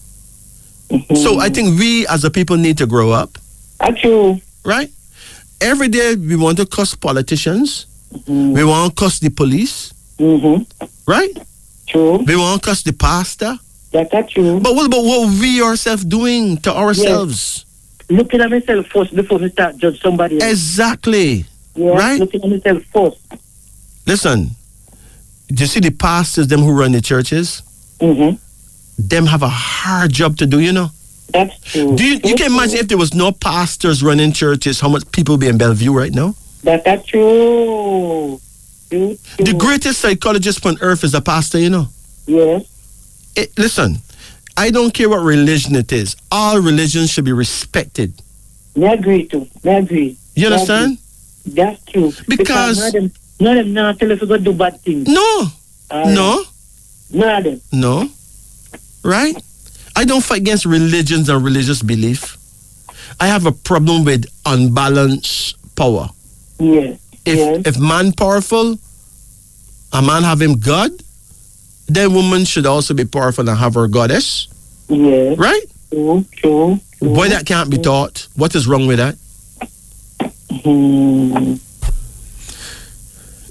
Mm-hmm. So I think we as a people need to grow up. True. Right? Every day we want to cuss politicians. Mm-hmm. We want to cuss the police. Mm-hmm. Right? True. We want to cuss the pastor. That's true. But what about what we ourselves doing to ourselves? Yes. Looking at myself first before we start judge somebody else. Exactly. Yes. Right? Looking at myself first. Listen, do you see the pastors, them who run the churches? Mm-hmm. Them have a hard job to do, you know? That's true. You can imagine if there was no pastors running churches, how much people would be in Bellevue right now? That's true. True. The greatest psychologist on earth is a pastor, you know? Yes. Listen, I don't care what religion it is. All religions should be respected. I agree. You understand? That's true. Because none of them now tell us to go do bad things. No. None of them. No. Right? I don't fight against religions and religious belief. I have a problem with unbalanced power. Yes. If man powerful, a man have him God, then woman should also be powerful and have her goddess. Yes. Right? True. Why that can't be taught? What is wrong with that?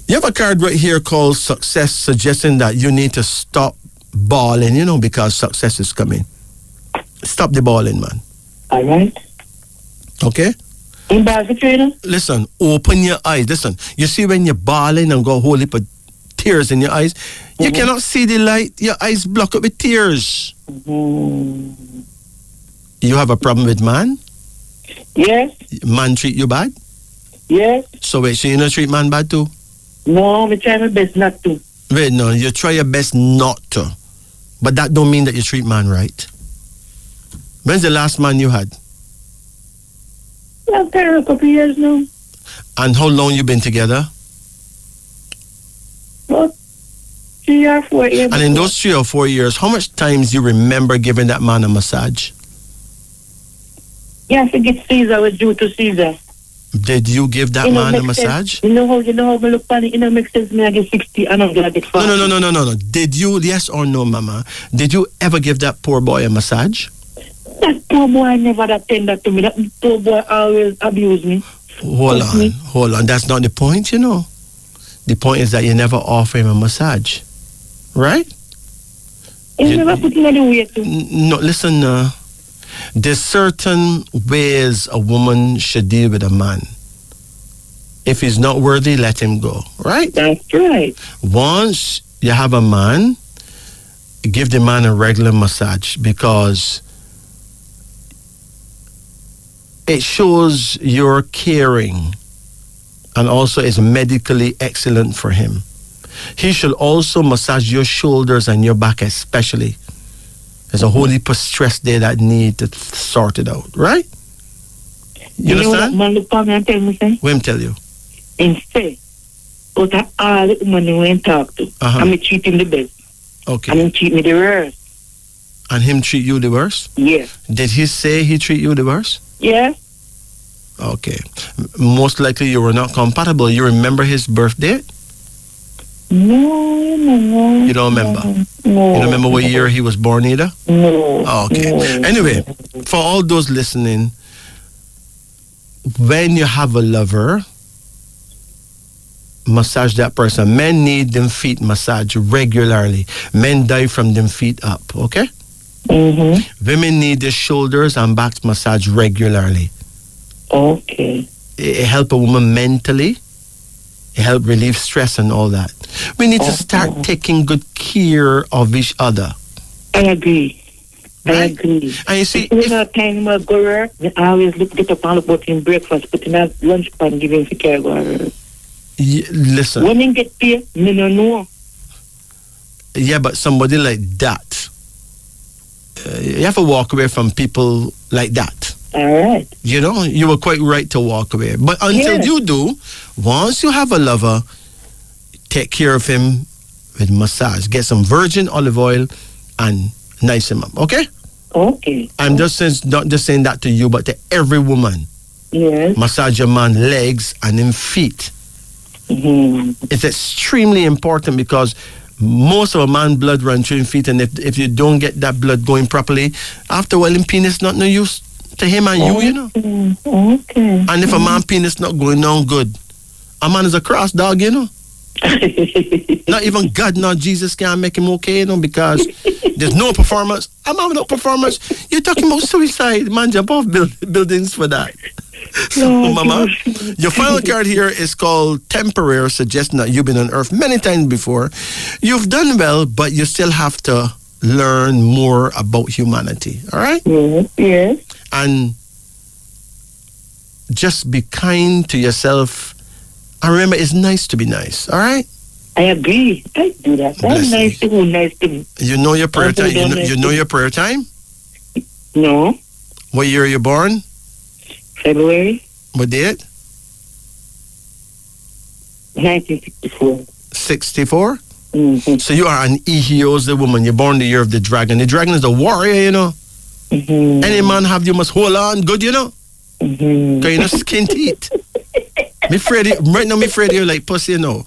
You have a card right here called Success, suggesting that you need to stop balling, you know, because success is coming. Stop the balling, man. All right. Okay? In bad trainer? Listen, open your eyes. Listen, you see when you're balling and go whole heap of tears in your eyes, you cannot see the light. Your eyes block up with tears. Mm-hmm. You have a problem with man? Yes. Man treat you bad? Yes. So wait, so you not treat man bad too? No, we try my best not to. Wait, no, you try your best not to. But that don't mean that you treat man right. When's the last man you had? After a couple years now. And how long you been together? About 3 or 4 years. And in those 3 or 4 years, how much times you remember giving that man a massage? Yeah, I forget Caesar was due to Caesar. Did you give that man a massage? You know how we look funny, makes sense me I get 60 and I'm gonna get 40. No. Did you, yes or no, mama, did you ever give that poor boy a massage? That poor boy never that tender to me. That poor boy always abused me. Hold on. That's not the point, you know. The point is that you never offer him a massage. Right? He never put in any weight too. No, listen, there's certain ways a woman should deal with a man. If he's not worthy, let him go. Right? That's right. Once you have a man give the man a regular massage, because it shows you're caring and also is medically excellent for him. He should also massage your shoulders and your back especially. There's a whole heap of stress there that need to sort it out, right? You understand? Man, look for me and tell me, say? What him tell you? And say, but all the women who I talk to, I'm treat him the best. Okay. And him treat me the worst. And him treat you the worst? Yeah. Did he say he treat you the worst? Yeah. Okay. Most likely you were not compatible. You remember his birthday? No. You don't remember? No. You don't remember what year he was born either? No. Okay. No. Anyway, for all those listening, when you have a lover, massage that person. Men need them feet massaged regularly. Men die from them feet up, okay? Women need their shoulders and backs massaged regularly. Okay. It helps a woman mentally. It helps relieve stress and all that. We need to start taking good care of each other. I agree. Right? I agree. And you see, when I time I go work, I always get up and look about him breakfast, put in a lunch pan, give him for care go work. Listen. When he get paid, me no know. Yeah, but somebody like that, you have to walk away from people like that. All right. You know, you were quite right to walk away. But until you do, once you have a lover, take care of him with massage. Get some virgin olive oil and nice him up, okay? Okay. I'm not just saying that to you, but to every woman. Yes. Massage your man legs and him feet. It's extremely important, because most of a man's blood runs through his feet, and if you don't get that blood going properly, after a while, his penis not no use to him and you know. Okay. And if a man's penis not going on good, a man is a cross dog, you know. Not even God, not Jesus can make him okay, you know, because there's no performance. I'm having no performance. You're talking about suicide. Man, jump off buildings for that. So, Mama, your final card here is called Temporary, suggesting that you've been on earth many times before. You've done well, but you still have to learn more about humanity. All right? Yes. And just be kind to yourself. And remember, it's nice to be nice. All right? I agree. I do that. That's nice to nice to. You know your prayer time? You know your prayer time? No. What year are you born? February. What date? 1964. 64? So you are an Ehios, the woman. You're born the year of the dragon. The dragon is a warrior, you know. Any man have you must hold on good, you know. Because you know skin teeth. Right now, me afraid you like pussy, you know.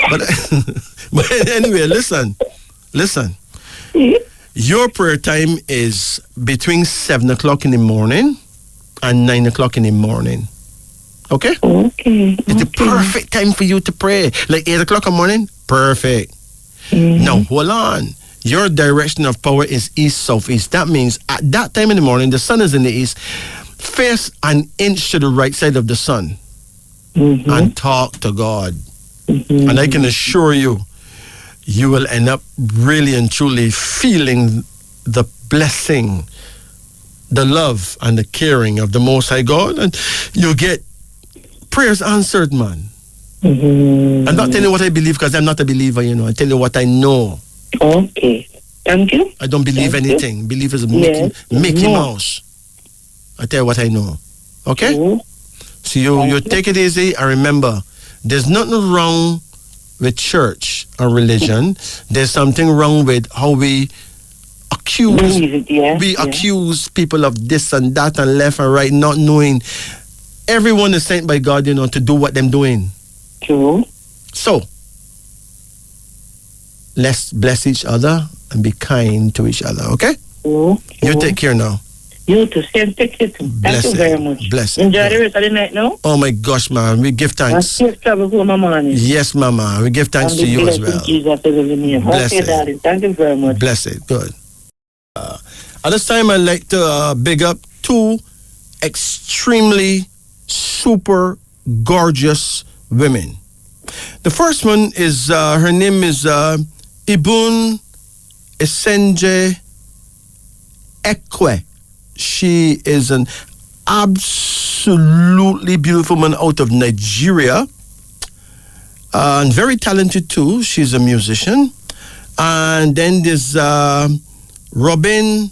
But anyway, listen. Your prayer time is between 7 o'clock in the morning and 9 o'clock in the morning. Okay? Okay. It's the perfect time for you to pray. Like 8 o'clock in the morning, perfect. Now, hold on. Your direction of power is east-southeast. That means at that time in the morning, the sun is in the east. Face an inch to the right side of the sun and talk to God. And I can assure you, you will end up really and truly feeling the blessing, the love and the caring of the Most High God, and you'll get prayers answered, man. I'm not telling you what I believe, because I'm not a believer, you know. I tell you what I know. Okay. Thank you. I don't believe anything. Believe is Mickey Mouse. I tell you what I know. Okay? So you take it easy, and remember, there's nothing wrong with church or religion. There's something wrong with how we accuse people of this and that and left and right, not knowing everyone is sent by God, you know, to do what they're doing. True. So, let's bless each other and be kind to each other, okay? You take care now. You too. Same take it. Thank you very much. Bless it. Enjoy the rest of the night now. Oh my gosh, man. We give thanks. Safe travel home, Mama. Yes, Mama. We give thanks to you as well. Jesus, bless it. Darling. Thank you very much. Bless it. Good. At this time, I'd like to big up two extremely super gorgeous women. The first one is, her name is Ibun Esenje Ekwe. She is an absolutely beautiful woman out of Nigeria. And very talented too. She's a musician. And then there's Robin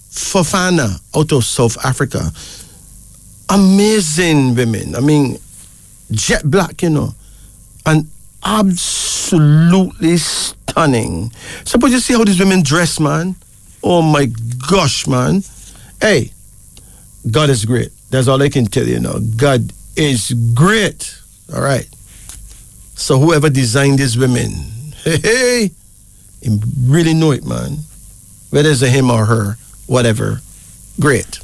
Fofana out of South Africa. Amazing women. I mean, jet black, you know. And absolutely stunning. Suppose you see how these women dress, man. Oh my gosh, man. Hey, God is great. That's all I can tell you now. God is great. All right. So whoever designed these women, hey, he really know it, man. Whether it's a him or her, whatever. Great.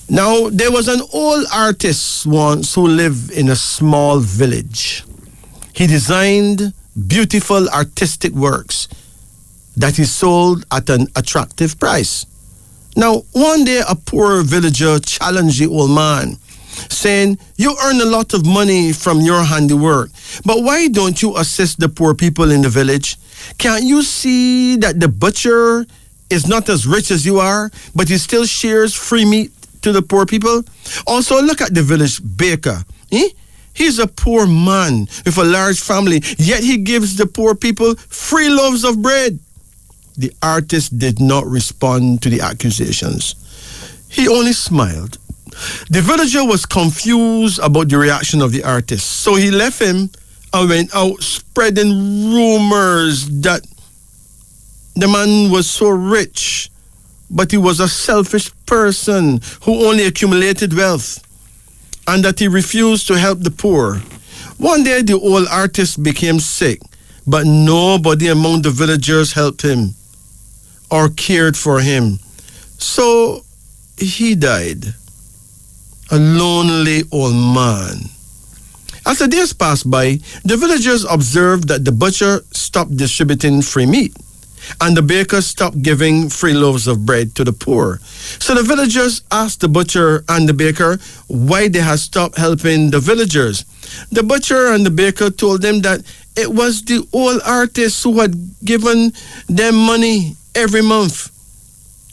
Now, there was an old artist once who lived in a small village. He designed beautiful artistic works that he sold at an attractive price. Now, one day a poor villager challenged the old man, saying, "You earn a lot of money from your handiwork, but why don't you assist the poor people in the village? Can't you see that the butcher is not as rich as you are, but he still shares free meat to the poor people? Also, look at the village baker. He's a poor man with a large family, yet he gives the poor people free loaves of bread." The artist did not respond to the accusations. He only smiled. The villager was confused about the reaction of the artist, so he left him and went out spreading rumors that the man was so rich, but he was a selfish person who only accumulated wealth, and that he refused to help the poor. One day the old artist became sick, but nobody among the villagers helped him or cared for him. So he died, a lonely old man. As the days passed by, the villagers observed that the butcher stopped distributing free meat, and the baker stopped giving free loaves of bread to the poor. So the villagers asked the butcher and the baker why they had stopped helping the villagers. The butcher and the baker told them that it was the old artist who had given them money every month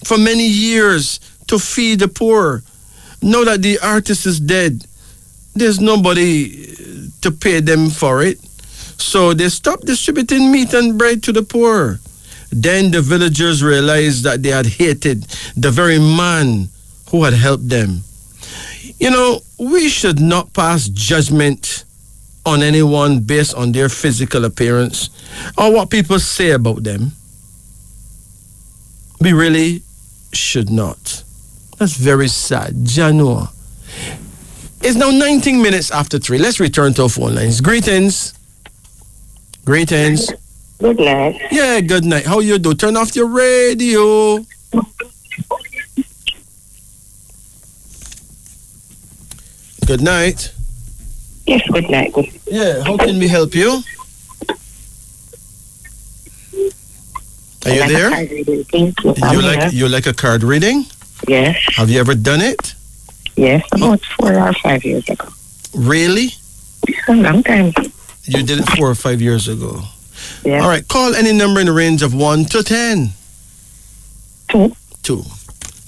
for many years to feed the poor. Now that the artist is dead, there's nobody to pay them for it. So they stopped distributing meat and bread to the poor. Then the villagers realized that they had hated the very man who had helped them. You know, we should not pass judgment on anyone based on their physical appearance or what people say about them. We really should not. That's very sad. Jano. It's now 19 minutes after 3. Let's return to our phone lines. Greetings. Greetings. Good night. Yeah, good night. How you do? Turn off your radio. Good night. Yes, good night. Good. Yeah, how can we help you? Are you there? You like a card reading? Yes. Have you ever done it? Yes, about 4 or 5 years ago. Really? A long time. You did it 4 or 5 years ago. Yeah. All right, call any number in the range of 1 to 10. 2. 2.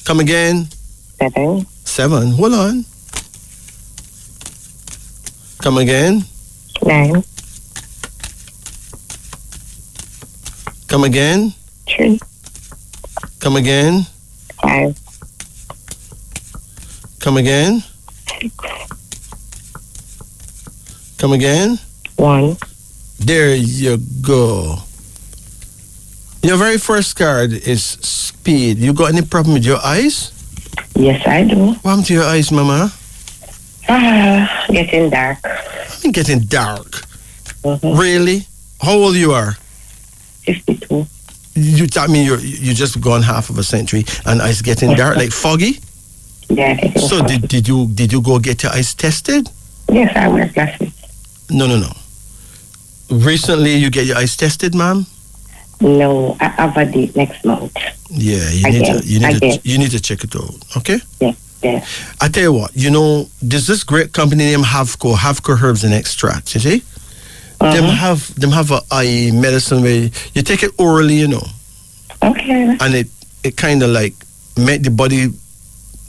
Come again. 7. 7. Hold on. Come again. 9. Come again. 3. Come again. 5. Come again. 6. Come again. 1. There you go. Your very first card is speed. You got any problem with your eyes? Yes, I do. What happened to your eyes, Mama? Getting dark. I'm getting dark. Mm-hmm. Really? How old you are? 52. You tell me you just gone half of a century and eyes getting dark, like foggy? Yeah. So foggy. did you go get your eyes tested? Yes, I wear glasses. No. Recently you get your eyes tested, ma'am? No, I have a date next month. Yeah, you need to check it out, okay? Yeah. I tell you what, there's this great company named Havco Herbs and Extracts, you see? Uh-huh. Them have a eye medicine where you take it orally, Okay. And it kind of like made the body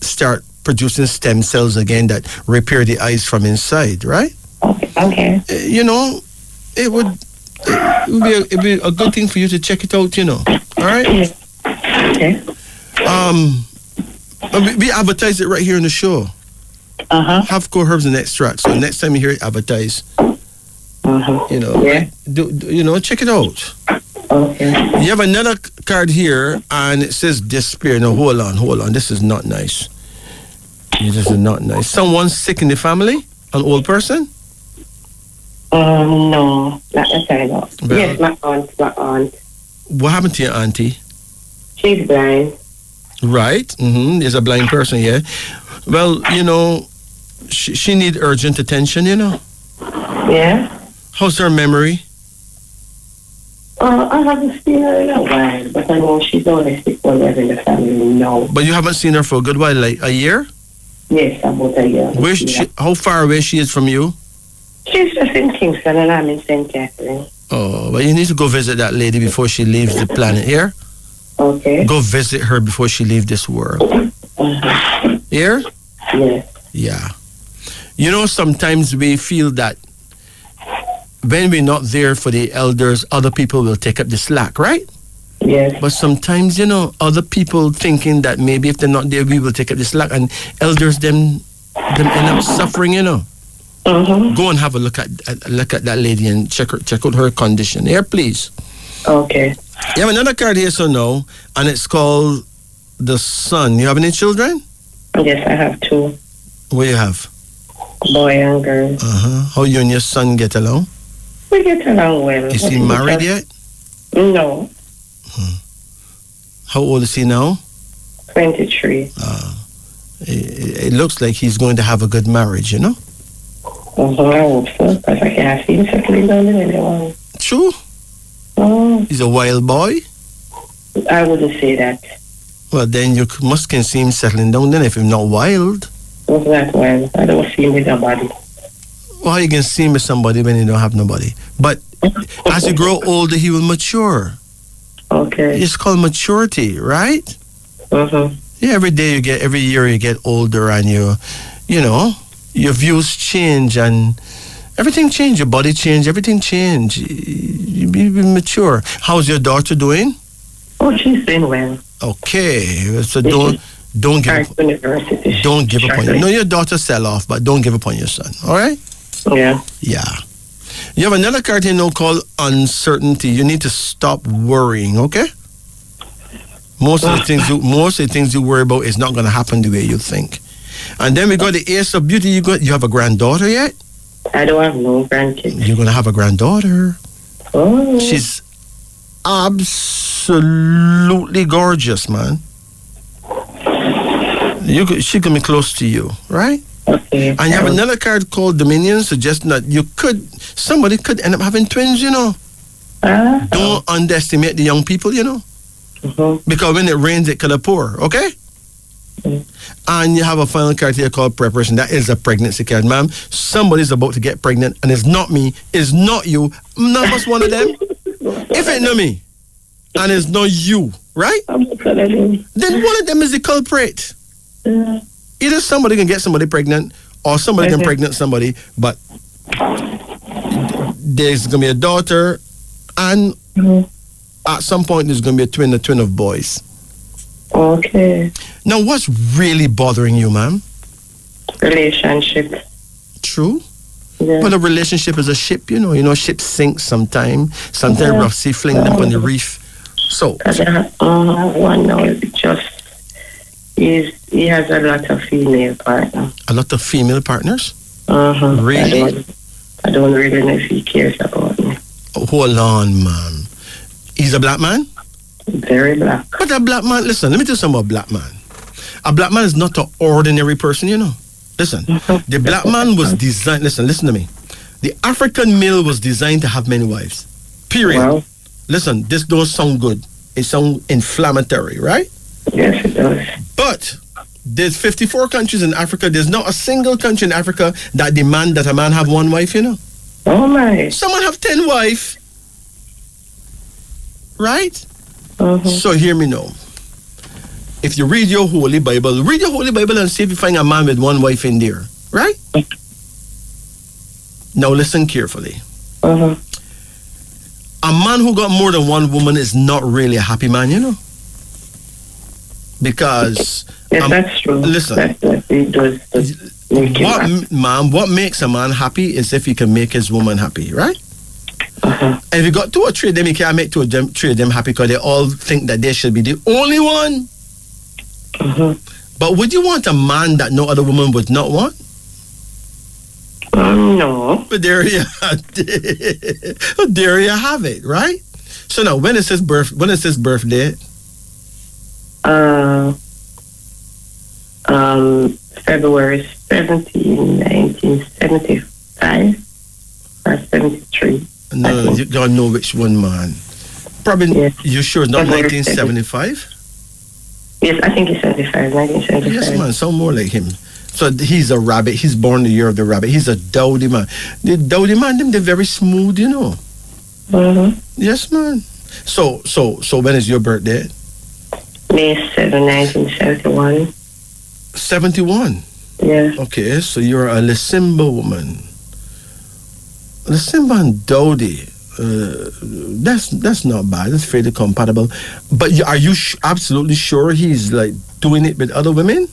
start producing stem cells again that repair the eyes from inside, right? Okay. You know, it would be a good thing for you to check it out, you know. All right? Okay. We advertise it right here in the show. Have core herbs and extracts. So next time you hear it advertised, you know, check it out. Okay. You have another card here, and it says despair. Now, hold on. This is not nice. This is not nice. Someone sick in the family? An old person? No, not necessarily. No. Well, Yes, my aunt. What happened to your auntie? She's blind. Right. There's a blind person here. Well, you know, she need urgent attention, you know. Yeah. How's her memory? I haven't seen her in a while, but I know she's only sick when we're in the family now. But you haven't seen her for a good while, like a year? Yes, about a year. Where's she, how far away she is from you? She's just in Kingston and I'm in St. Catherine. Oh, well, you need to go visit that lady before she leaves the planet here. Okay. Go visit her before she leaves this world. Here? Yes. Yeah. You know, sometimes we feel that when we're not there for the elders, other people will take up the slack, right? Yes. But sometimes, you know, other people thinking that maybe if they're not there, we will take up the slack, and elders them end up suffering, you know. Go and have a look at that lady and check out her condition. Here, please. Okay. You have another card here, so no, and it's called the Sun. You have any children? Yes, I have two. What do you have? Boy and girl. How you and your son get along? We get along well. Is he married yet? No. How old is he now? 23. It looks like he's going to have a good marriage, you know? I hope so, because I can't see him settling down in anyone. True. He's a wild boy? I wouldn't say that. Well, then you can see him settling down then if he's not wild. Not that wild. I don't see him with nobody. Well, you can see him with somebody when you don't have nobody. But as you grow older, he will mature. Okay. It's called maturity, right? Yeah, every year you get older, and you know, your views change and everything change. Your body change, everything change. You be mature. How's your daughter doing? Oh, she's doing well. Okay, so don't give up. Don't give up on your. No, your daughter sell off, but don't give up on your son. All right? Yeah. Yeah. You have another card here now called uncertainty. You need to stop worrying. Okay? Most of the things you worry about is not going to happen the way you think. And then we got the Ace of Beauty. You have a granddaughter yet? I don't have no grandkids. You're going to have a granddaughter. Oh. She's absolutely gorgeous, man. She can be close to you, right? Okay. And you have another card called Dominion, suggesting that somebody could end up having twins, you know. Don't underestimate the young people, you know. Because when it rains, it could pour, okay? And you have a final card here called preparation. That is a pregnancy card, ma'am. Somebody's about to get pregnant, and it's not me, it's not you. None of us one of them. If it's not me, and it's not you, right? Then one of them is the culprit. Either somebody can get somebody pregnant, or somebody can pregnant somebody, but there's going to be a daughter, and at some point there's going to be a twin of boys. Okay. Now, what's really bothering you, ma'am? Relationship. True. Yeah. Well, a relationship is a ship, you know. You know, ships sink sometimes. Sometimes rough sea fling them on the reef. So. One now is just he has a lot of female partners. A lot of female partners? Really? I don't really know if he cares about me. Oh, hold on, man. He's a black man? Very black. But a black man, listen, let me tell you something about a black man. A black man is not an ordinary person, you know. Listen, the black man was designed, listen to me. The African male was designed to have many wives. Period. Wow. Listen, this don't sound good. It sounds inflammatory, right? Yes, it does. But there's 54 countries in Africa. There's not a single country in Africa that demand that a man have one wife, you know. Oh, my. Someone have 10 wives. Right? So hear me now. If you read your Holy Bible and see if you find a man with one wife in there, right? Now listen carefully. A man who got more than one woman is not really a happy man, you know. Because yes, that's true. Listen, it does make him happy. What makes a man happy is if he can make his woman happy, right? And if you got 2 or 3 of them, you can't make 2 or 3 of them happy because they all think that they should be the only one. But would you want a man that no other woman would not want? No. But there you have it, right? So now, when is his birthday? February 17, 1975 or 73. No, you don't know which one, man. Probably, yes. You sure it's not 1975? Yes, I think it's 75, 1975. Yes, man, sound more like him. So he's a rabbit. He's born the year of the rabbit. He's a dowdy man. The dowdy man, they're very smooth, you know. Yes, man. So when is your birthday? May 7, 1971. 71? Yeah. Okay, so you're a Lisimba woman. Lisimba and dowdy. That's not bad. That's fairly compatible. But are you absolutely sure he's like doing it with other women?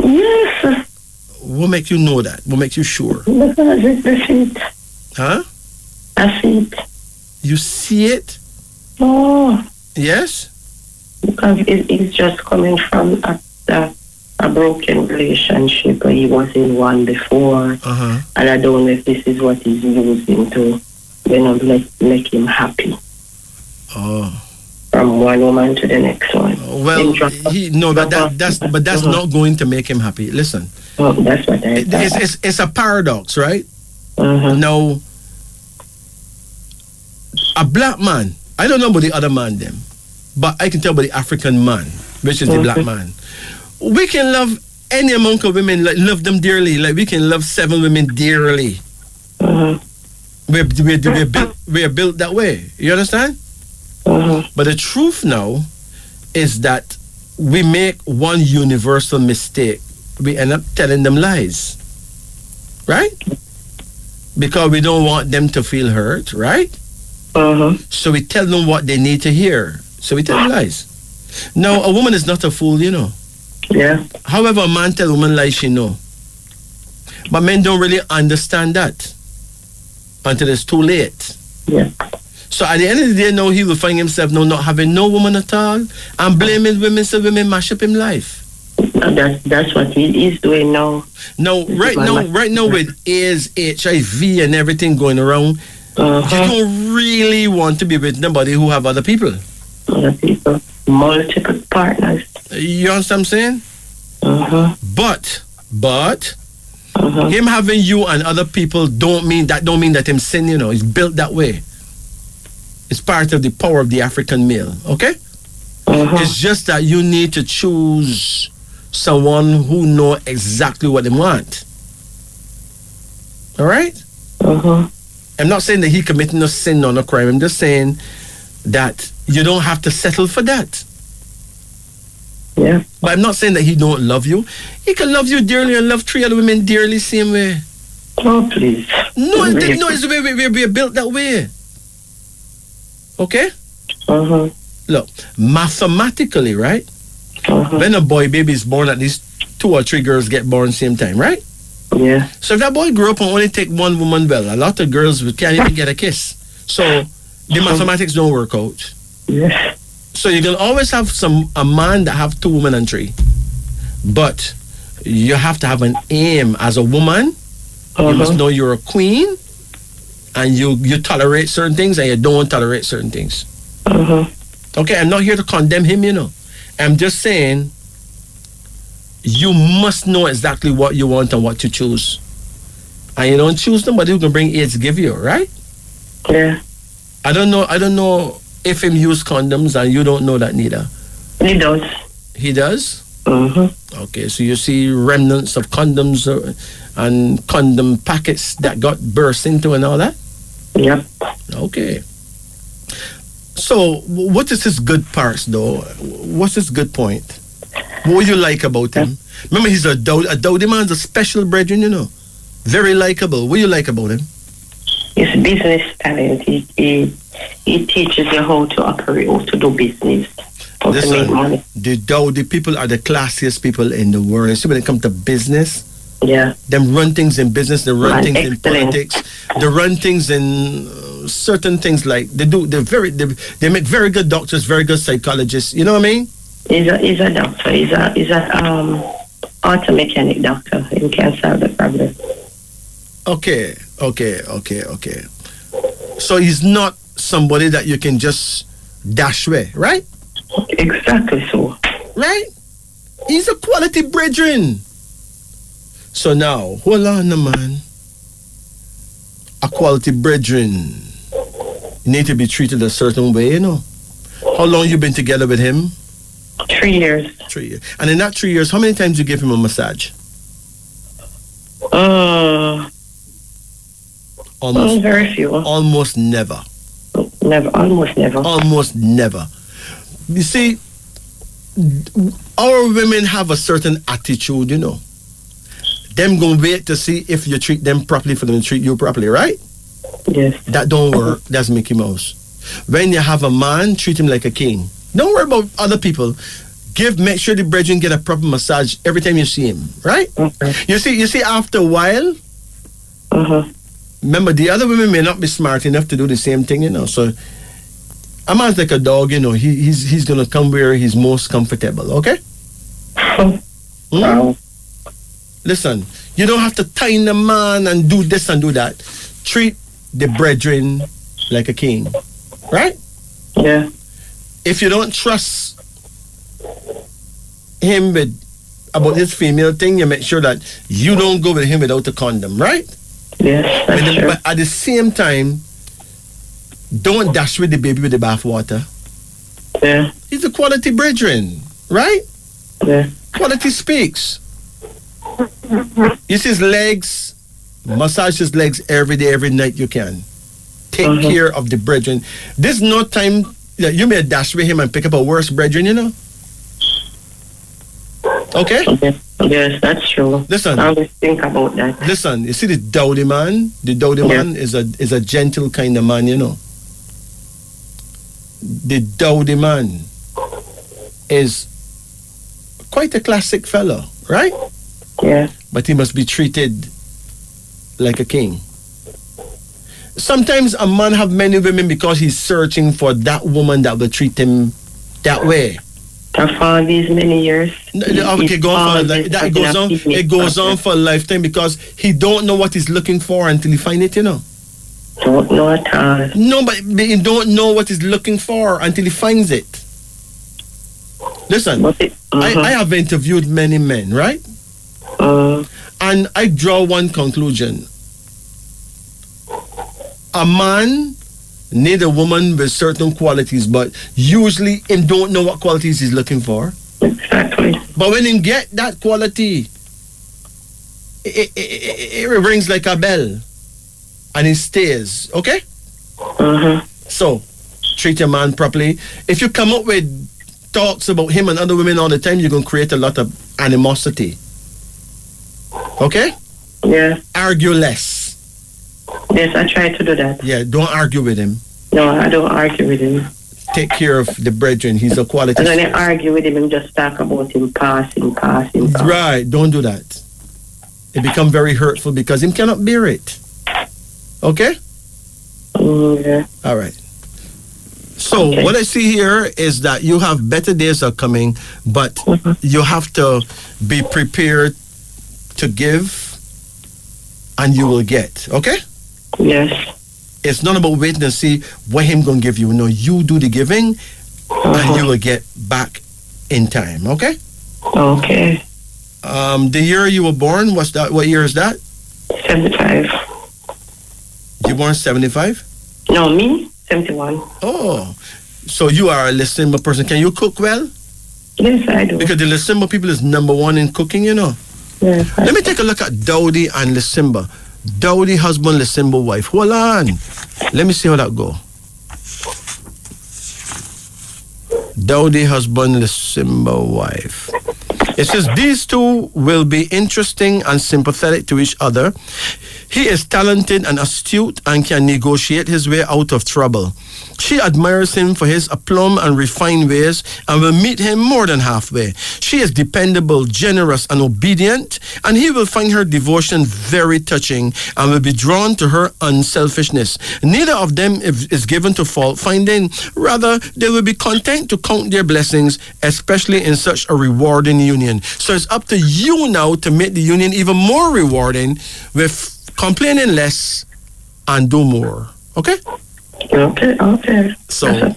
Yes. What makes you know that? What makes you sure? Because it's the feet. Huh? I see it. You see it? Oh. Yes? Because it's just coming from a broken relationship. He was in one before. And I don't know if this is what he's using to, make him happy. Oh. From one woman to the next one. Well, that's not going to make him happy. Listen. Oh, that's what I thought. It's a paradox, right? Now, a black man, I don't know about the other man them, but I can tell about the African man, which is the black man. We can love any amount of women, like love them dearly. Like we can love 7 women dearly. We're built that way. You understand? But the truth now is that we make one universal mistake. We end up telling them lies. Right? Because we don't want them to feel hurt, right? So we tell them what they need to hear. So we tell them lies. Now, a woman is not a fool, you know. Yeah. However, a man tell a woman lies she know. But men don't really understand that until it's too late. Yeah. So at the end of the day, now he will find himself now not having no woman at all and blaming women so women mash up him life. That's what he is doing now. Right now with AIDS, HIV and everything going around, you don't really want to be with nobody who have other people. Other people. Multiple partners. You understand what I'm saying? But him having you and other people don't mean that him sin, you know. He's built that way. It's part of the power of the African male, okay? It's just that you need to choose someone who know exactly what they want. All right? I'm not saying that he committing no sin or no crime. I'm just saying that you don't have to settle for that. Yeah. But I'm not saying that he don't love you. He can love you dearly and love 3 other women dearly same way. Oh, please. No, it's the way we're built that way. Okay? Look, mathematically, right? When a boy baby is born, at least 2 or 3 girls get born same time, right? Yeah. So if that boy grew up and only take one woman, well, a lot of girls can't even get a kiss. So the mathematics don't work out. Yeah. So you can always have a man that have 2 women and 3. But you have to have an aim as a woman. You must know you're a queen and you tolerate certain things and you don't tolerate certain things. Okay, I'm not here to condemn him, you know. I'm just saying you must know exactly what you want and what to choose. And you don't choose somebody who can bring AIDS to give you, right? Yeah. I don't know if him use condoms and you don't know that neither. He does. He does? Okay, so you see remnants of condoms and condom packets that got burst into and all that? Yep. Okay. So, what is his good parts, though? What's his good point? What you like about him? Remember, he's a Dowdy man's a special brethren, you know. Very likable. What you like about him? His business talent. He teaches you how to operate, how to do business, how to make money. The Dowdy people are the classiest people in the world. See, when it comes to business, them run things in business, they run things in politics, they run things in certain things like they make very good doctors, very good psychologists. You know what I mean? He's a doctor. He's a auto mechanic doctor. He can solve the problem. Okay. So he's not somebody that you can just dash away, right? Exactly so. Right? He's a quality brethren. So now, hold on, man. A quality brethren. You need to be treated a certain way, you know. How long you been together with him? 3 years. 3 years. And in that 3 years, how many times you give him a massage? Almost very few. Almost never. Almost never. Almost never. You see, our women have a certain attitude, you know. Them gonna wait to see if you treat them properly for them to treat you properly, right? Yes. That don't work. That's Mickey Mouse. When you have a man, treat him like a king. Don't worry about other people. Make sure the brethren get a proper massage every time you see him, right? Okay. You see, after a while, remember, the other women may not be smart enough to do the same thing, you know. So a man's like a dog, you know. He's gonna come where he's most comfortable, okay? Wow. Listen, you don't have to tie the man and do this and do that. Treat the brethren like a king, right? Yeah. If you don't trust him about his female thing, you make sure that you don't go with him without a condom, right? Yes, that's true. But at the same time, don't dash with the baby with the bathwater. Yeah. He's a quality brethren, right? Yeah. Quality speaks. You see his legs, massage his legs every day, every night you can. Take care of the brethren. There's no time that you may dash with him and pick up a worse brethren, you know? Okay? Yes, that's true. Listen. I always think about that. Listen, you see the Dowdy man? The Dowdy man is a gentle kind of man, you know? The Dowdy man is quite a classic fellow, right? Yeah. But he must be treated like a king. Sometimes a man have many women because he's searching for that woman that will treat him that way. For all these many years. It goes on for a lifetime because he don't know what he's looking for until he find it, you know. Don't know at all. No, but he don't know what he's looking for until he finds it. Listen, I have interviewed many men, right? And I draw one conclusion. A man need a woman with certain qualities, but usually him don't know what qualities he's looking for. Exactly. But when him get that quality, it rings like a bell, and it stays. Okay. So treat your man properly. If you come up with talks about him and other women all the time, you're gonna create a lot of animosity. Okay? Yeah. Argue less. Yes, I try to do that. Yeah, don't argue with him. No, I don't argue with him. Take care of the brethren. He's a quality. And when I argue with him, just talk about him passing. Right, don't do that. It become very hurtful because him cannot bear it. Okay? Yeah. All right. So what I see here is that you have better days are coming, but you have to be prepared to give and you will get. Okay? Yes. It's not about waiting to see what him gonna give you. No, you do the giving and you will get back in time. Okay? Okay. The year you were born, what's that? What year is that? 75. You born 75? No, me? 71. Oh. So you are a Lysimba person. Can you cook well? Yes, I do. Because the Lysimba people is number one in cooking, you know. Yes. Let me take a look at Dowdy and Lysimba. Dowdy husband, Lysimba wife. Hold on. Let me see how that go. Dowdy husband, Lisimba wife. It says, these two will be interesting and sympathetic to each other. He is talented and astute and can negotiate his way out of trouble. She admires him for his aplomb and refined ways and will meet him more than halfway. She is dependable, generous, and obedient, and he will find her devotion very touching and will be drawn to her unselfishness. Neither of them is given to fault finding. Rather, they will be content to count their blessings, especially in such a rewarding union. So it's up to you now to make the union even more rewarding with complaining less and do more. Okay? Okay. So,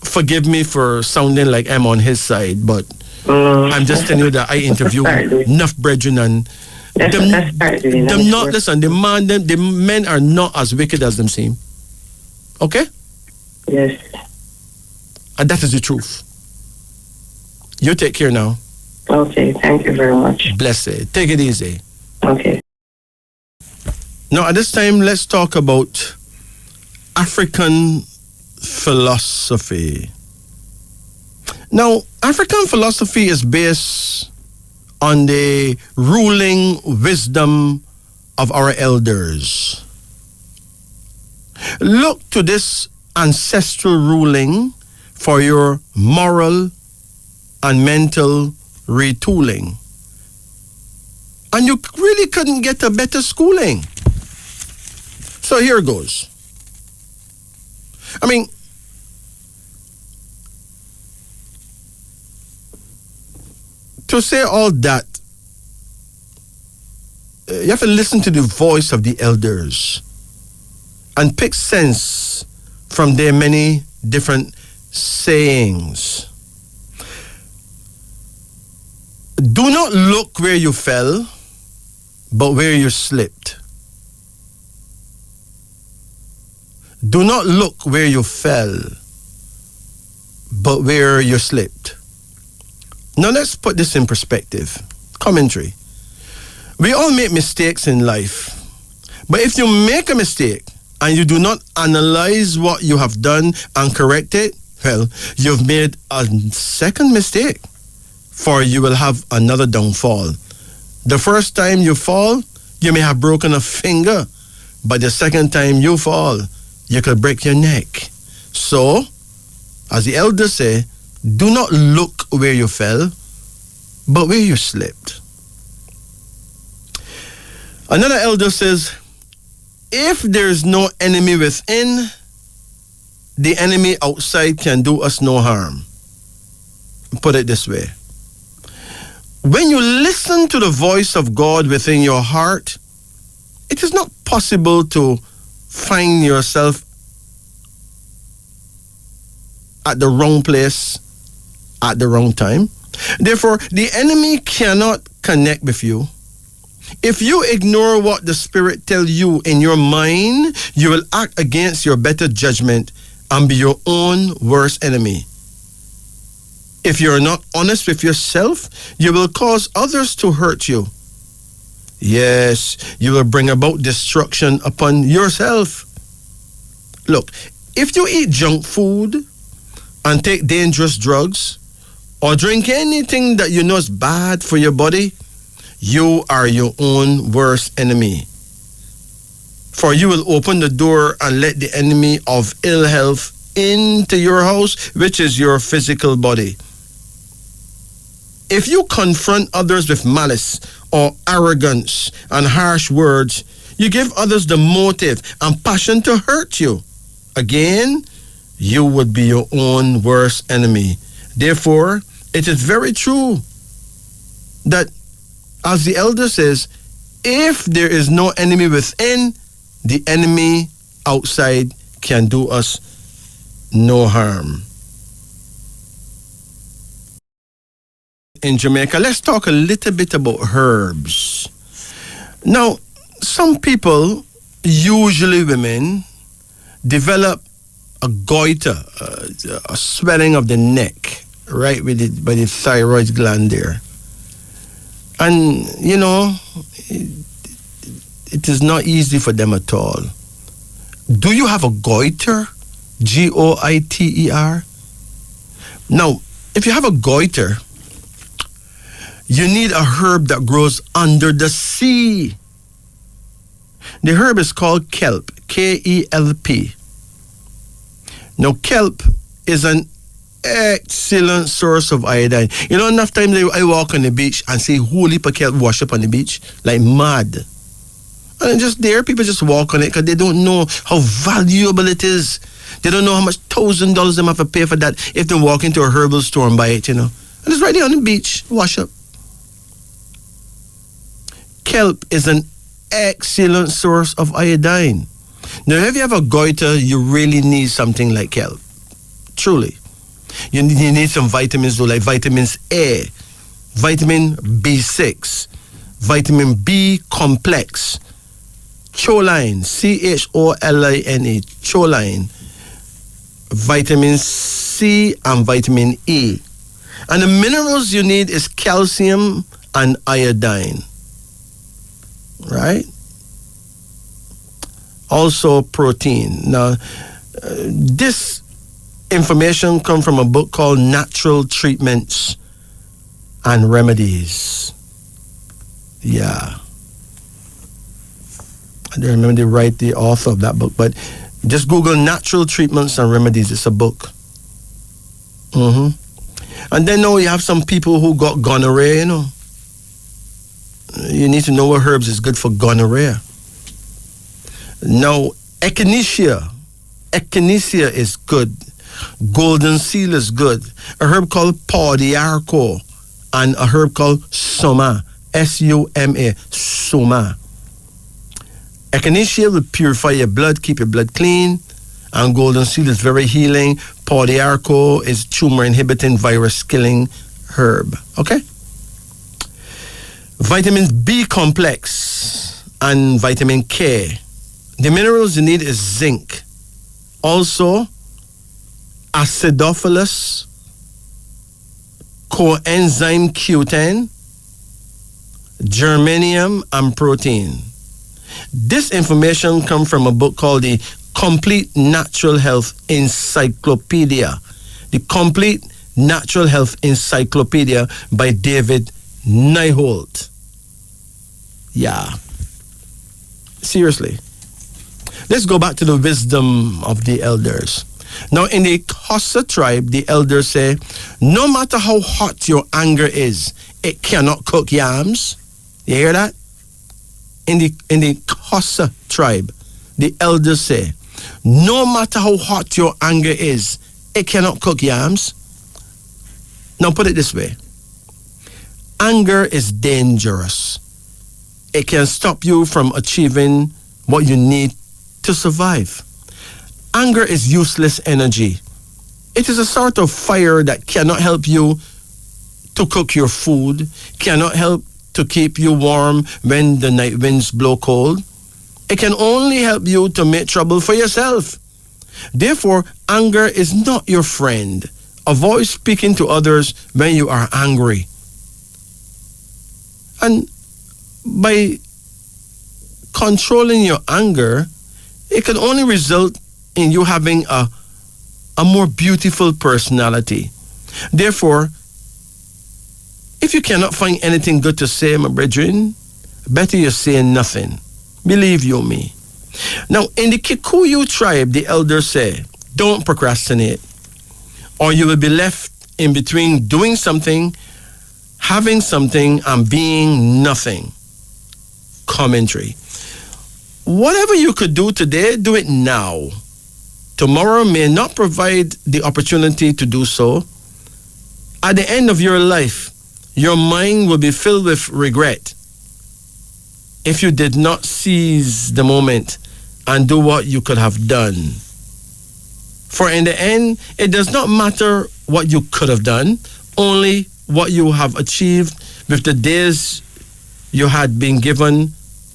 forgive me for sounding like I'm on his side, but I'm just telling you that I interview enough brethren and them not listen. The men are not as wicked as them seem. Okay? Yes. And that is the truth. You take care now. Okay, thank you very much. Blessed. Take it easy. Okay. Now, at this time, let's talk about African philosophy. Now, African philosophy is based on the ruling wisdom of our elders. Look to this ancestral ruling for your moral and mental retooling. And you really couldn't get a better schooling. So here goes. I mean, to say all that, you have to listen to the voice of the elders and pick sense from their many different sayings. Do not look where you fell, but where you slipped. Do not look where you fell, but where you slipped. Now let's put this in perspective. Commentary. We all make mistakes in life. But if you make a mistake and you do not analyze what you have done and correct it, well, you've made a second mistake, for you will have another downfall. The first time you fall, you may have broken a finger, but the second time you fall, you could break your neck. So, as the elders say, do not look where you fell, but where you slipped. Another elder says, if there is no enemy within, the enemy outside can do us no harm. Put it this way. When you listen to the voice of God within your heart, it is not possible to find yourself at the wrong place at the wrong time. Therefore, the enemy cannot connect with you. If you ignore what the Spirit tells you in your mind, you will act against your better judgment and be your own worst enemy. If you're not honest with yourself, you will cause others to hurt you. Yes, you will bring about destruction upon yourself. Look, if you eat junk food and take dangerous drugs or drink anything that you know is bad for your body, you are your own worst enemy. For you will open the door and let the enemy of ill health into your house, which is your physical body. If you confront others with malice or arrogance and harsh words, you give others the motive and passion to hurt you. Again, you would be your own worst enemy. Therefore, it is very true that, as the elder says, if there is no enemy within, the enemy outside can do us no harm. In Jamaica, let's talk a little bit about herbs. Now, some people, usually women, develop a goiter, a swelling of the neck, right by the thyroid gland there. And, you know, it is not easy for them at all. Do you have a goiter? Goiter? Now, if you have a goiter, you need a herb that grows under the sea. The herb is called kelp, K-E-L-P. Now, kelp is an excellent source of iodine. You know, enough times I walk on the beach and see whole heap of kelp wash up on the beach, like mad. And just there, people just walk on it because they don't know how valuable it is. They don't know how much $1,000 they have to pay for that if they walk into a herbal store and buy it, you know. And it's right there on the beach, wash up. Kelp is an excellent source of iodine. Now, if you have a goiter, you really need something like kelp. Truly. You need some vitamins, though, like vitamins A, vitamin B6, vitamin B complex, choline, C-H-O-L-I-N-E, choline, vitamin C and vitamin E. And the minerals you need is calcium and iodine. Right? Also protein. Now, this information comes from a book called Natural Treatments and Remedies. Yeah. I don't remember the author of that book, but just Google Natural Treatments and Remedies. It's a book. And then now you have some people who got gonorrhea, you know. You need to know what herbs is good for gonorrhea. Now, echinacea is good. Golden seal is good. A herb called Pawdiarco and a herb called Soma, S-U-M-A, Soma. Echinacea will purify your blood, keep your blood clean, and golden seal is very healing. Pawdiarco is tumor inhibiting, virus killing herb. Okay? Vitamin B complex and vitamin K. The minerals you need is zinc. Also, acidophilus, coenzyme Q10, germanium, and protein. This information comes from a book called the Complete Natural Health Encyclopedia. The Complete Natural Health Encyclopedia by David Nyholt. Yeah. Seriously. Let's go back to the wisdom of the elders. Now, in the Xhosa tribe, the elders say, no matter how hot your anger is, it cannot cook yams. You hear that? In the Xhosa tribe, the elders say, no matter how hot your anger is, it cannot cook yams. Now, put it this way. Anger is dangerous. It can stop you from achieving what you need to survive. Anger is useless energy. It is a sort of fire that cannot help you to cook your food, cannot help to keep you warm when the night winds blow cold. It can only help you to make trouble for yourself. Therefore, anger is not your friend. Avoid speaking to others when you are angry. And by controlling your anger, it can only result in you having a more beautiful personality. Therefore, if you cannot find anything good to say, my brethren, better you say nothing. Believe you me. Now, in the Kikuyu tribe, the elders say, don't procrastinate, or you will be left in between doing something, having something, and being nothing. Commentary. Whatever you could do today, do it now. Tomorrow may not provide the opportunity to do so. At the end of your life, your mind will be filled with regret if you did not seize the moment and do what you could have done. For in the end, it does not matter what you could have done, only what you have achieved with the days you had been given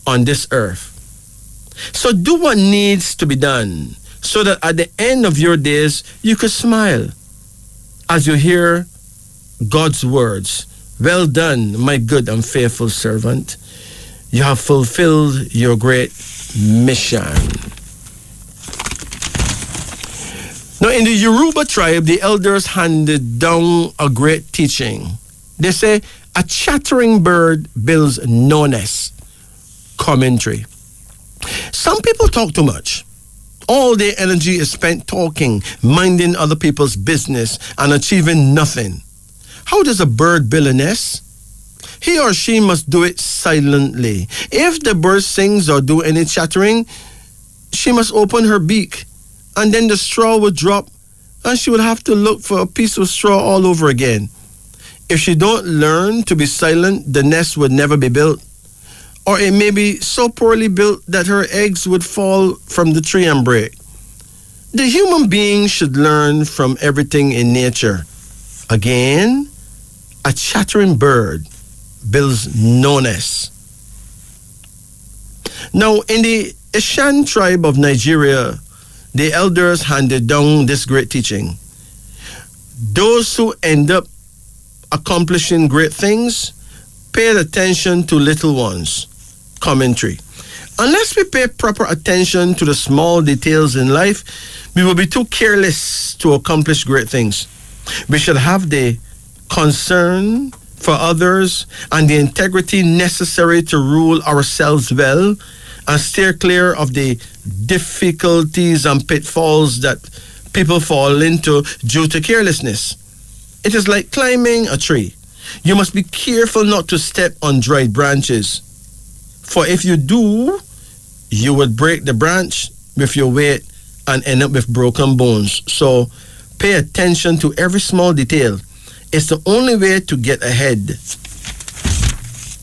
on this earth. So do what needs to be done so that at the end of your days, you could smile as you hear God's words. Well done, my good and faithful servant. You have fulfilled your great mission. Now, in the Yoruba tribe, the elders handed down a great teaching. They say, a chattering bird builds no nest. Commentary. Some people talk too much. All their energy is spent talking, minding other people's business, and achieving nothing. How does a bird build a nest? He or she must do it silently. If the bird sings or do any chattering, she must open her beak, and then the straw would drop, and she would have to look for a piece of straw all over again. If she don't learn to be silent, the nest would never be built. Or it may be so poorly built that her eggs would fall from the tree and break. The human being should learn from everything in nature. Again, a chattering bird builds no nest. Now, in the Ishan tribe of Nigeria, the elders handed down this great teaching. Those who end up accomplishing great things paid attention to little ones. Commentary. Unless we pay proper attention to the small details in life, we will be too careless to accomplish great things. We should have the concern for others and the integrity necessary to rule ourselves well and steer clear of the difficulties and pitfalls that people fall into due to carelessness. It is like climbing a tree. You must be careful not to step on dried branches. For if you do, you would break the branch with your weight and end up with broken bones. So pay attention to every small detail. It's the only way to get ahead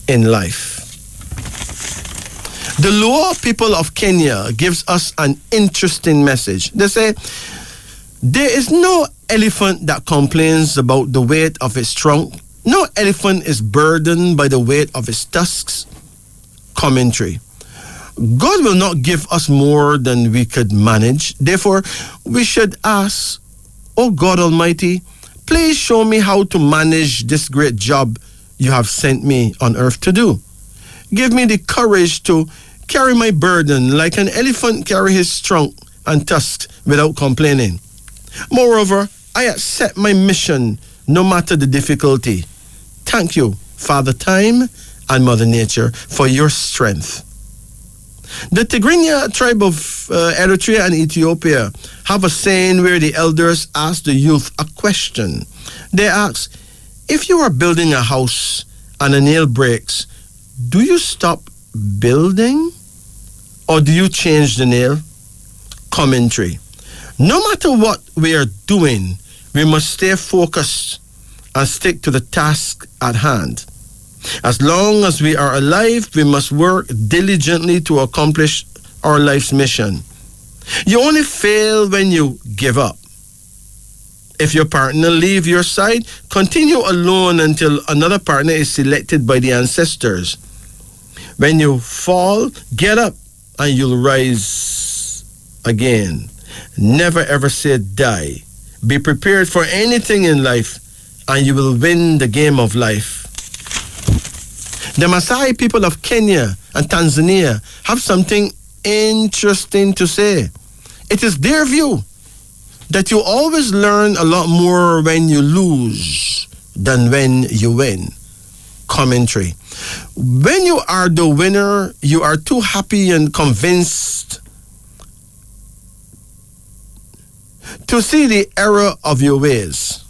in life. The Luo people of Kenya gives us an interesting message. They say, there is no elephant that complains about the weight of its trunk. No elephant is burdened by the weight of its tusks. Commentary. God will not give us more than we could manage. Therefore, we should ask, Oh God Almighty, please show me how to manage this great job you have sent me on earth to do. Give me the courage to carry my burden like an elephant carry his trunk and tusks without complaining. Moreover, I accept my mission no matter the difficulty. Thank you, Father Time and Mother Nature, for your strength. The Tigrinya tribe of Eritrea and Ethiopia have a saying where the elders ask the youth a question. They ask, if you are building a house and a nail breaks, do you stop building or do you change the nail? Commentary. No matter what we are doing, we must stay focused and stick to the task at hand. As long as we are alive, we must work diligently to accomplish our life's mission. You only fail when you give up. If your partner leaves your side, continue alone until another partner is selected by the ancestors. When you fall, get up and you'll rise again. Never ever say die. Be prepared for anything in life and you will win the game of life. The Maasai people of Kenya and Tanzania have something interesting to say. It is their view that you always learn a lot more when you lose than when you win. Commentary. When you are the winner, you are too happy and convinced to see the error of your ways.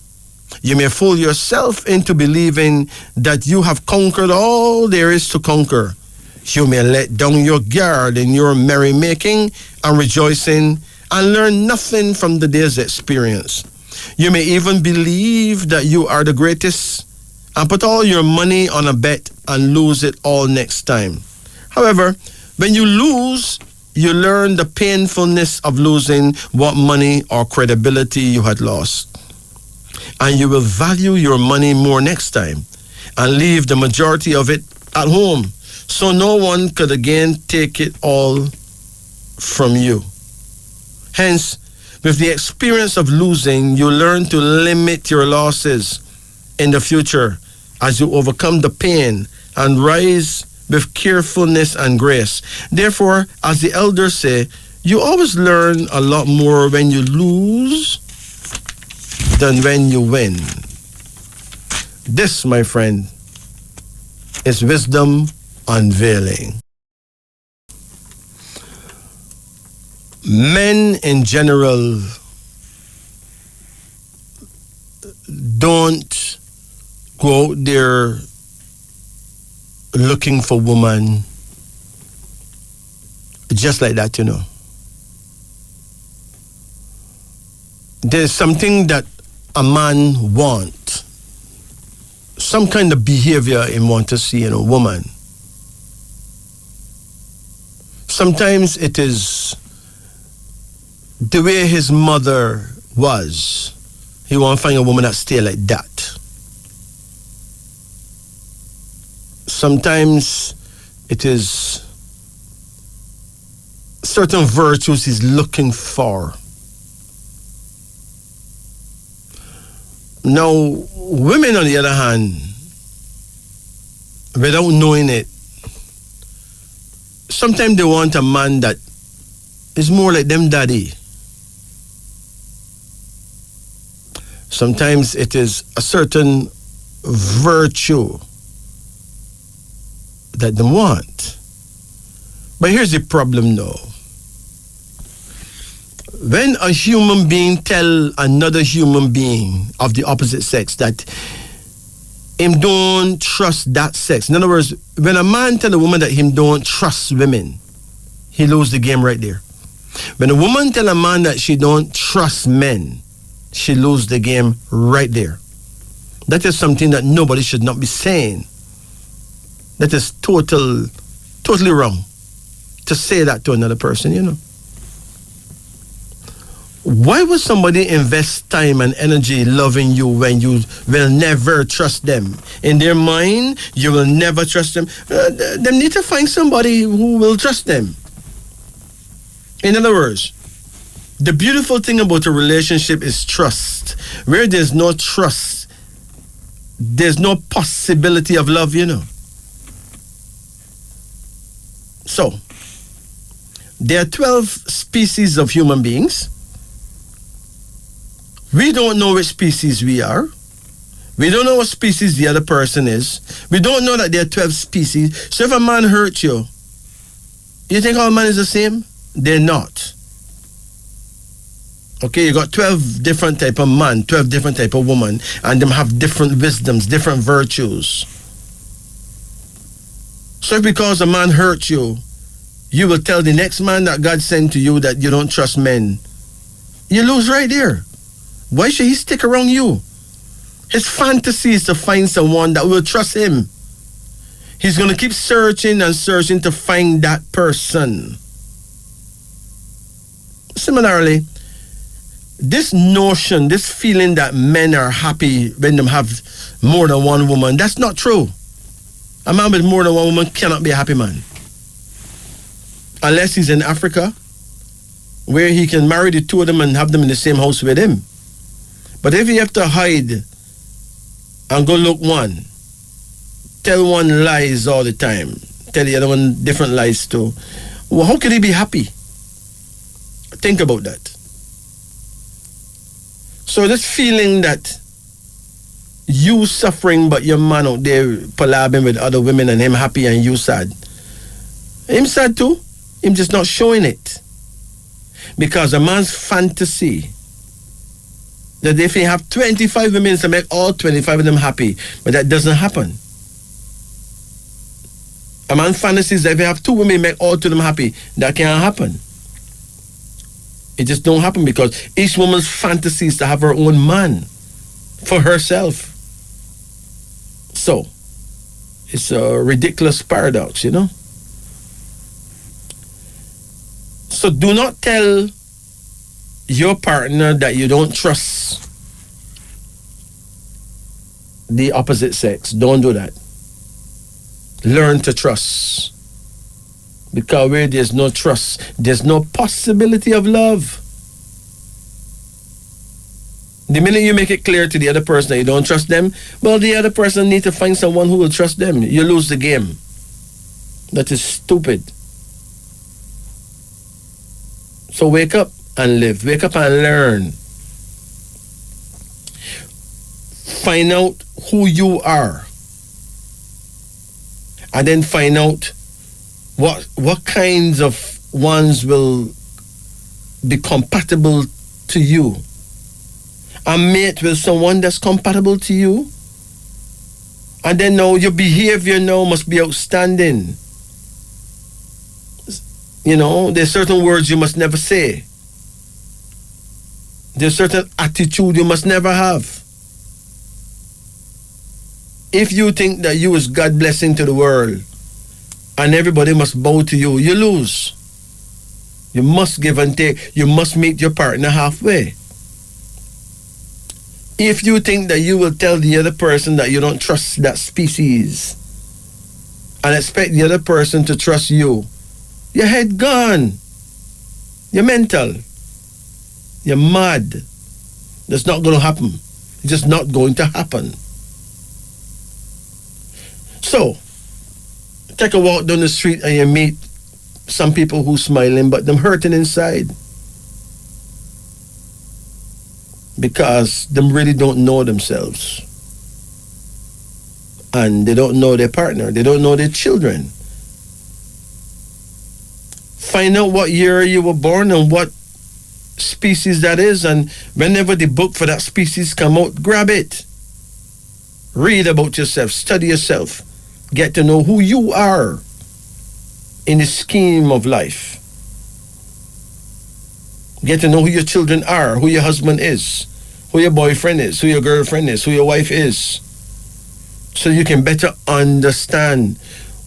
You may fool yourself into believing that you have conquered all there is to conquer. You may let down your guard in your merrymaking and rejoicing and learn nothing from the day's experience. You may even believe that you are the greatest and put all your money on a bet and lose it all next time. However, when you lose, you learn the painfulness of losing what money or credibility you had lost. And you will value your money more next time and leave the majority of it at home so no one could again take it all from you. Hence, with the experience of losing, you learn to limit your losses in the future as you overcome the pain and rise with carefulness and grace. Therefore, as the elders say, You always learn a lot more when you lose than when you win. This, my friend, is wisdom unveiling. Men in general don't go out there looking for woman just like that, you know. There's something that a man wants, some kind of behavior he want to see in a woman. Sometimes it is the way his mother was. He want to find a woman that stay like that. Sometimes it is certain virtues he's looking for. Now, women on the other hand, without knowing it, sometimes they want a man that is more like them daddy. Sometimes it is a certain virtue that they want. But here's the problem though. When a human being tell another human being of the opposite sex that him don't trust that sex. In other words, when a man tell a woman that him don't trust women, he lose the game right there. When a woman tell a man that she don't trust men, she lose the game right there. That is something that nobody should not be saying. That is totally wrong to say that to another person, you know. Why would somebody invest time and energy loving you when you will never trust them? In their mind, you will never trust them. They need to find somebody who will trust them. In other words, the beautiful thing about a relationship is trust. Where there's no trust, there's no possibility of love, you know. So, there are 12 species of human beings. We don't know which species we are. We don't know what species the other person is. We don't know that there are 12 species. So if a man hurt you, you think all men is the same? They're not. Okay, you got 12 different type of man, 12 different type of woman, and them have different wisdoms, different virtues. So if because a man hurt you, you will tell the next man that God sent to you that you don't trust men. You lose right there. Why should he stick around you? His fantasy is to find someone that will trust him. He's going to keep searching and searching to find that person. Similarly, this notion, this feeling that men are happy when they have more than one woman, that's not true. A man with more than one woman cannot be a happy man. Unless he's in Africa, where he can marry the two of them and have them in the same house with him. But if you have to hide and go look one, tell one lies all the time, tell the other one different lies too, well, how can he be happy? Think about that. So this feeling that you suffering but your man out there palabbing with other women and him happy and you sad. Him sad too. Him just not showing it. Because a man's fantasy that if he have 25 women to make all 25 of them happy, but that doesn't happen. A man's fantasy is that if you have 2 women make all 2 of them happy, that can't happen. It just don't happen because each woman's fantasy is to have her own man for herself. So, it's a ridiculous paradox, you know? So do not tell your partner that you don't trust the opposite sex. Don't do that. Learn to trust. Because where there's no trust, there's no possibility of love. The minute you make it clear to the other person that you don't trust them, well, the other person needs to find someone who will trust them. You lose the game. That is stupid. So wake up and live. Wake up and learn. Find out who you are. And then find out what kinds of ones will be compatible to you. And mate with someone that's compatible to you. And then now your behavior now must be outstanding. You know, there's certain words you must never say. There's certain attitude you must never have. If you think that you is God blessing to the world and everybody must bow to you, you lose. You must give and take. You must meet your partner halfway. If you think that you will tell the other person that you don't trust that species and expect the other person to trust you, your head gone. You're mental. You're mad. That's not going to happen. It's just not going to happen. So, take a walk down the street and you meet some people who smiling, but them hurting inside. Because them really don't know themselves. And they don't know their partner. They don't know their children. Find out what year you were born and what species that is, and whenever the book for that species come out, grab it. Read about yourself, study yourself, get to know who you are in the scheme of life. Get to know who your children are, who your husband is, who your boyfriend is, who your girlfriend is, who your wife is, so you can better understand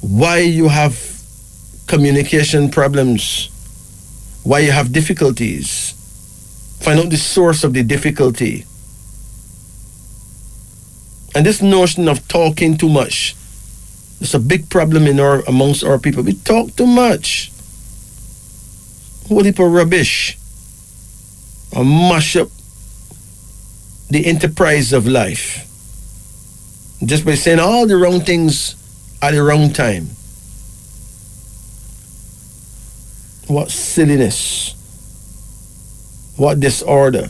why you have communication problems, why you have difficulties. Find out the source of the difficulty. And this notion of talking too much, it's a big problem amongst our people. We talk too much. Whole heap of rubbish. Or mash up the enterprise of life. Just by saying all the wrong things at the wrong time. What silliness. What disorder.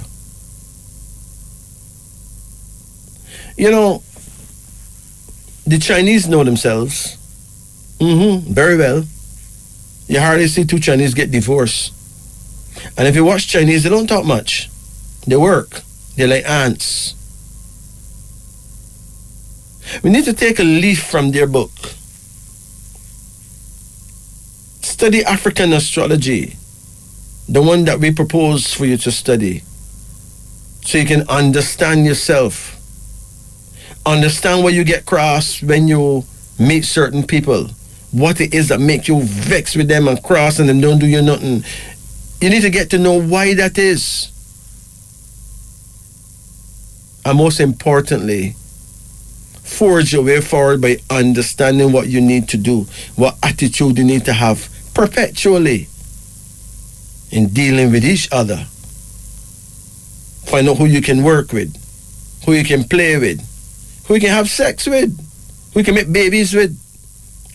You know, the Chinese know themselves. Very well. You hardly see two Chinese get divorced. And if you watch Chinese, they don't talk much. They work. They're like ants. We need to take a leaf from their book. Study African astrology, the one that we propose for you to study, so you can understand yourself. Understand where you get cross when you meet certain people. What it is that make you vex with them and cross and them don't do you nothing. You need to get to know why that is. And most importantly, forge your way forward by understanding what you need to do, what attitude you need to have perpetually in dealing with each other. Find out who you can work with, who you can play with, who you can have sex with, who you can make babies with,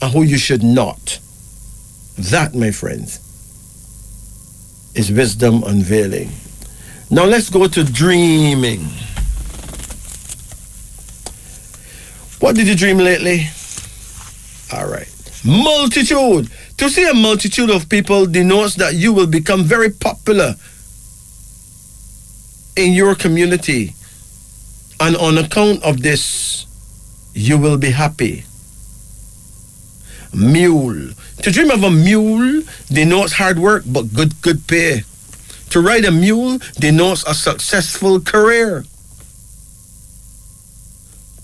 and who you should not. That, my friends, is wisdom unveiling. Now let's go to dreaming. What did you dream lately? All right. Multitude. To see a multitude of people denotes that you will become very popular in your community. And on account of this, you will be happy. Mule. To dream of a mule denotes hard work but good pay. To ride a mule denotes a successful career.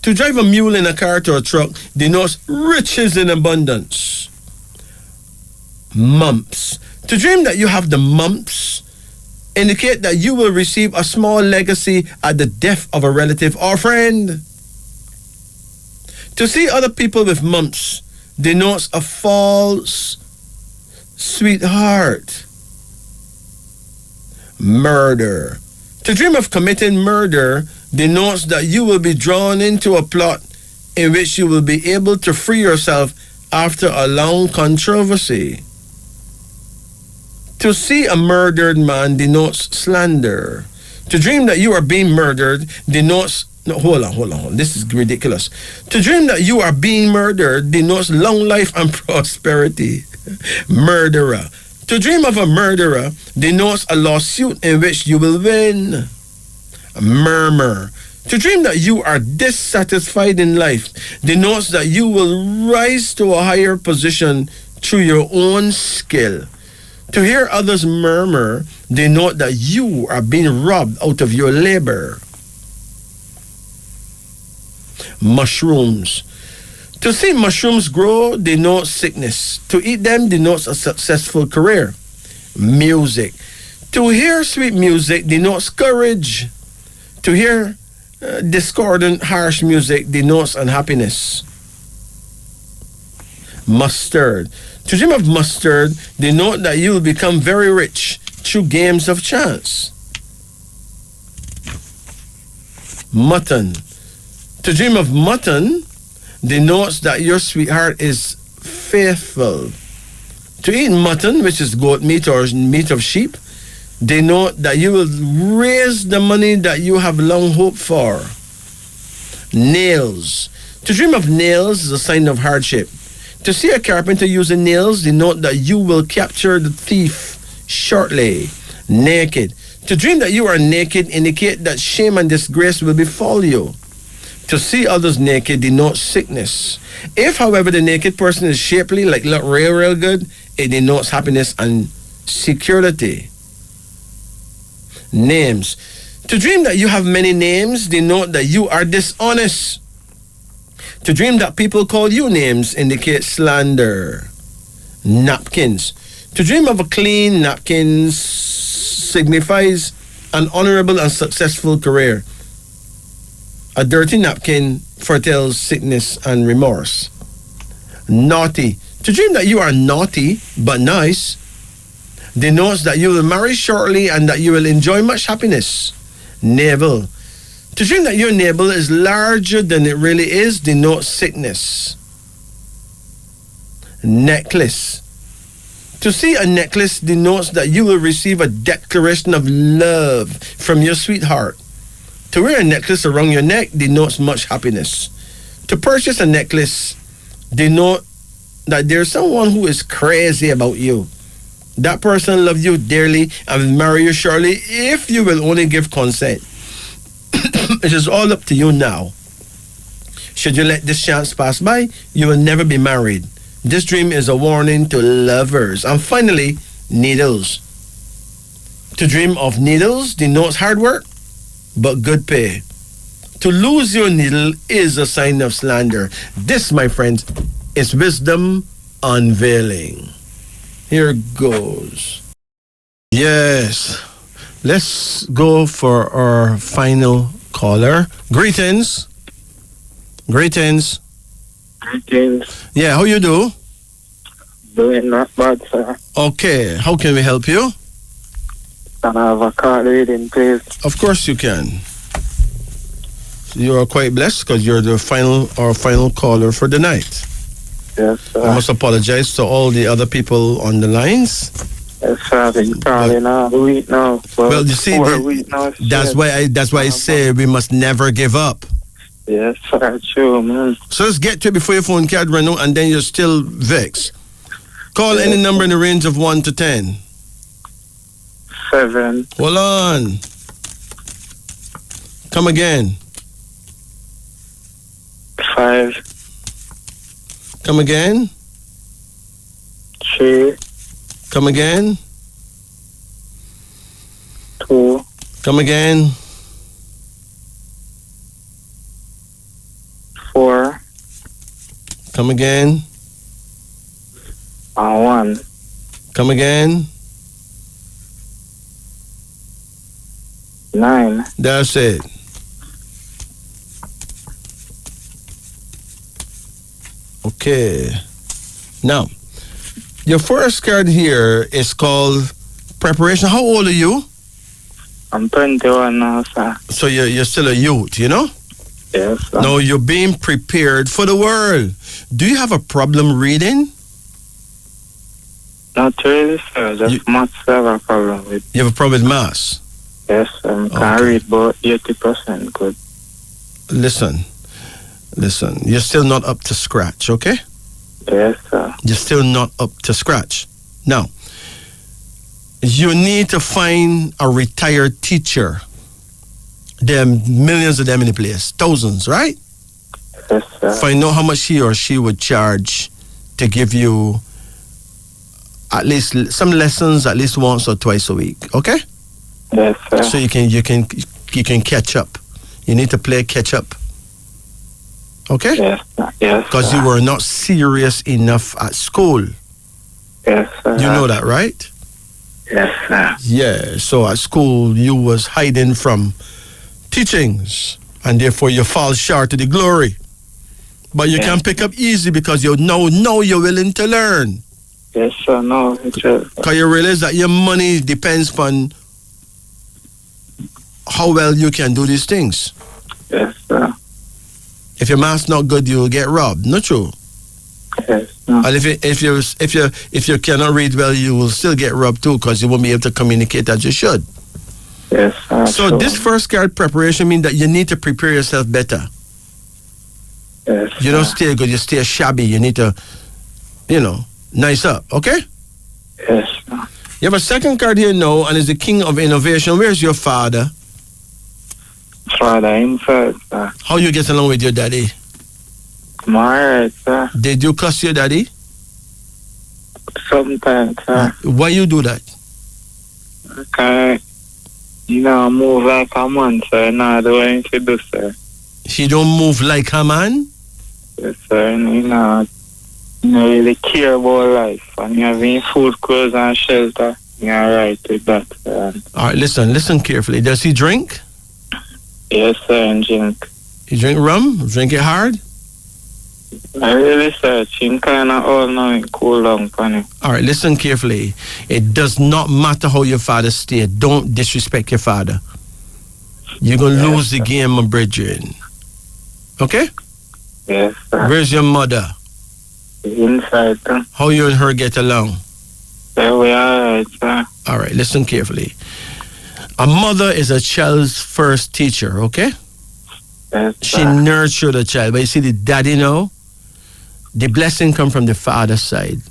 To drive a mule in a cart or a truck denotes riches in abundance. Mumps. To dream that you have the mumps indicate that you will receive a small legacy at the death of a relative or friend. To see other people with mumps denotes a false sweetheart. Murder. To dream of committing murder denotes that you will be drawn into a plot in which you will be able to free yourself after a long controversy. To see a murdered man denotes slander. To dream that you are being murdered denotes... No, hold on. This is ridiculous. To dream that you are being murdered denotes long life and prosperity. Murderer. To dream of a murderer denotes a lawsuit in which you will win. Murmur. To dream that you are dissatisfied in life denotes that you will rise to a higher position through your own skill. To hear others murmur denote that you are being robbed out of your labor. Mushrooms. To see mushrooms grow denotes sickness. To eat them denotes a successful career. Music. To hear sweet music denotes courage. To hear discordant, harsh music denotes unhappiness. Mustard. To dream of mustard denote that you will become very rich through games of chance. Mutton. To dream of mutton denotes that your sweetheart is faithful. To eat mutton, which is goat meat or meat of sheep, denote that you will raise the money that you have long hoped for. Nails. To dream of nails is a sign of hardship. To see a carpenter using nails denote that you will capture the thief shortly. Naked. To dream that you are naked indicate that shame and disgrace will befall you. To see others naked denotes sickness. If, however, the naked person is shapely, like look real good, it denotes happiness and security. Names. To dream that you have many names denote that you are dishonest. To dream that people call you names indicates slander. Napkins. To dream of a clean napkin signifies an honorable and successful career. A dirty napkin foretells sickness and remorse. Naughty. To dream that you are naughty but nice denotes that you will marry shortly and that you will enjoy much happiness. Navel. To dream that your navel is larger than it really is denotes sickness. Necklace. To see a necklace denotes that you will receive a declaration of love from your sweetheart. To wear a necklace around your neck denotes much happiness. To purchase a necklace denotes that there's someone who is crazy about you. That person loves you dearly and will marry you shortly if you will only give consent. It is all up to you now. Should you let this chance pass by, you will never be married. This dream is a warning to lovers. And finally, needles. To dream of needles denotes hard work, but good pay. To lose your needle is a sign of slander. This, my friends, is wisdom unveiling. Here goes. Yes. Let's go for our final caller. Greetings. Greetings. Yeah, how you do? Doing not bad, sir. Okay, how can we help you? Can I have a card reading, please? Of course you can. You are quite blessed because you're the final caller for the night. Yes, sir. I must apologize to all the other people on the lines. Yes, sir. I've been calling all the week now. Well, you see, that's why I say we must never give up. Yes, sir. True, man. So let's get to it before your phone card run out and then you're still vexed. Call any number in the range of 1 to 10. 7. Hold on. Come again. 5. Come again. 3. Come again. 2. Come again. 4. Come again. And 1. Come again. 9. That's it. Okay. Now, your first card here is called Preparation. How old are you? I'm 21 now, sir. So you're still a youth, you know? Yes, sir. No, you're being prepared for the world. Do you have a problem reading? Not really, sir. Just maths I have a problem with. You have a problem with maths? Yes, I can read about 80% good. Listen. You're still not up to scratch, okay? Yes, sir. You're still not up to scratch. Now, you need to find a retired teacher. There are millions of them in the place, thousands, right? Yes, sir. Find out how much he or she would charge to give you at least some lessons at least once or twice a week, okay? Yes, sir. So you can catch up. You need to play catch up. Okay? Yes, sir. Yes, because you were not serious enough at school. Yes, sir. You know that, right? Yes, sir. Yeah, so at school you was hiding from teachings and therefore you fall short of the glory. But you can pick up easy because you know you're willing to learn. Yes, sir. No, because you realize that your money depends on how well you can do these things. Yes, sir. If your math's not good, you will get robbed. Not true. Yes. No. And if you cannot read well, you will still get robbed too because you won't be able to communicate as you should. Yes. So sure. this first card preparation means that you need to prepare yourself better. Yes. You don't stay good. You stay shabby. You need to, nice up. Okay. Yes. Sir. You have a second card here now, and it's the King of Innovation. Where's your father? Father inside, sir. How you get along with your daddy? I'm alright, sir. Did you cuss your daddy? Sometimes, sir. Why you do that? Okay. Move like a man, sir. Not the way he do, sir. He don't move like a man? Yes, sir. You really care about life. And you having food, clothes, and shelter. You're alright with that, sir. All right, listen carefully. Does he drink? Yes, sir, and drink. You drink rum? Drink it hard? I really search. Him kind of all now cool down for him. All right, listen carefully. It does not matter how your father stayed. Don't disrespect your father. You're going to lose the game, my brethren. Okay? Yes, sir. Where's your mother? Inside, sir. How you and her get along? Yeah, we are right, sir. All right, listen carefully. A mother is a child's first teacher, okay? Yes, she nurtured a child. But you see the daddy now? The blessing come from the father's side.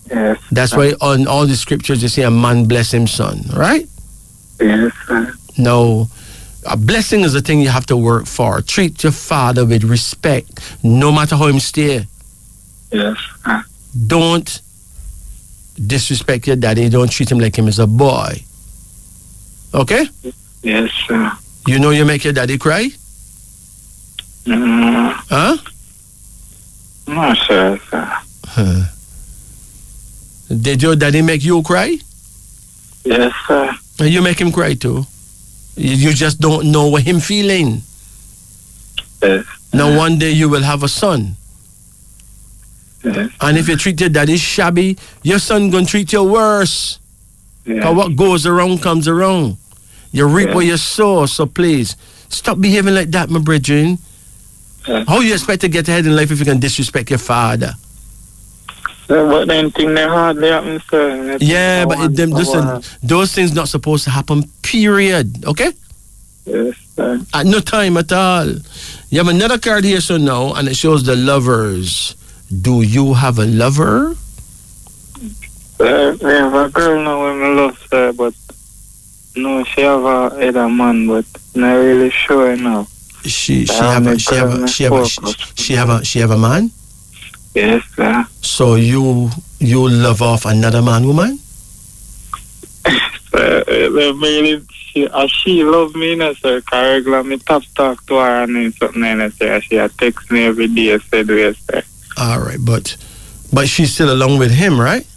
Yes. That's why on all the scriptures you see a man bless his son, right? Yes, sir. No. A blessing is a thing you have to work for. Treat your father with respect, no matter how him stay. Yes, sir. Don't disrespect your daddy. Don't treat him like him as a boy. Okay? Yes, sir. You know you make your daddy cry? Huh? No, sure, sir. Huh. Did your daddy make you cry? Yes, sir. And you make him cry too? You just don't know what him feeling. Yes. Now one day you will have a son. Yes. And if you treat your daddy shabby, your son gonna treat you worse. Yes. Because what goes around comes around. You reap what you sow, so please, stop behaving like that, my brethren. Yes. How you expect to get ahead in life if you can disrespect your father? Sir, but then things they hardly happen, sir. Yeah, but listen, those things not supposed to happen, period, okay? Yes, sir. At no time at all. You have another card here, so now, and it shows the lovers. Do you have a lover? Sir, we have a girl now when we love, sir, but no, she have a other man, but not really sure now. She have a man? Yes, sir. So you love off another man, woman? Sir, she love me, sir. Cause regular me talk to her and then something and say she text me every day, said yes, sir. All right, but she's still along with him, right?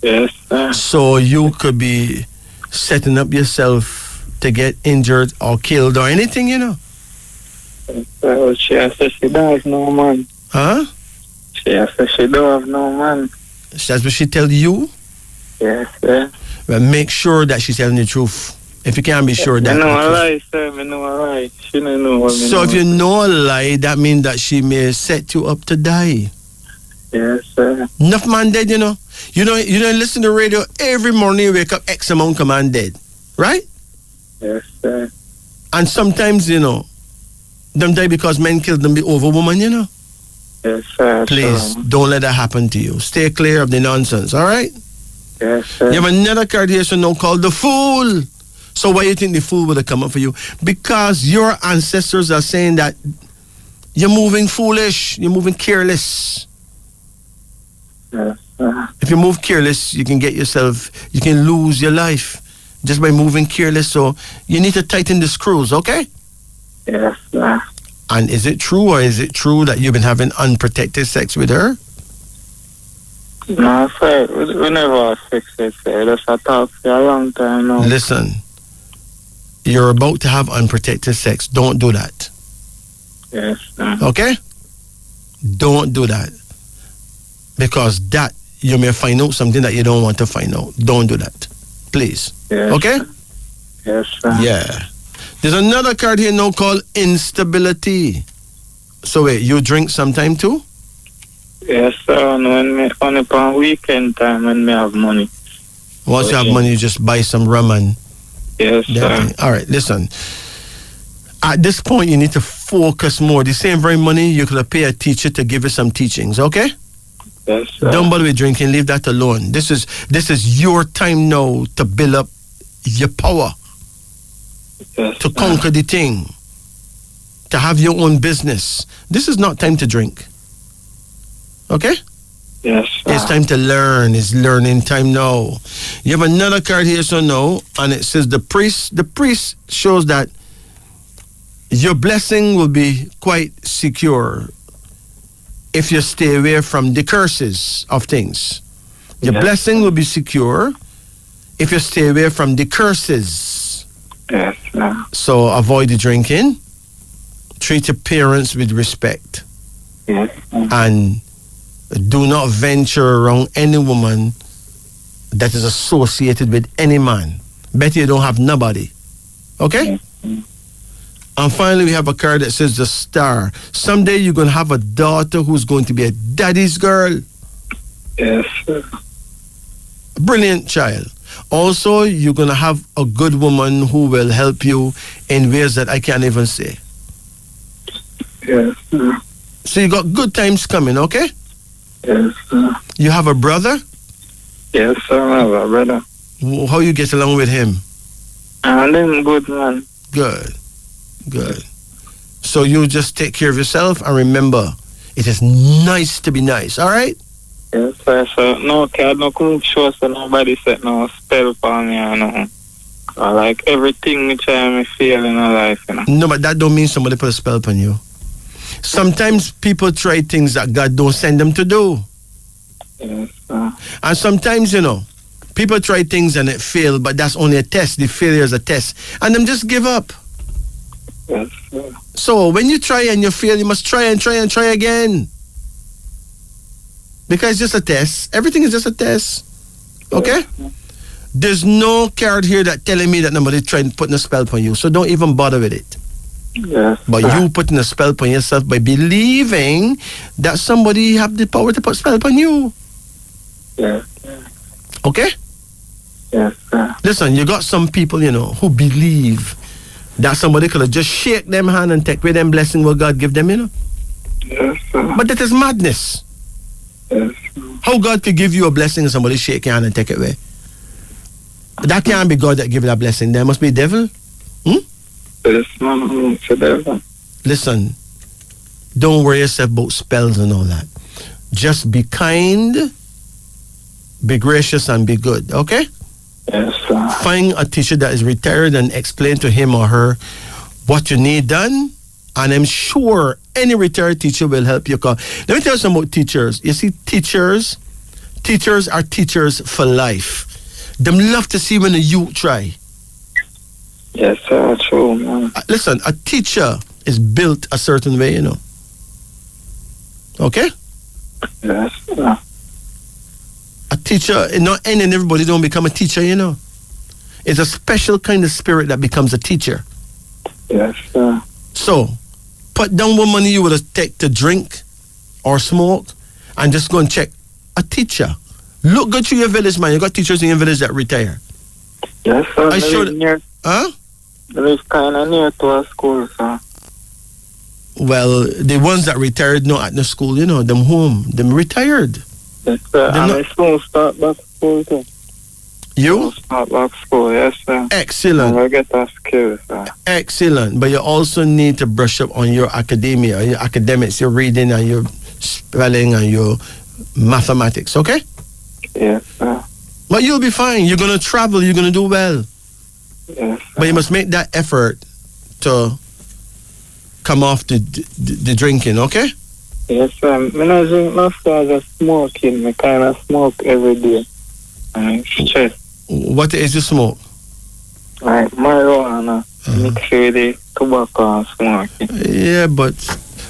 Yes, sir. So you could be setting up yourself to get injured or killed or anything, you know? So she said she don't have no man. Huh? She said she don't have no man. That's what she tell you? Yes, sir. Well, make sure that she's telling the truth. If you can't be sure that... I know a lie, sir. I know a lie. She don't know what So if you know a lie, that means that she may set you up to die. Yes, sir. Enough man dead, you know. You don't listen to the radio every morning. You wake up X amount of man dead, right? Yes, sir. And sometimes, you know, them die because men killed them over woman, you know. Yes, sir. Please don't let that happen to you. Stay clear of the nonsense, all right? Yes, sir. You have another card here, so now called the Fool. So why you think the Fool would have come up for you? Because your ancestors are saying that you're moving foolish, you're moving careless. Yes, sir. If you move careless, you can lose your life just by moving careless. So you need to tighten the screws, okay? Yes, sir. And is it true or is it true that you've been having unprotected sex with her? No, sir. We never fix it, sir. That's a talk for a long time now. Listen, you're about to have unprotected sex. Don't do that. Yes, sir. Okay? Don't do that. Because that, you may find out something that you don't want to find out. Don't do that. Please. Yes, okay? Sir. Yes, sir. Yeah. There's another card here now called instability. So wait, you drink sometime too? Yes, sir. Only on weekend time when me have money. Once you have money, you just buy some rum and... Yes, sir. All right, listen. At this point, you need to focus more. The same very money, you could pay a teacher to give you some teachings, okay? Yes, sir. Don't bother with drinking. Leave that alone. This is your time now to build up your power. Yes, to conquer the thing. To have your own business. This is not time to drink. Okay? Yes, sir. It's time to learn. It's learning time now. You have another card here, so no, and it says the priest. The priest shows that your blessing will be quite secure if you stay away from the curses of things. Your blessing will be secure if you stay away from the curses. Yes, sir. So avoid the drinking. Treat your parents with respect. Yes, sir. And do not venture around any woman that is associated with any man. Bet you don't have nobody. Okay? Yes, sir. And finally, we have a card that says the Star. Someday you're going to have a daughter who's going to be a daddy's girl. Yes, sir. Brilliant child. Also, you're going to have a good woman who will help you in ways that I can't even say. Yes, sir. So you got good times coming, okay? Yes, sir. You have a brother? Yes, sir. I have a brother. How you get along with him? And him good, man. Good. Good. So you just take care of yourself and remember, it is nice to be nice, all right? Yes, sir. So, no, I no come show so nobody set no spell for me, you know. I like everything me try me feel in my life, you know. No, but that don't mean somebody put a spell upon you. Sometimes people try things that God don't send them to do. Yes, sir. And sometimes, you know, people try things and it fail, but that's only a test. The failure is a test. And them just give up. Yes, sir. So when you try and you fail, you must try and try and try again. Because it's just a test. Everything is just a test. Okay? Yes, there's no card here that telling me that nobody's trying to put a spell upon you. So don't even bother with it. yes, But sir. you putting a spell upon yourself by believing that somebody have the power to put spell upon you. Yes, sir. Okay? Yes, sir. Listen, you got some people, you know, who believe that somebody could have just shake them hand and take away them blessing what God give them, you know. Yes, sir. But that is madness. Yes, sir. How God could give you a blessing and somebody shake your hand and take it away? That can't be God that give you that blessing. There must be devil. Yes, man. It's a devil. Listen, don't worry yourself about spells and all that. Just be kind, be gracious, and be good, okay? Yes, sir. Find a teacher that is retired and explain to him or her what you need done. And I'm sure any retired teacher will help you. Let me tell you something about teachers. You see, teachers are teachers for life. Them love to see when a youth try. Yes, sir. True, man. Listen, a teacher is built a certain way, you know. Okay? Yes, sir. A teacher, not any and everybody don't become a teacher, you know. It's a special kind of spirit that becomes a teacher. Yes, sir. So, put down what money you would have take to drink or smoke and just go and check a teacher. Look good through your village, man. You got teachers in your village that retire. Yes, sir. I showed. Huh? They live kind of near to a school, sir. Well, the ones that retired not at the school, you know, them home, them retired. Yes, sir. And I soon start back school too. You? Start back school, yes, sir. Excellent. I get a skill, sir. Excellent. But you also need to brush up on your academia, your academics, your reading and your spelling and your mathematics, okay? Yes, sir. But you'll be fine. You're going to travel. You're going to do well. Yes, sir. But you must make that effort to come off the drinking, okay? Yes, sir. I don't drink no sir, just smoking. I kind of smoke every day. And stress. What is the smoke? Like marijuana mixed with the tobacco and smoking. Yeah, but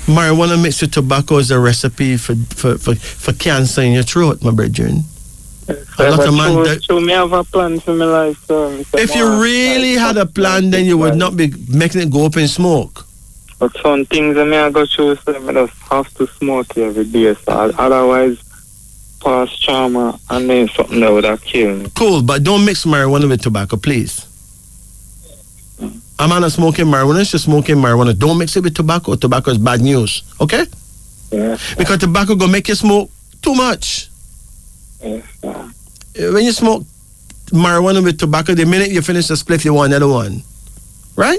marijuana mixed with tobacco is a recipe for cancer in your throat, my brethren. A lot of man so me have a plan for my life, sir. If you really had a plan, then you would not be making it go up in smoke. But some things I may go through, so I just have to smoke every day, so otherwise past trauma and then something that would have killed me. Cool, but don't mix marijuana with tobacco, please. A man is smoking marijuana, she's smoking marijuana. Don't mix it with tobacco. Tobacco is bad news, okay? Yeah. Because tobacco gonna make you smoke too much. Yes, sir. When you smoke marijuana with tobacco, the minute you finish the spliff, you want another one. Right?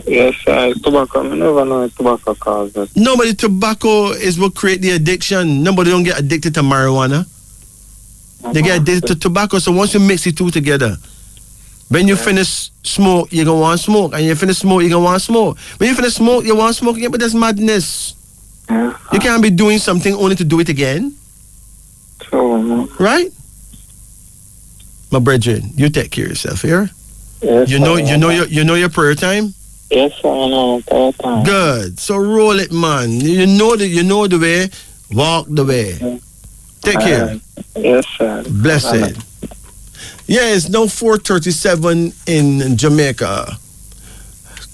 Yes, sir. Tobacco, I never know what tobacco causes. Nobody, tobacco is what create the addiction. Nobody don't get addicted to marijuana. They get addicted to tobacco. So once you mix the two together, when you finish smoke, you're going to want smoke. And you finish smoke, you're going to want smoke. When you finish smoke, you want smoke again, but that's madness. Yeah. You can't be doing something only to do it again. True, right? My brethren, you take care of yourself here. Yes, you know your prayer time? Yes, sir, I know prayer time. Good. So roll it, man. You know the way, walk the way. Take care. Yes, sir. Blessed. Yeah, it's now 4:37 in Jamaica.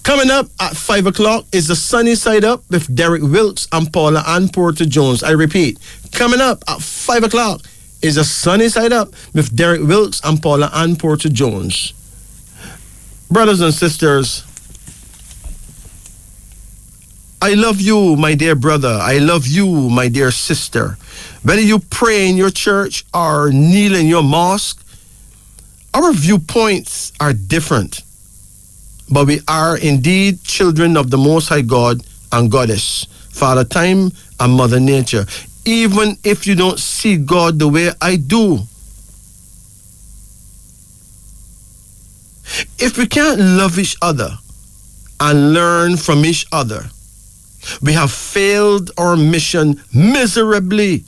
Coming up at 5 o'clock is the Sunny Side Up with Derek Wilkes and Paula Ann Porter Jones. I repeat, coming up at 5 o'clock is the Sunny Side Up with Derek Wilkes and Paula Ann Porter Jones. Brothers and sisters, I love you, my dear brother. I love you, my dear sister. Whether you pray in your church or kneel in your mosque, our viewpoints are different. But we are indeed children of the Most High God and Goddess, Father Time and Mother Nature. Even if you don't see God the way I do. If we can't love each other and learn from each other, we have failed our mission miserably.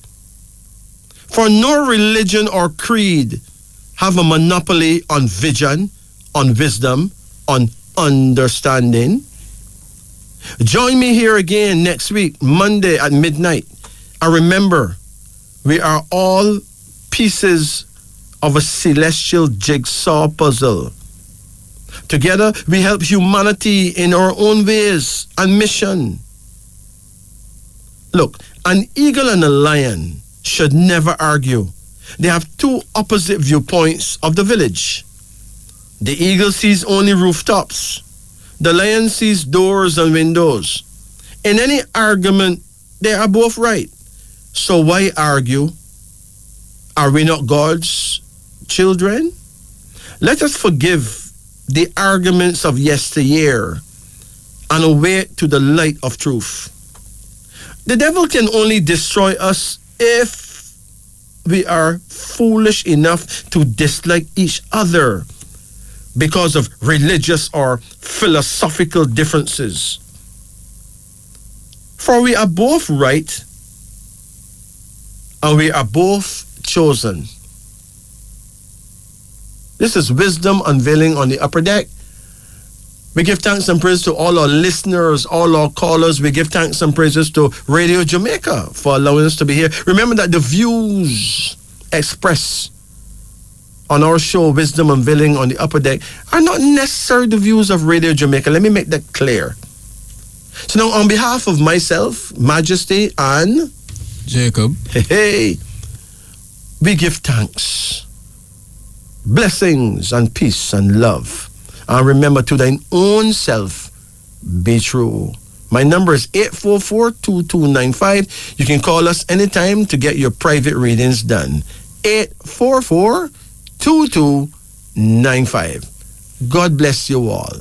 For no religion or creed have a monopoly on vision, on wisdom, on understanding. Join me here again next week, Monday at midnight. And remember, we are all pieces of a celestial jigsaw puzzle. Together, we help humanity in our own ways and mission. Look, an eagle and a lion should never argue. They have two opposite viewpoints of the village. The eagle sees only rooftops. The lion sees doors and windows. In any argument, they are both right. So why argue? Are we not God's children? Let us forgive the arguments of yesteryear and awake to the light of truth. The devil can only destroy us if we are foolish enough to dislike each other because of religious or philosophical differences. For we are both right and we are both chosen. This is Wisdom Unveiling on the Upper Deck. We give thanks and praise to all our listeners, all our callers. We give thanks and praises to Radio Jamaica for allowing us to be here. Remember that the views expressed on our show, Wisdom Unveiling on the Upper Deck, are not necessarily the views of Radio Jamaica. Let me make that clear. So now, on behalf of myself, Majesty, and Jacob. Hey, we give thanks, blessings, and peace and love. And remember, to thine own self be true. My number is 844-2295. You can call us anytime to get your private readings done. 844-2295. God bless you all.